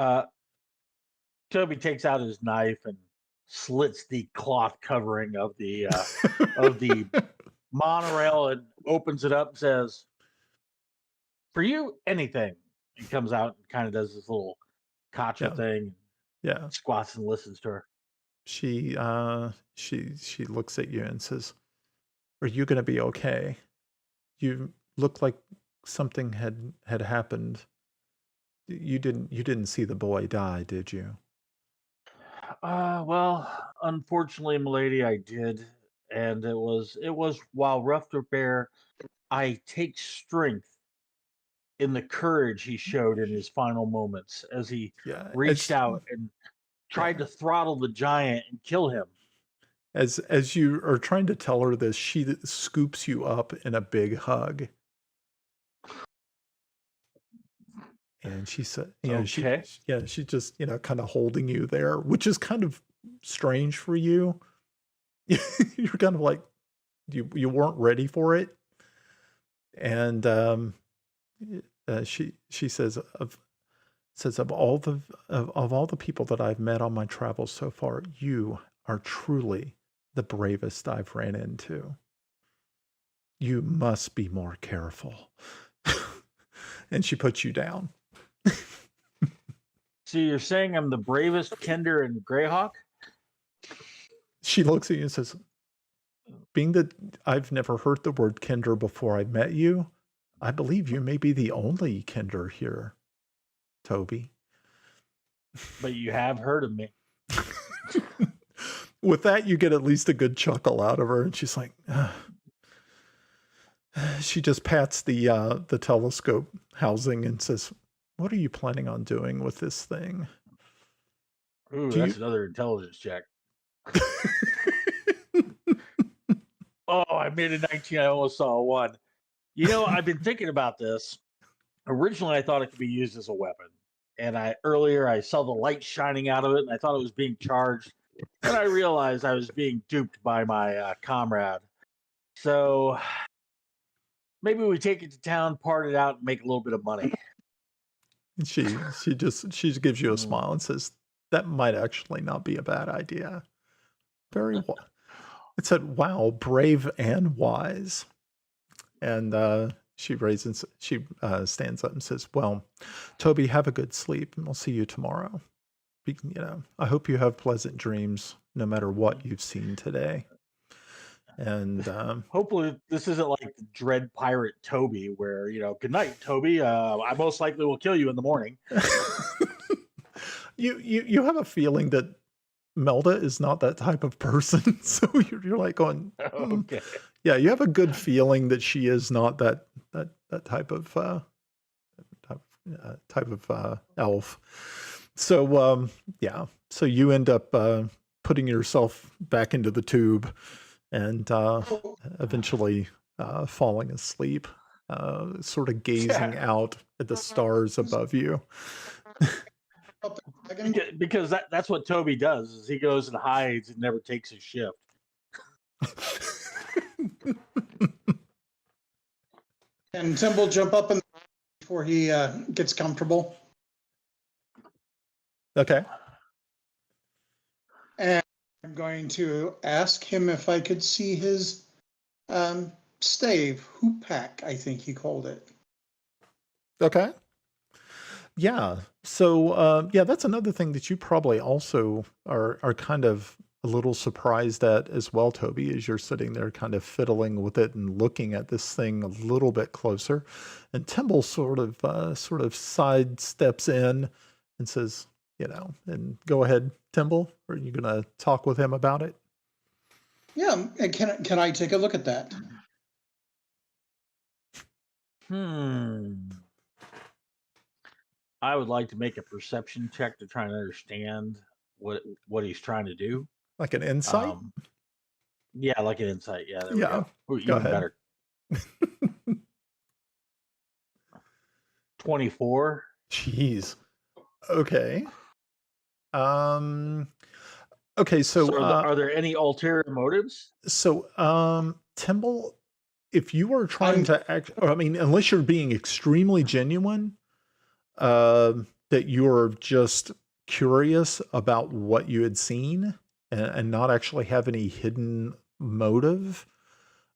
Toby takes out his knife and slits the cloth covering of the monorail and opens it up and says, "For you, anything." He comes out and kind of does this little gotcha thing. Yeah. Squats and listens to her. She looks at you and says, "Are you going to be okay? You look like something had happened. You didn't see the boy die, did you?" Well, unfortunately, milady, I did, and it was while rough to bear. I take strength in the courage he showed in his final moments as he reached out and tried to throttle the giant and kill him. As you are trying to tell her this, she scoops you up in a big hug. And she said, she's just, kind of holding you there, which is kind of strange for you. You're kind of like, you weren't ready for it. And she says, of all the people that I've met on my travels so far, you are truly the bravest I've ran into. You must be more careful. And she puts you down. So you're saying I'm the bravest Kender and Greyhawk? She looks at you and says, "Being that I've never heard the word Kender before I met you, I believe you may be the only Kender here, Toby." But you have heard of me. With that, you get at least a good chuckle out of her, and she's like, she just pats the telescope housing and says, "What are you planning on doing with this thing?" Ooh, that's another intelligence check. Oh, I made a 19. I almost saw a 1. I've been thinking about this. Originally, I thought it could be used as a weapon. And earlier I saw the light shining out of it, and I thought it was being charged. Then I realized I was being duped by my comrade. So maybe we take it to town, part it out, and make a little bit of money. And she gives you a smile and says, "That might actually not be a bad idea." Very well. It said, "Wow, brave and wise." And she stands up and says, "Well, Toby, have a good sleep, and we'll see you tomorrow. I hope you have pleasant dreams, no matter what you've seen today." And Hopefully, this isn't like the Dread Pirate Toby, where good night, Toby. I most likely will kill you in the morning. you have a feeling that Melda is not that type of person, so you're like going, Okay. yeah, you have a good feeling that she is not that type of elf. So yeah, so you end up putting yourself back into the tube and eventually falling asleep, sort of gazing out at the stars above you. Because that's what Toby does, is he goes and hides and never takes his shift. And Tim will jump up before he gets comfortable. Okay. And I'm going to ask him if I could see his stave, hoop pack, I think he called it. Okay. Yeah. So yeah, that's another thing that you probably also are kind of a little surprised at as well, Toby, as you're sitting there kind of fiddling with it and looking at this thing a little bit closer. And Timble sort of sidesteps in and says, and go ahead, Timble. Are you going to talk with him about it? Yeah. And can I take a look at that? I would like to make a perception check to try and understand what he's trying to do. Like an insight? Yeah, like an insight. Yeah, there we go. Ooh, even better. 24. Jeez. Okay. Okay, so are there any ulterior motives? So, Timble, if you are trying to act, or, I mean, unless you're being extremely genuine, that you're just curious about what you had seen and not actually have any hidden motive.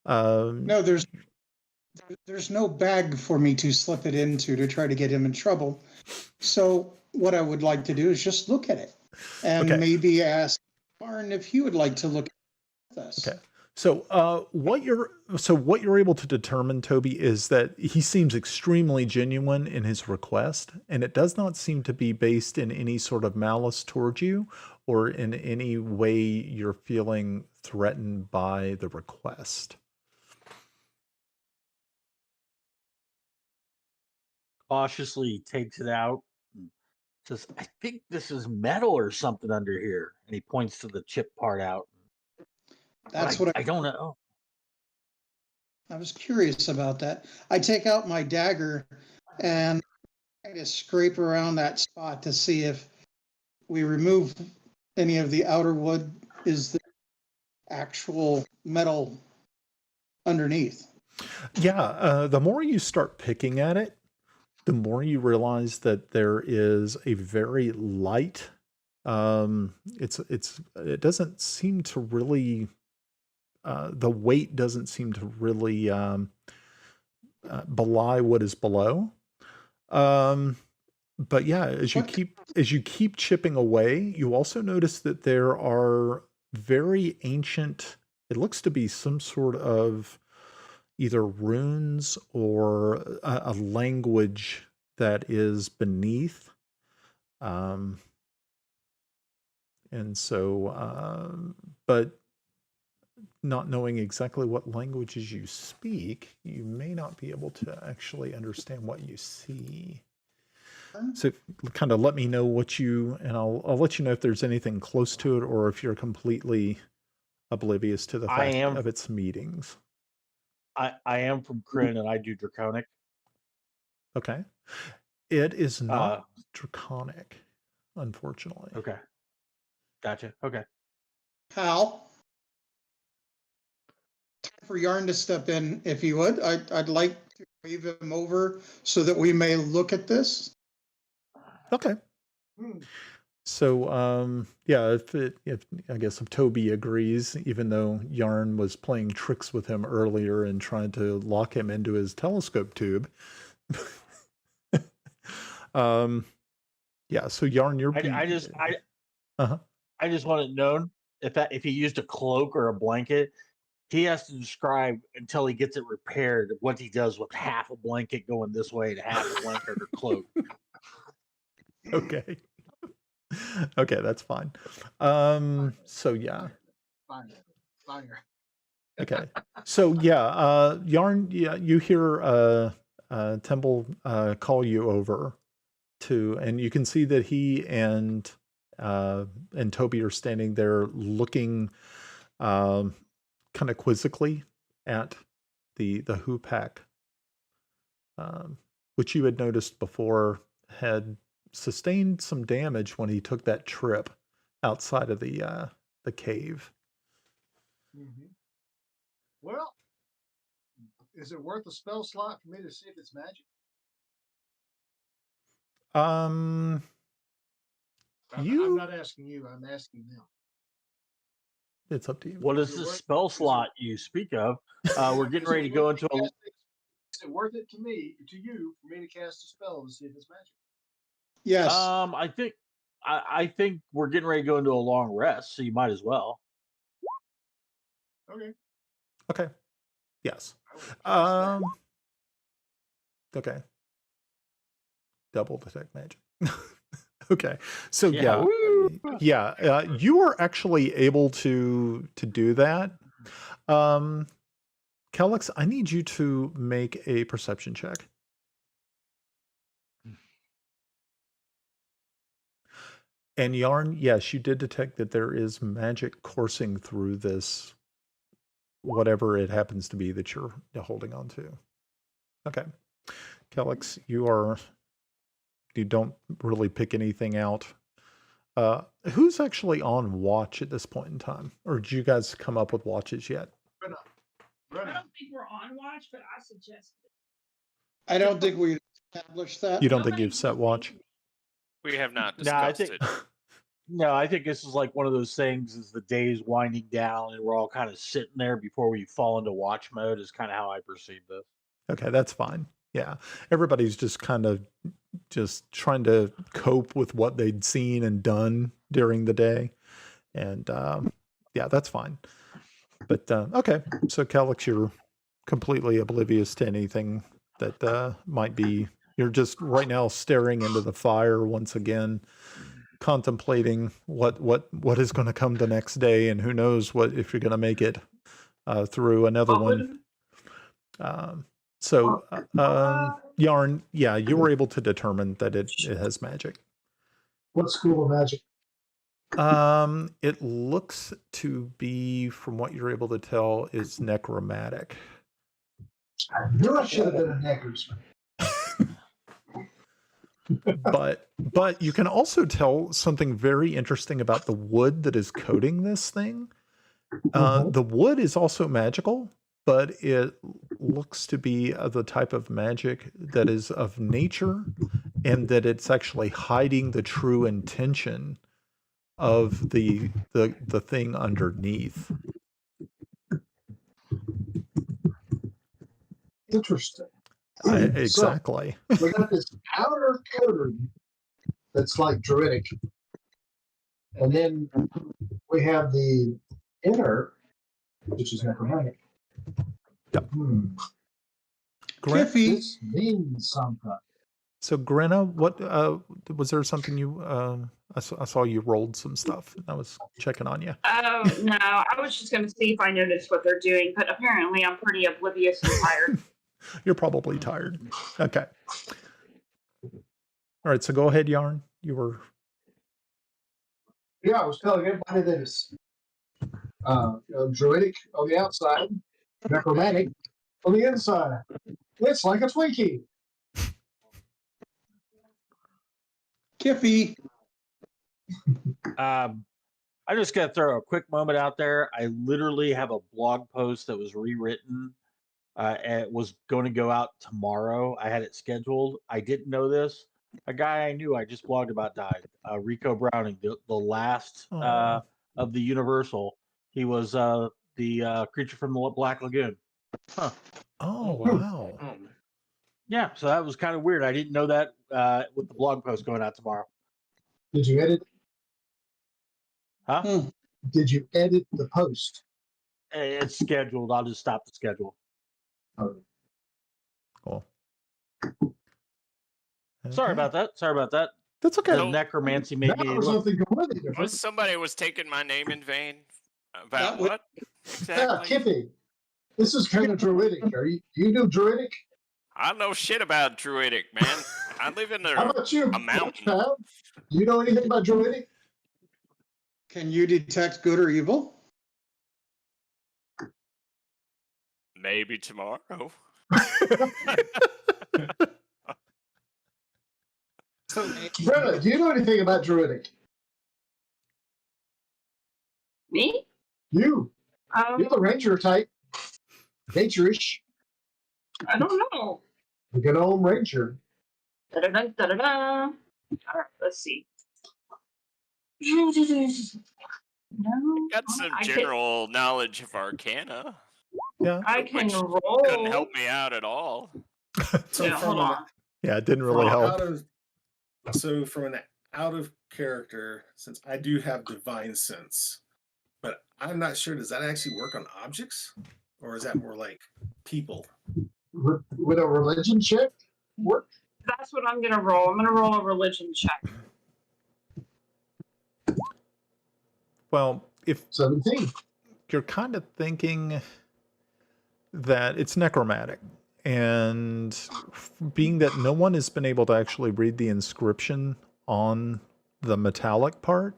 No, there's no bag for me to slip it into to try to get him in trouble. So what I would like to do is just look at it and maybe ask Barn if he would like to look at this. Okay. So what you're able to determine, Toby, is that he seems extremely genuine in his request, and it does not seem to be based in any sort of malice towards you or in any way you're feeling threatened by the request. Cautiously takes it out and says, "I think this is metal or something under here." And he points to the chip part out. That's I don't know. I was curious about that. I take out my dagger and I just scrape around that spot to see if we remove any of the outer wood, is the actual metal underneath. Yeah, the more you start picking at it, the more you realize that there is a very light. It doesn't seem to really. The weight doesn't seem to really belie what is below. But yeah, as you keep chipping away, you also notice that there are very ancient. It looks to be some sort of either runes or a language that is beneath. And so, but not knowing exactly what languages you speak, you may not be able to actually understand what you see. So kind of let me know what and I'll let you know if there's anything close to it or if you're completely oblivious to the fact of its meetings. I am from Kryn and I do Draconic. Okay. It is not Draconic, unfortunately. Okay. Gotcha. Okay. Hal, time for Yarn to step in, if you would. I'd like to wave him over so that we may look at this. Okay. Hmm. So, yeah, if I guess if Toby agrees, even though Yarn was playing tricks with him earlier and trying to lock him into his telescope tube. Yeah, so Yarn, you're uh-huh. I just want it known if he used a cloak or a blanket, he has to describe until he gets it repaired what he does with half a blanket going this way and half a blanket or cloak. Okay. Okay, that's fine. So yeah. Fire. Okay. So yeah, Yarn, yeah, you hear Temple call you over and you can see that he and Toby are standing there looking kind of quizzically at the hoopack, which you had noticed before had sustained some damage when he took that trip outside of the cave. Mm-hmm. Well, is it worth a spell slot for me to see if it's magic? I'm not asking you. I'm asking them. It's up to you. What is the spell slot you speak of? We're getting ready to go into a. Is it worth it to you, for me to cast a spell to see if it's magic? Yes. I think we're getting ready to go into a long rest, so you might as well. Okay. Okay. Yes. Okay. Double detect magic. Okay. So yeah, you are actually able to do that. Kellex, I need you to make a perception check. And Yarn, yes, you did detect that there is magic coursing through this, whatever it happens to be that you're holding on to. Okay. Kellex, you don't really pick anything out. Who's actually on watch at this point in time? Or did you guys come up with watches yet? I don't think we're on watch, but I suggest it. I don't think we established that. You don't think you've set watch? We have not discussed it. No, I think this is like one of those things as the day's winding down and we're all kind of sitting there before we fall into watch mode is kind of how I perceive this. Okay, that's fine. Yeah. Everybody's just kind of just trying to cope with what they'd seen and done during the day. And yeah, that's fine. But okay, so Kellex, you're completely oblivious to anything that might be. You're just right now staring into the fire once again, contemplating what is going to come the next day, and who knows what if you're going to make it through another one. So Yarn, yeah, you were able to determine that it has magic. What school of magic? It looks to be, from what you're able to tell, is necromantic. I knew I should have been a necromancer. But you can also tell something very interesting about the wood that is coating this thing. The wood is also magical, but it looks to be the type of magic that is of nature, and that it's actually hiding the true intention of the thing underneath. Interesting. Exactly. So, we got this outer coating that's like druidic, and then we have the inner, which is necromantic. Yep. This means something. So Grenna, what was there something you I saw you rolled some stuff. I was checking on you. Oh no, I was just going to see if I noticed what they're doing, but apparently I'm pretty oblivious and tired. You're probably tired. Okay. All right, so go ahead, Yarn. You were. Yeah, I was telling everybody that it's druidic on the outside, necromantic on the inside. It's like a Twinkie. Kiffy. I just got to throw a quick moment out there. I literally have a blog post that was rewritten. It was going to go out tomorrow. I had it scheduled. I didn't know this. A guy I knew I just blogged about died. Rico Browning, the last Oh. of the Universal. He was the creature from the Black Lagoon. Oh, Oh. wow. Yeah, so that was kind of weird. I didn't know that with the blog post going out tomorrow. Did you edit? Huh? Hmm. Did you edit the post? It's scheduled. I'll just stop the schedule. Oh, Cool. Sorry Okay. about that. Sorry about that. That's okay. The So- necromancy made now me for look. something completely different. Was somebody was taking my name in vain? About That would- what Yeah, exactly? Kippy. This is kind of druidic. Do you do druidic? I don't know shit about druidic, man. I live in How about you? a mountain. Pal? Do you know anything about druidic? Can you detect good or evil? Maybe tomorrow. So, Brenna, do you know anything about druidic? Me? You're the ranger type. Nature-ish. I don't know. The good old ranger. Da-da-da-da-da-da. All right, let's see. No, Got some I can, general knowledge of Arcana. Yeah. I can Which roll. Doesn't help me out at all. so Yeah, hold from an, on. Yeah, it didn't from really an help. out of from an out of character, since I do have divine sense, but I'm not sure. Does that actually work on objects, or is that more like people? With a religion check? Work? That's what I'm gonna roll. I'm gonna roll a religion check. Well, if 17. you're kind of thinking that it's necromantic, and being that no one has been able to actually read the inscription on the metallic part,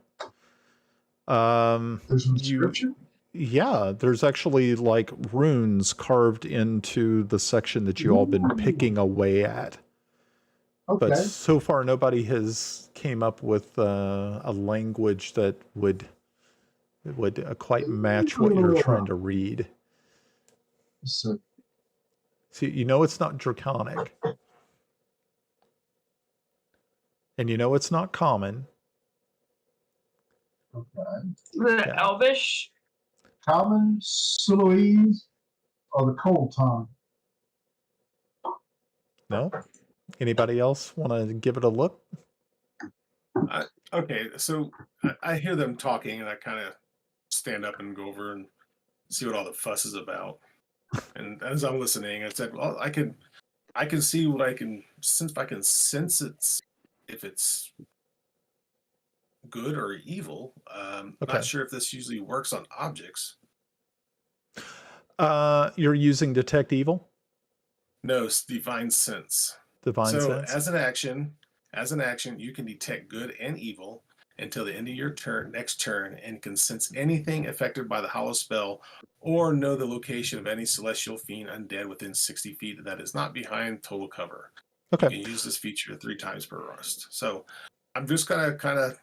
There's an inscription? yeah, there's actually like runes carved into the section that you all been picking away at. Okay. But so far, nobody has came up with a language that would quite match what you're trying to read. So, See, you know it's not draconic, and you know it's not common. okay. The Yeah. Elvish. Common, Suloese, or the cold tongue? No? Anybody else want to give it a look? Okay, so I hear them talking, and I kind of stand up and go over and see what all the fuss is about. And as I'm listening, I said, "Well, I can see what I can sense. If I can sense if it's good or evil. Okay. Not sure if this usually works on objects. You're using detect evil, No, it's divine sense. divine So sense. as an action, you can detect good and evil until the end of your next turn, and can sense anything affected by the hollow spell, or know the location of any celestial fiend undead within 60 feet that is not behind total cover. Okay. You can use this feature 3 times per rest. So I'm just gonna kind of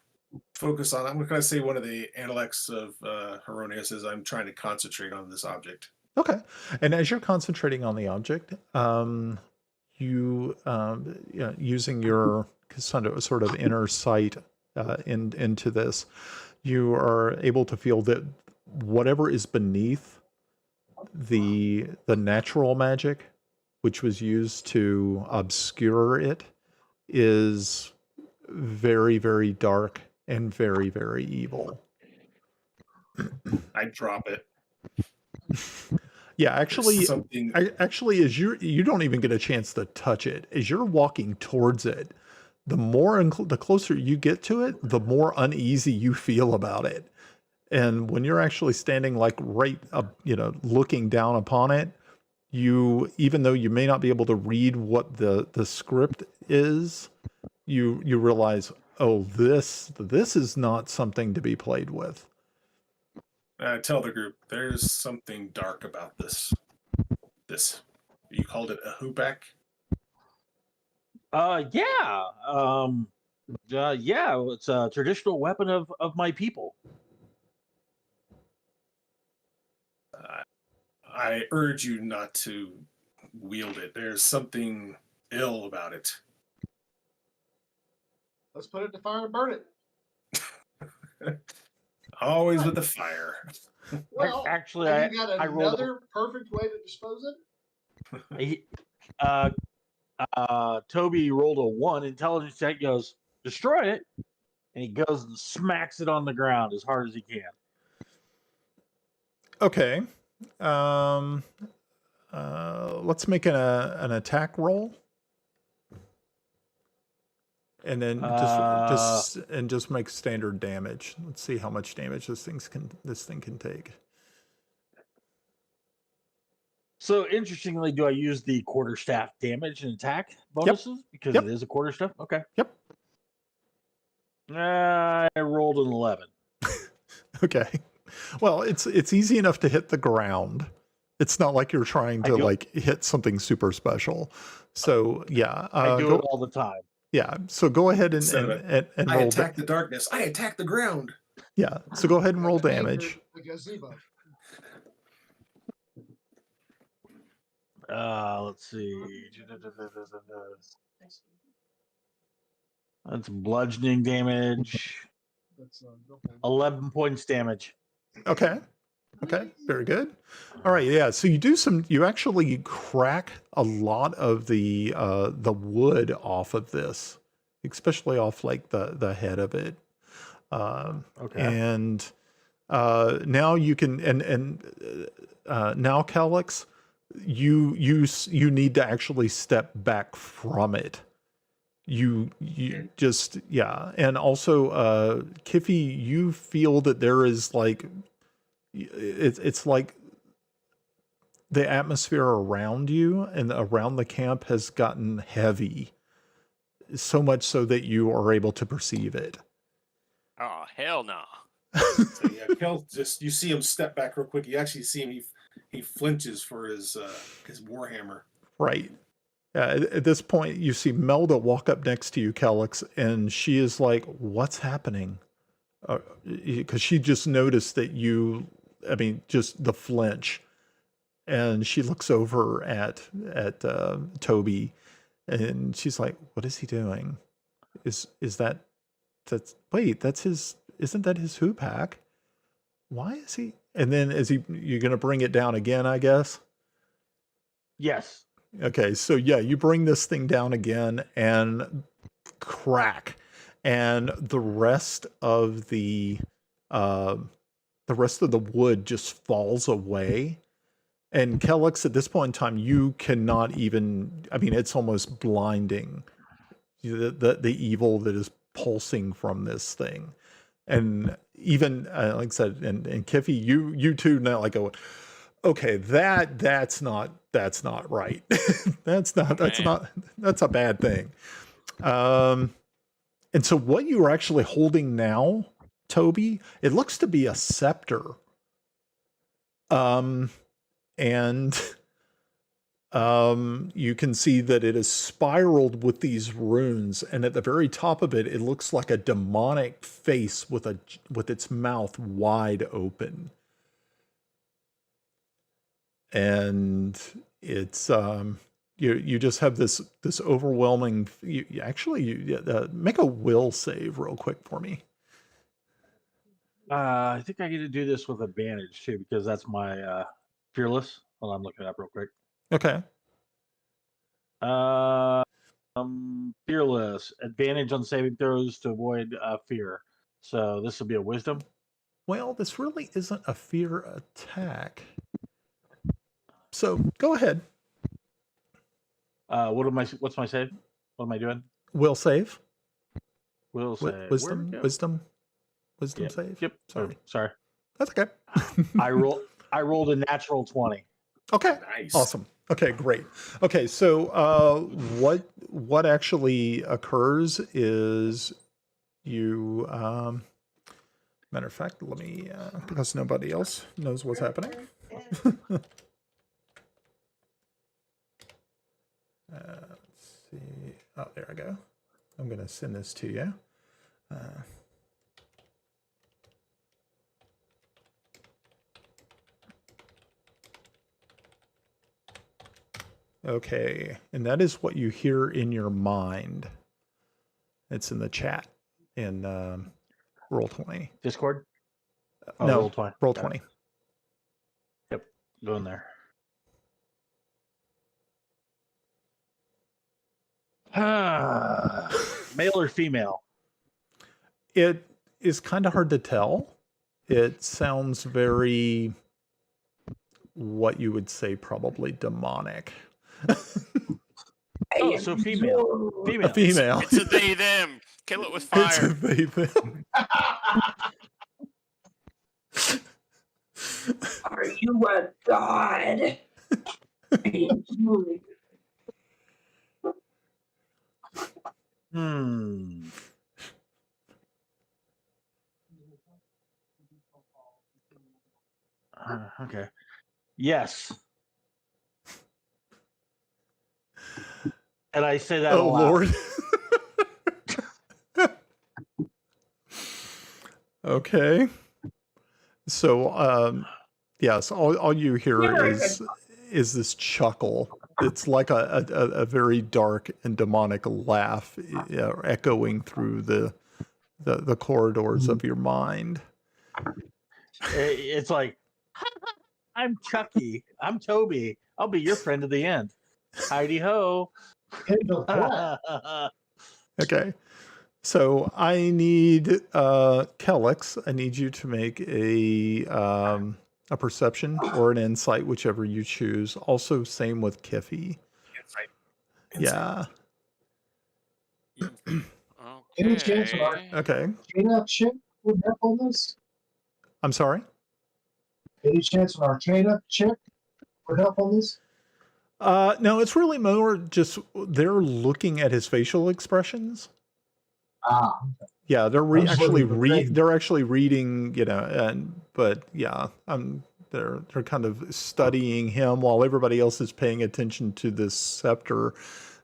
focus on. I'm gonna say one of the analects of Heronius is I'm trying to concentrate on this object. Okay. And as you're concentrating on the object, using your sort of inner sight into this, you are able to feel that whatever is beneath the natural magic, which was used to obscure it, is very, very dark and very, very evil. I drop it. Yeah, actually, Something. actually, as you don't even get a chance to touch it. As you're walking towards it, the more the closer you get to it, the more uneasy you feel about it. And when you're actually standing like right up, looking down upon it, even though you may not be able to read what the script is, you realize, oh, this is not something to be played with. Tell the group there's something dark about this. You called it a hoopak? Yeah, it's a traditional weapon of my people. I urge you not to wield it. There's something ill about it. Let's put it in the fire and burn it. Always with the fire. Well, Actually, have you got I rolled. another perfect way to dispose of it? Toby rolled a 1. Intelligence check goes, destroy it. And he goes and smacks it on the ground as hard as he can. Okay. Let's make an attack roll. And then just make standard damage. Let's see how much damage this thing can take. So interestingly, do I use the quarterstaff damage and attack bonuses? Because it is a quarterstaff? Okay. Yep. I rolled an 11. Okay. Well, it's easy enough to hit the ground. It's not like you're trying to like hit something super special. So yeah. I do it all the time. Yeah. So go ahead and I roll. attack the darkness. I attack the ground. Yeah. So go ahead and roll damage. The gazebo. Let's see. That's bludgeoning damage. 11 points damage. Okay. Okay. Very good. All right. Yeah. So you actually crack a lot of the wood off of this, especially off like the head of it. Okay. And now you can now Calyx, you need to actually step back from it. You just, yeah. And also, Kiffy, you feel that there is like, it's like the atmosphere around you and around the camp has gotten heavy, so much so that you are able to perceive it. Oh, hell no. So yeah, Kel just, you see him step back real quick. You actually see him, he flinches for his warhammer. Right. At this point, you see Melda walk up next to you, Calyx, and she is like, "What's happening?" Because she just noticed that just the flinch, and she looks over at Toby, and she's like, "What is he doing? That's his? Isn't that his hoopak? Why is he?" And then you're going to bring it down again, I guess. Yes. Okay, so yeah, you bring this thing down again and crack, and the rest of the wood just falls away. And Calyx, at this point in time, you cannot even, I mean, it's almost blinding, the evil that is pulsing from this thing. And even like I said, and Kiffy, you two now like go, okay, that's not right. that's a bad thing. And so what you are actually holding now, Toby, it looks to be a scepter. And you can see that it is spiraled with these runes, and at the very top of it, it looks like a demonic face with its mouth wide open. And it's you just have this overwhelming. You make a will save real quick for me. I think I get to do this with advantage too, because that's my fearless. Hold on, I'm looking it up real quick. Okay. Fearless, advantage on saving throws to avoid fear. So this will be a wisdom. Well, this really isn't a fear attack. So go ahead. What's my save? What am I doing? Will save. Will save. Wisdom Yep. save. Yep. Sorry. That's okay. I rolled a natural 20. Okay. Nice. Awesome. Okay, great. Okay, so what actually occurs is you matter of fact, let me because nobody else knows what's happening. Let's see. Oh, there I go. I'm going to send this to you. Okay, and that is what you hear in your mind. It's in the chat in Roll20. Discord? Oh, No, Roll20. Roll20. Yep, go in there. Male or female? It is kind of hard to tell. It sounds very, what you would say, probably demonic. Oh, so female. Female. A female. It's a they them. Kill it with It's fire. a they them. Are you a god? Okay. Yes. And I say that Oh, aloud. Lord. Okay. So, yes, all you hear is this chuckle. It's like a very dark and demonic laugh echoing through the corridors of your mind. It's like, I'm Chucky. I'm Toby. I'll be your friend to the end. Heidi ho. Okay. So I need Kellex. I need you to make a perception or an insight, whichever you choose. Also, same with Kiffy. Insight. Yeah. Any chance of our Okay. Chaina chick would help on this? I'm sorry? Any chance of our Chaina chick would help on this? No, it's really more just they're looking at his facial expressions. Ah. Yeah, they're I was actually looking for things. they're actually reading, but yeah, they're kind of studying him while everybody else is paying attention to this scepter.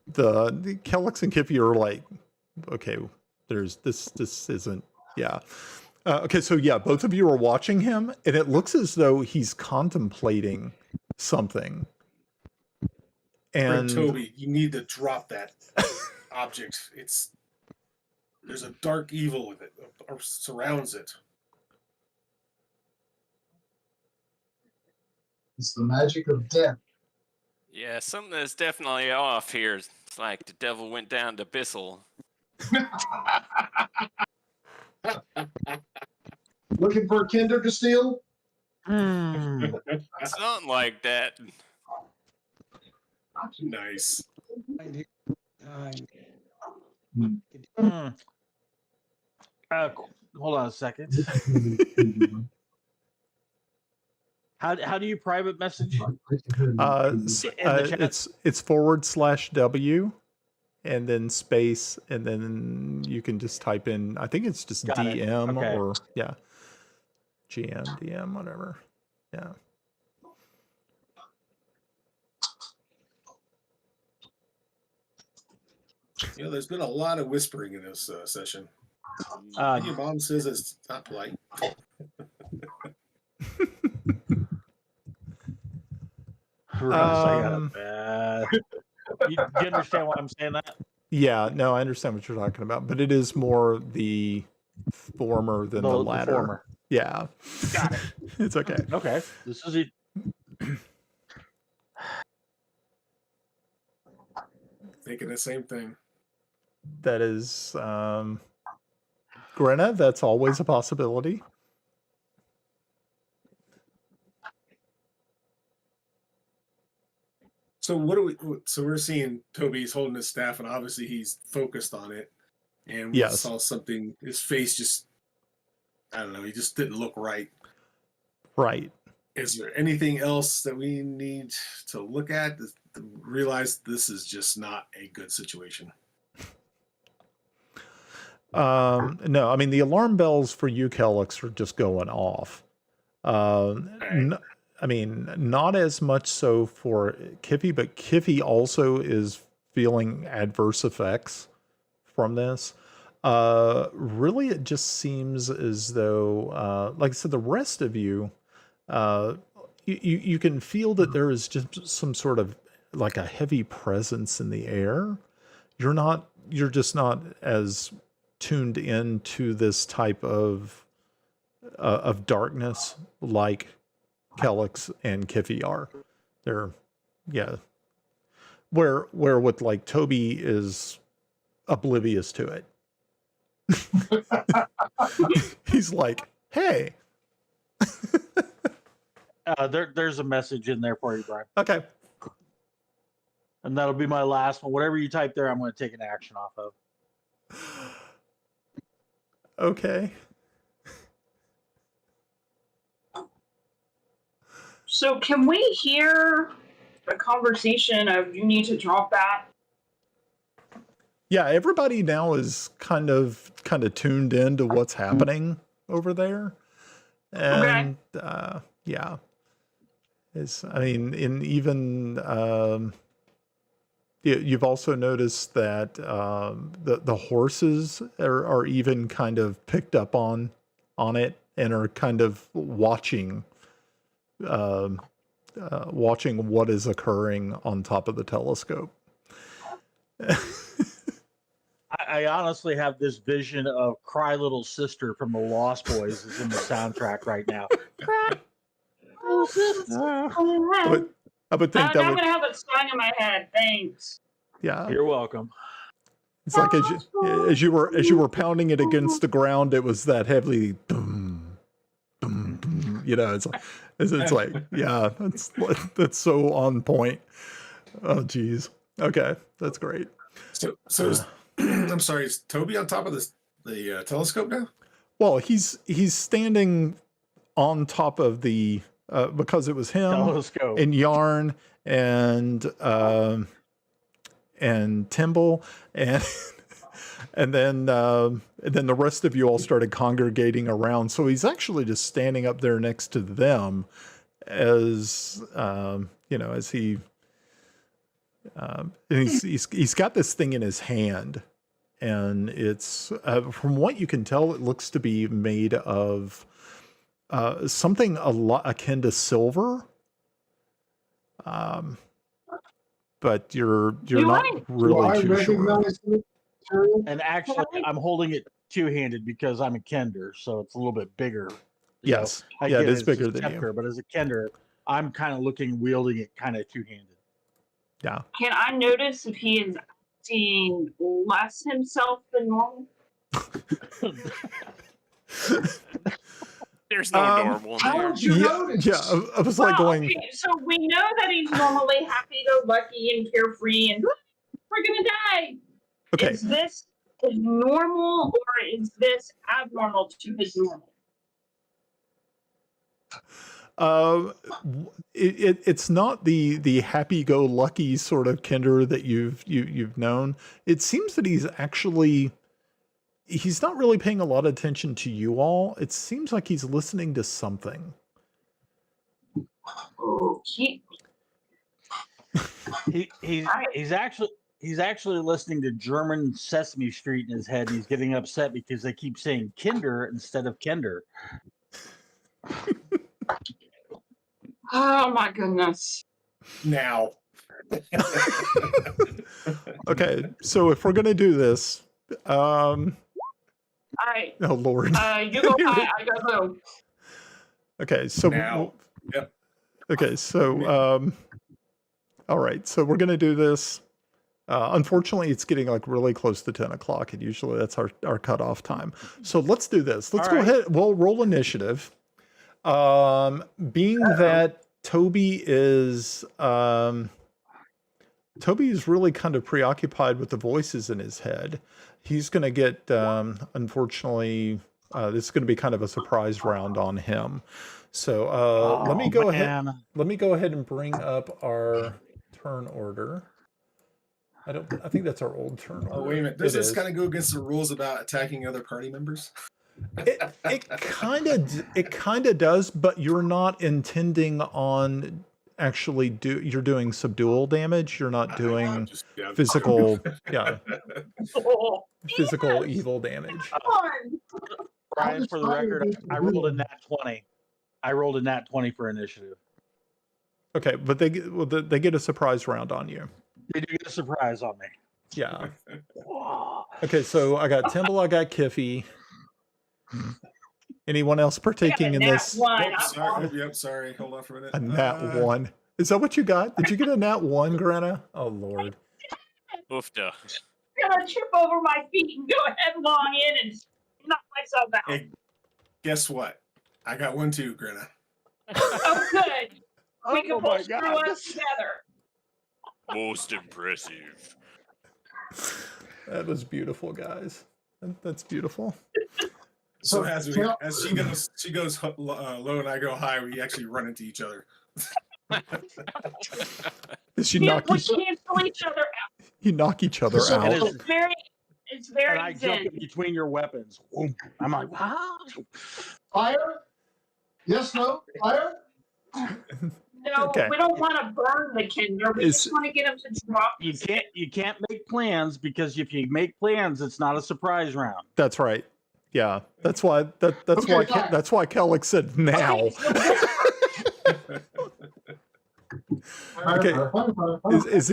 The Kellex and Kiffy are like, okay, there's this isn't, yeah. Okay, so yeah, both of you are watching him, and it looks as though he's contemplating something. And Toby, you need to drop that object. There's a dark evil with it, or surrounds it. It's the magic of death. Yeah, something that's definitely off here. It's like the devil went down to Bissell. Looking for a Kinder to steal? Something like that. Nice. Hold on a second. How do you private message? In the chat? It's /W and then space, and then you can just type in, I think it's just Got it. DM Okay. or GM, DM, whatever. Yeah. There's been a lot of whispering in this session. Your mom says it's not polite. You understand why I'm saying that? Yeah, no, I understand what you're talking about, but it is more the former than the latter. The former. Yeah. Got it. It's okay. Okay. This is it. Thinking the same thing. That is Grenna, that's always a possibility. So we're seeing Toby's holding his staff, and obviously he's focused on it. And we saw something. His face just, I don't know. He just didn't look right. Right. Is there anything else that we need to look at to realize this is just not a good situation? No, I mean, the alarm bells for you, Kellex, are just going off. I mean, not as much so for Kiffy, but Kiffy also is feeling adverse effects from this. Really, it just seems as though, like I said, the rest of you, you can feel that there is just some sort of like a heavy presence in the air. You're not you're just not as tuned into this type of darkness like Kellex and Kiffy are. They're, yeah. Where with like Toby is oblivious to it. He's like, hey. There's a message in there for you, Brian. Okay. And that'll be my last one. Whatever you type there, I'm going to take an action off of. Okay. So can we hear a conversation of you need to drop that? Yeah, everybody now is kind of tuned into what's happening over there. And yeah. I mean, in even you've also noticed that the horses are even kind of picked up on it and are kind of watching what is occurring on top of the telescope. I honestly have this vision of "Cry Little Sister" from the Lost Boys is in the soundtrack right now. Cry Little Sister. I would think now that I'm would, gonna have it sung in my head. Thanks. yeah. You're welcome. It's like as you were pounding it against the ground, it was that heavy boom, boom, boom. You know, it's like yeah, that's so on point. Oh geez. Okay, that's great. So I'm sorry, is Toby on top of the telescope now? Well, he's standing on top of the because it was him Telescope. and Yarn and Timble and then the rest of you all started congregating around. So he's actually just standing up there next to them as as he he's got this thing in his hand, and it's from what you can tell, it looks to be made of something a lot akin to silver. But you're not really too sure. And actually, I'm holding it two-handed because I'm a Kender, so it's a little bit bigger. Yes, So it is bigger than you. But as a Kender, I'm kind of wielding it kind of two-handed. Yeah. Can I notice if he is acting less himself than normal? There's no normal How there. would you notice? Yeah, I was like going. Okay, so we know that he's normally happy-go-lucky and carefree, and we're gonna die. Okay. Is this normal or is this abnormal to his normal? It's not the happy-go-lucky sort of Kender that you've known. It seems that he's not really paying a lot of attention to you all. It seems like he's listening to something. He's actually listening to German Sesame Street in his head. He's getting upset because they keep saying Kinder instead of Kender. Oh my goodness. Now. Okay, so if we're gonna do this, All right. oh Lord. You go high, I go low. Okay, so Now. Yep. Okay, so all right, so we're gonna do this. Unfortunately, it's getting like really close to 10 o'clock, and usually that's our cutoff time. So let's do this. Let's go ahead. We'll roll initiative. Being that Toby is really kind of preoccupied with the voices in his head, he's going to get, unfortunately, this is going to be kind of a surprise round on him. So let me go ahead. Let me go ahead and bring up our turn order. I think that's our old turn order. Oh, wait a minute. Does this kind of go against the rules about attacking other party members? It kind of does, but you're not intending on actually you're doing subdual damage. You're not doing physical, physical evil damage. Brian, for the record, I rolled a nat 20. I rolled a nat 20 for initiative. Okay, but they get a surprise round on you. They do get a surprise on me. Yeah. Okay, so I got Timble, I got Kiffy. Anyone else partaking in this? Oh, sorry. Oh, yep, sorry. Hold on for a minute. A nat 1. Is that what you got? Did you get a nat 1, Grenna? Oh, Lord. Oofda. I'm gonna trip over my feet and go headlong in and knock myself out. Hey, guess what? I got one too, Grenna. Oh, good. We can Oh pull my through God. us together. Most impressive. That was beautiful, guys. That's beautiful. So as she goes low and I go high, we actually run into each other. Did she We knock cancel you? each other out. You knock each other So- out. It's very And I zen. jump in between your weapons. Boom. I'm like, wow. Fire? Yes, no? Fire? No, Okay. we don't want to burn the Kinder. We Is- just want to get them to drop. You can't make plans, because if you make plans, it's not a surprise round. That's right. Yeah. That's why fine. that's why Kellic said now. Okay. Is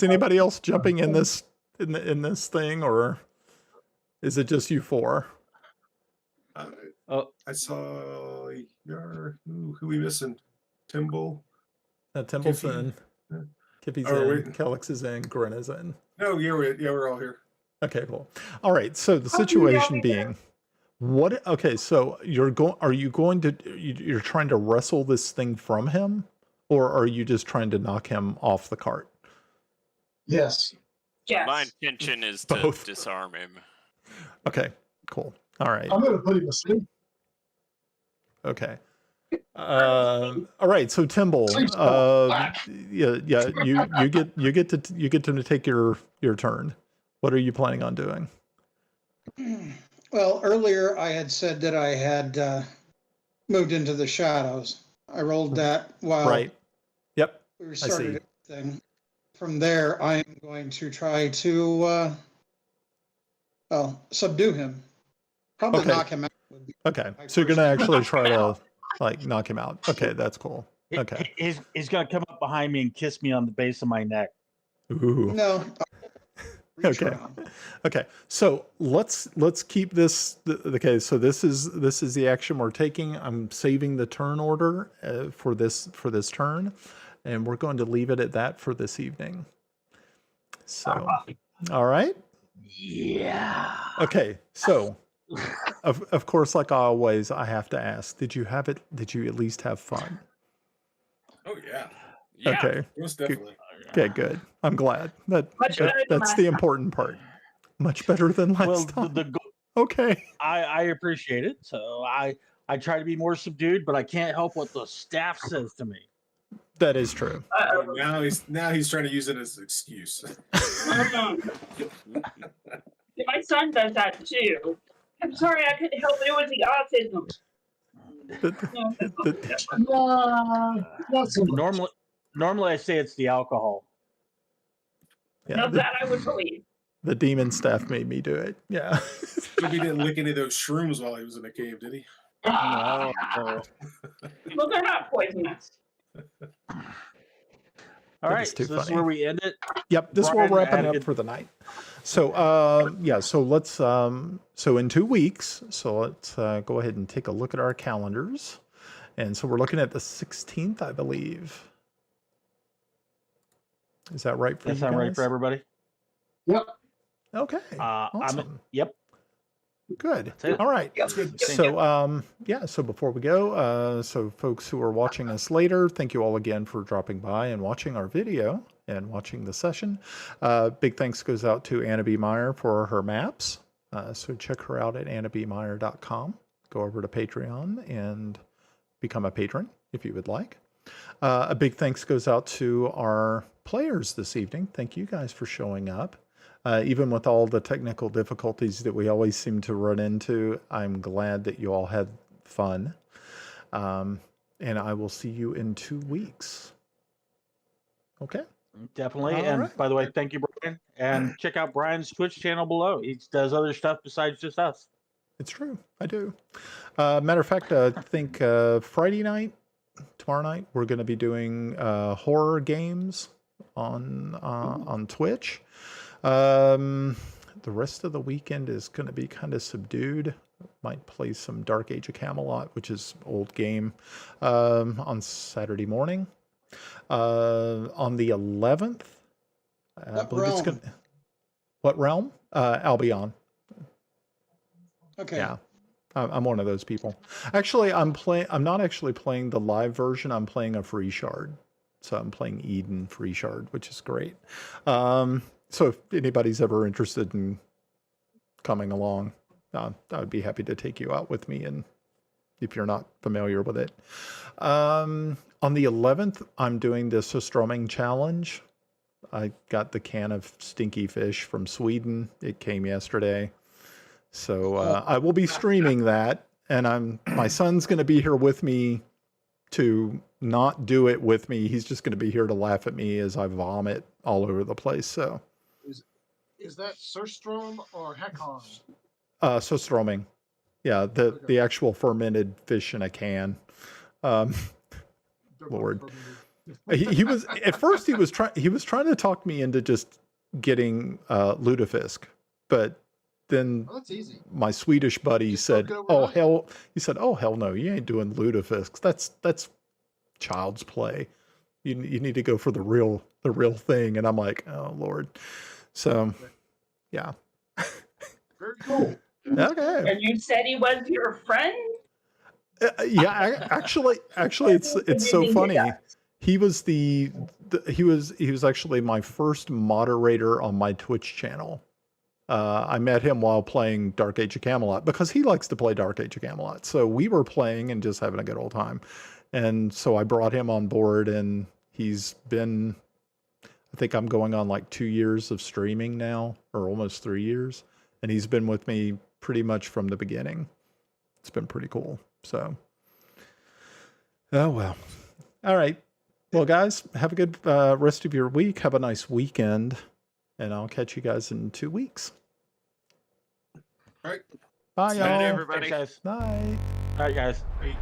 anybody else jumping in this in this thing, or is it just you four? I saw who we missing? Timble. Timble's Kiffy. in. Kiffy's Oh, in. wait. Kellic's is in. Grenna's in. No, we're all here. Okay, cool. All right. So the situation being, what? Okay, so you're going. Are you going to? You're trying to wrestle this thing from him, or are you just trying to knock him off the cart? Yes. Yes. My intention is to Both. disarm him. Okay, cool. All right. I'm going to put him asleep. Okay. All right. So Timble, you get to take your turn. What are you planning on doing? Well, earlier I had said that I had moved into the shadows. I rolled that while Right. Yep. we were see. started everything. From there, I am going to try to, subdue him. Probably Okay. knock him out. would be Okay. my So you're first gonna thing. actually try to knock him out. Okay, that's cool. Okay. He's gonna come up behind me and kiss me on the base of my neck. Ooh. No. Reach Okay. around. Okay, so let's keep this. Okay, so this is the action we're taking. I'm saving the turn order for this turn, and we're going to leave it at that for this evening. So, all right. Yeah. Okay, so of course, like always, I have to ask: Did you at least have fun? Oh yeah, Yeah. Okay. most definitely. Okay, good. I'm glad. Much better than That's last the time. important part. Much better than last Well, time. the Okay. I appreciate it. So I try to be more subdued, but I can't help what the staff says to me. That is true. Oh, now he's trying to use it as an excuse. My son does that too. I'm sorry, I couldn't help it. It was the autism. Not so much. Normally I say it's the alcohol. Yeah, No, that I would believe. the demon staff made me do it. Yeah. He didn't lick any of those shrooms while he was in the cave, did he? No. Well, they're not poisonous. All That right, is so too this is funny. where we end it. Yep. This Brian, we're wrapping add up it- for the night. So so let's so in 2 weeks. So let's go ahead and take a look at our calendars. And so we're looking at the 16th, I believe. Is that right for That you sound right guys? for everybody? Yep. Okay. Awesome. Yep. Good. That's it. All right. That's good. So, so before we go, so folks who are watching us later, thank you all again for dropping by and watching our video and watching the session. Big thanks goes out to Anna B. Meyer for her maps. So check her out at annabmeyer.com. Go over to Patreon and become a patron if you would like. A big thanks goes out to our players this evening. Thank you guys for showing up. Even with all the technical difficulties that we always seem to run into, I'm glad that you all had fun. And I will see you in 2 weeks. Okay. Definitely. All And right. by the way, thank you, Brian. And check out Brian's Twitch channel below. He does other stuff besides just us. It's true. I do. Matter of fact, I think Friday night, tomorrow night, we're going to be doing horror games on Twitch. The rest of the weekend is going to be kind of subdued. Might play some Dark Age of Camelot, which is old game, on Saturday morning. On the 11th, I What believe it's realm? going to... What realm? Albion. Okay. Yeah. I'm one of those people. Actually, I'm not actually playing the live version. I'm playing a free shard. So I'm playing Eden free shard, which is great. So if anybody's ever interested in coming along, I would be happy to take you out with me, and if you're not familiar with it. On the 11th, I'm doing the Sustroming Challenge. I got the can of stinky fish from Sweden. It came yesterday. So I will be streaming that, and my son's going to be here with me to not do it with me. He's just going to be here to laugh at me as I vomit all over the place. So Is that Surstrom or Hekon? Sustroming. Yeah, the actual fermented fish in a can. Lord. He was at first he was trying to talk me into just getting lutefisk, but then That's easy. my Swedish buddy Just said, cook it "Oh overnight. hell," he said, "Oh hell no, you ain't doing lutefisk. That's child's play. You need to go for the real thing." And I'm like, "Oh Lord." So, yeah. Very cool. Okay. And you said he was your friend? Yeah, actually, it's so funny. He was he was actually my first moderator on my Twitch channel. I met him while playing Dark Age of Camelot because he likes to play Dark Age of Camelot. So we were playing and just having a good old time. And so I brought him on board, and he's been, I think I'm going on like 2 years of streaming now, or almost 3 years. And he's been with me pretty much from the beginning. It's been pretty cool. So, oh well. All right. Well, guys, have a good rest of your week. Have a nice weekend. And I'll catch you guys in 2 weeks. All right. Bye, Good night, y'all. everybody. Thanks, guys. Night. All right, guys. Hey.